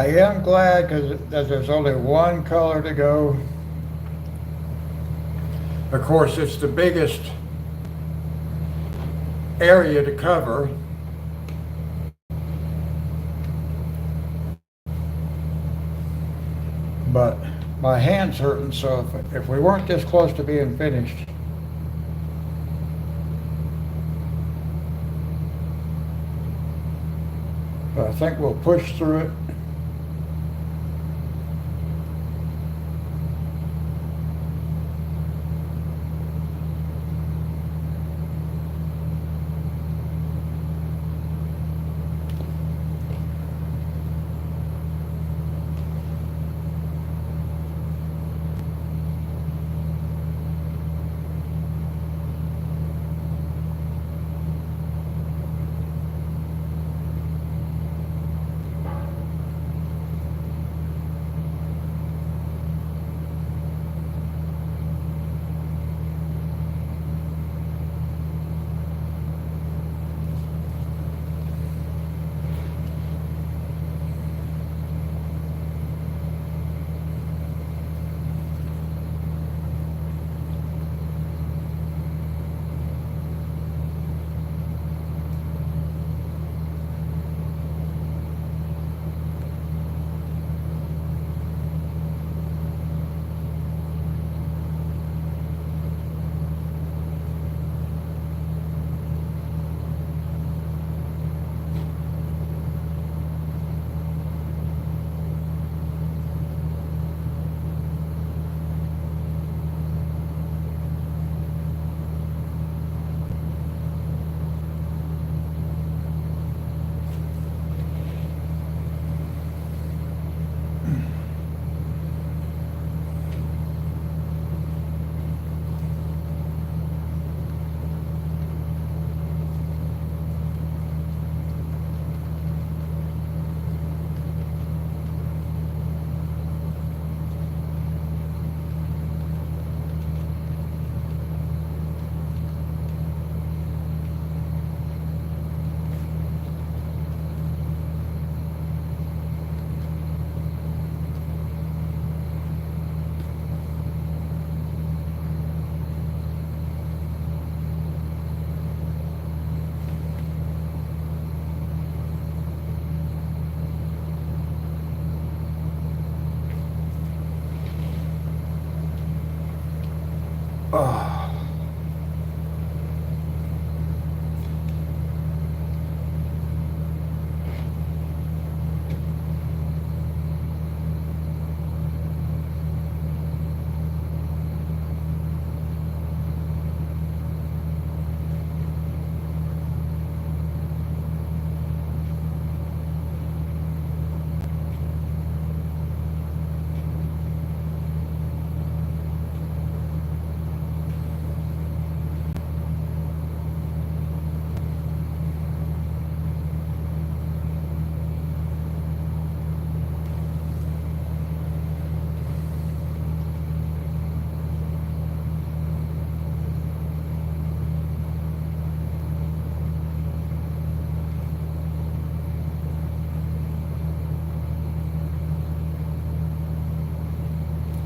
I am glad because there's only one color to go. Of course, it's the biggest area to cover. But my hand's hurting, so if we weren't this close to being finished, but I think we'll push through it.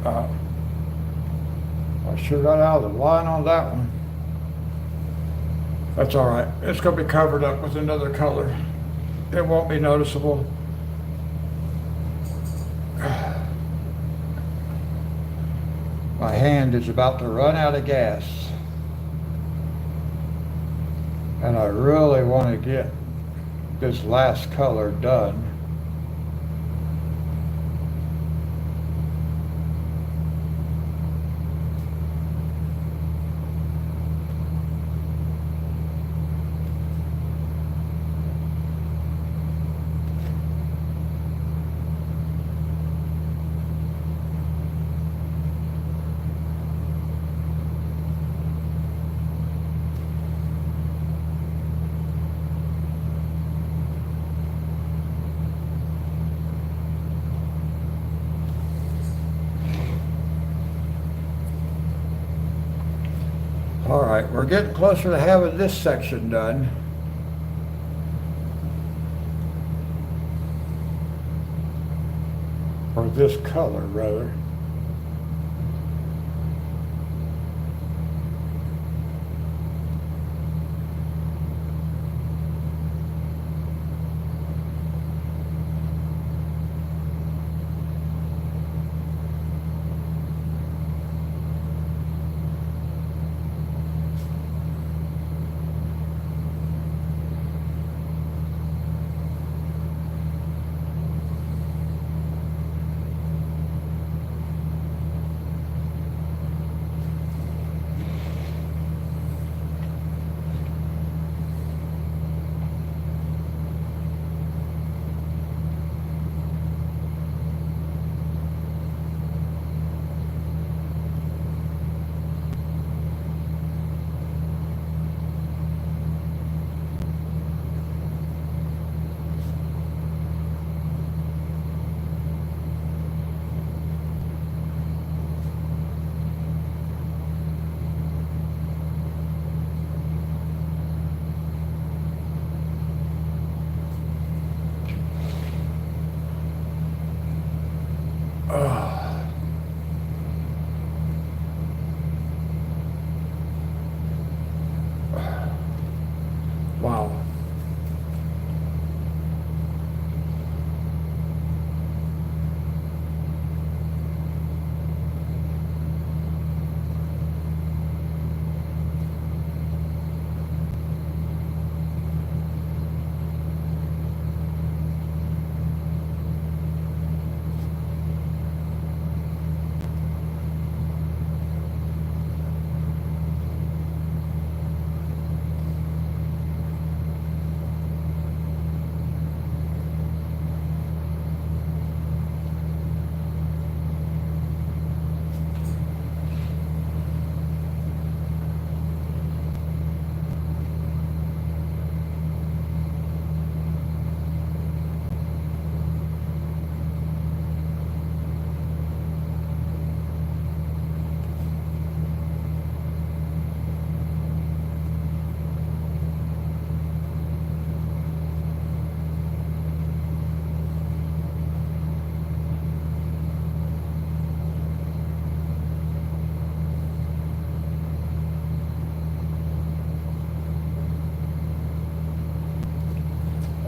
Oh. I sure got out of the line on that one. That's all right. It's going to be covered up with another color. It won't be noticeable. My hand is about to run out of gas. And I really want to get this last color done. All right, we're getting closer to having this section done. or this color rather. Wow.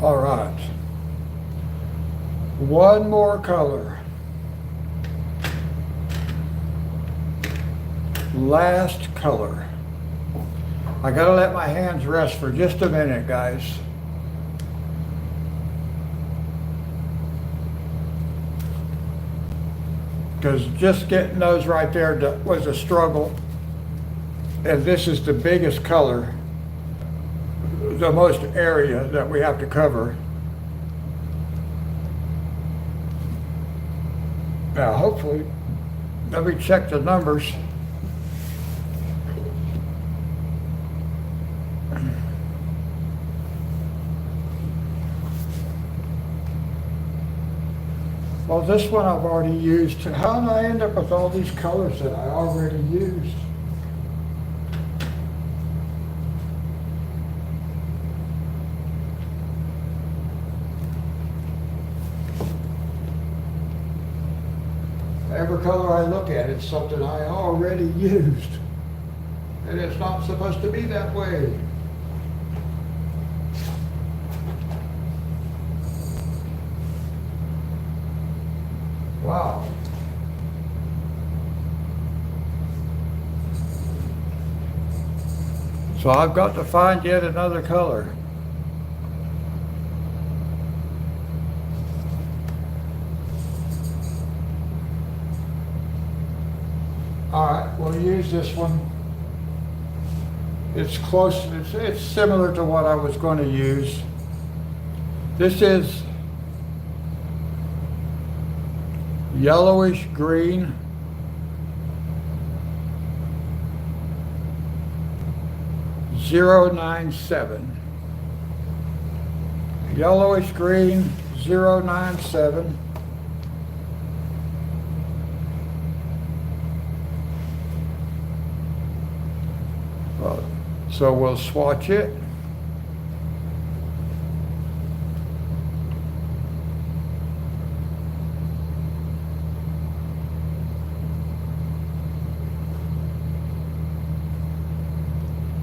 All right. One more color. Last color. I gotta let my hands rest for just a minute, guys. Because just getting those right there was a struggle. And this is the biggest color, the most area that we have to cover. Now, hopefully, let me check the numbers. Well, this one I've already used. How did I end up with all these colors that I already used? Every color I look at, it's something I already used. And it's not supposed to be that way. Wow. So I've got to find yet another color. All right, we'll use this one. It's close, it's similar to what I was going to use. This is yellowish green. .097. Yellowish green 097. So we'll swatch it.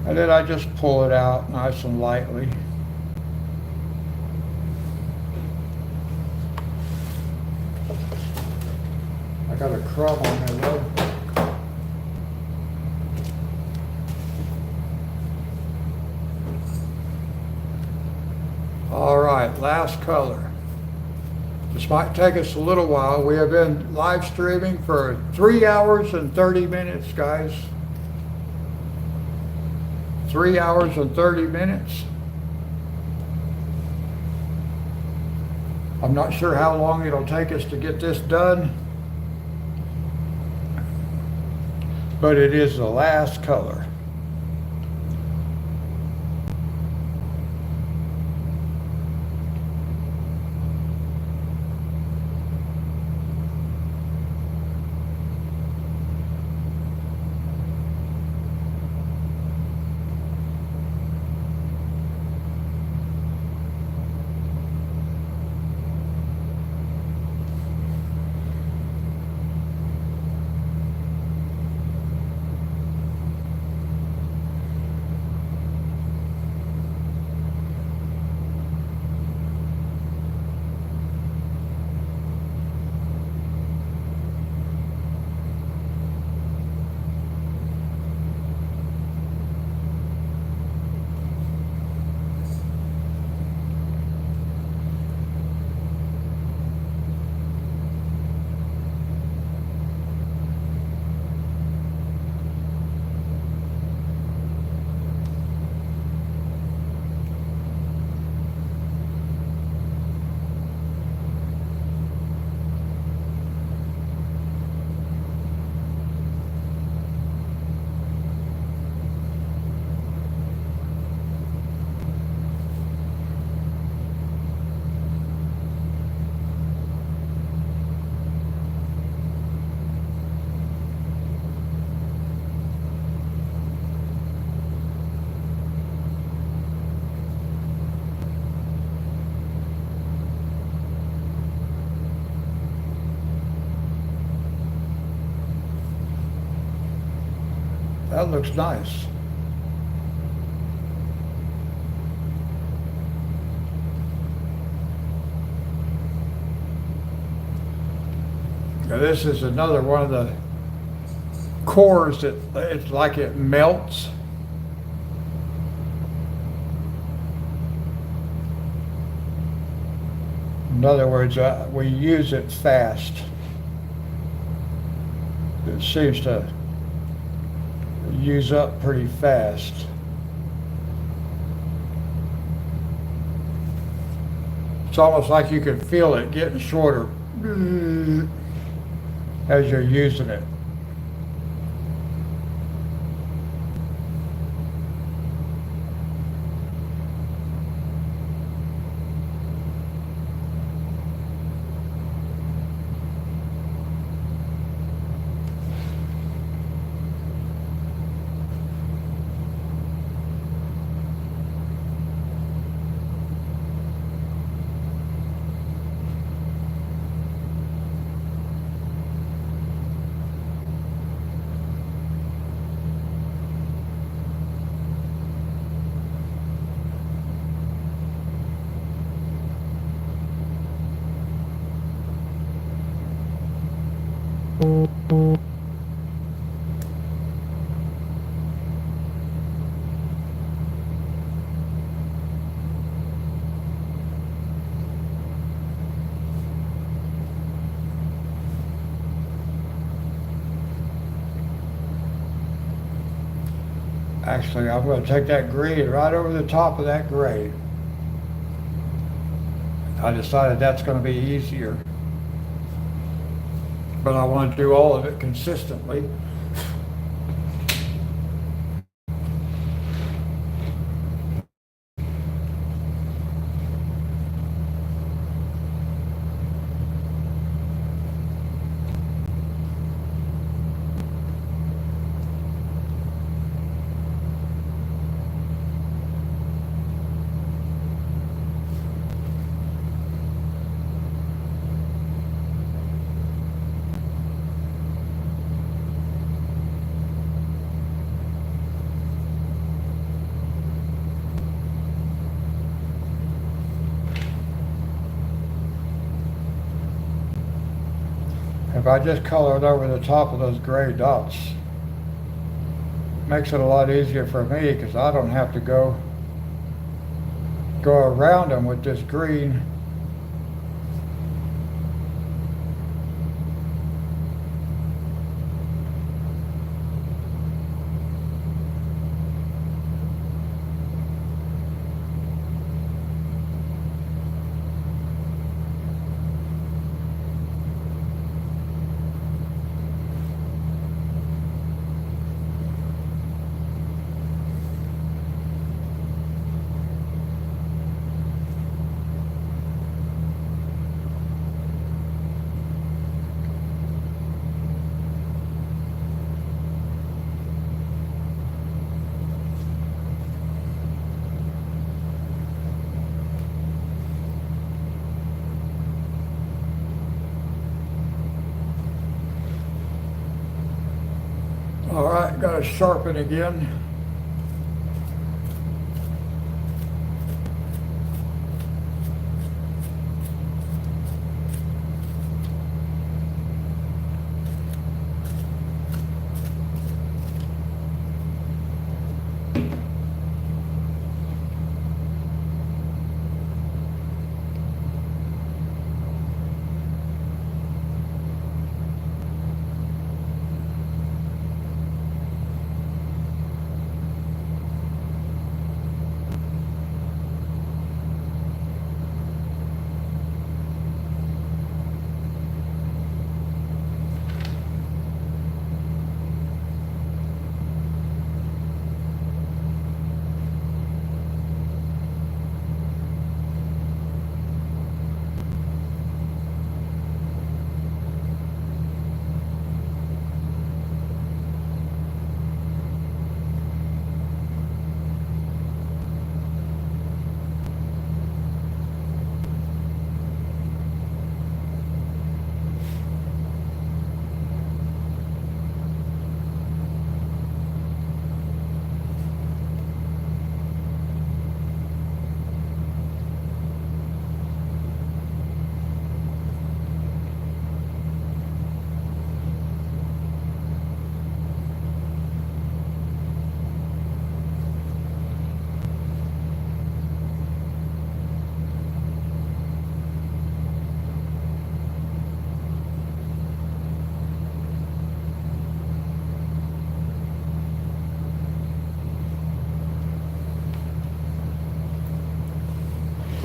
And then I just pull it out nice and lightly. I got a crumb on my though. All right, last color. This might take us a little while. We have been live streaming for 3 hours and 30 minutes, guys. 3 hours and 30 minutes. I'm not sure how long it'll take us to get this done, but it is the last color. That looks nice. Now this is another one of the cores that it's like it melts. In other words, we use it fast. It seems to use up pretty fast. It's almost like you can feel it getting shorter as you're using it. Actually, I'm going to take that green right over the top of that gray. I decided that's going to be easier. But I want to do all of it consistently. if I just color it over the top of those gray dots, makes it a lot easier for me because I don't have to go around them with this green. All right, got to sharpen again.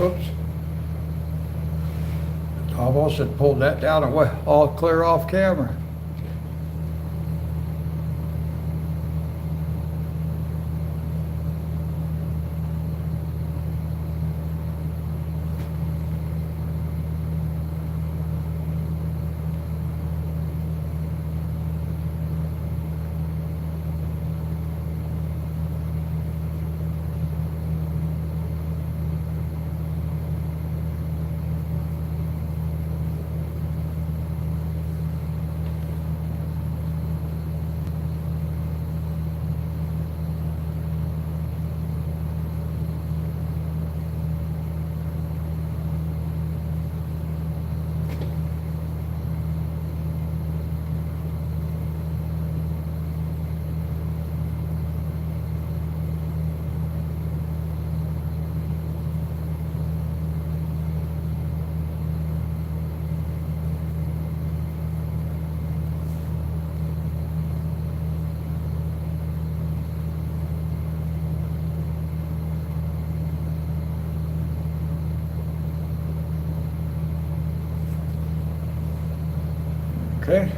Oops. Almost had pulled that down and went all clear off camera. Okay.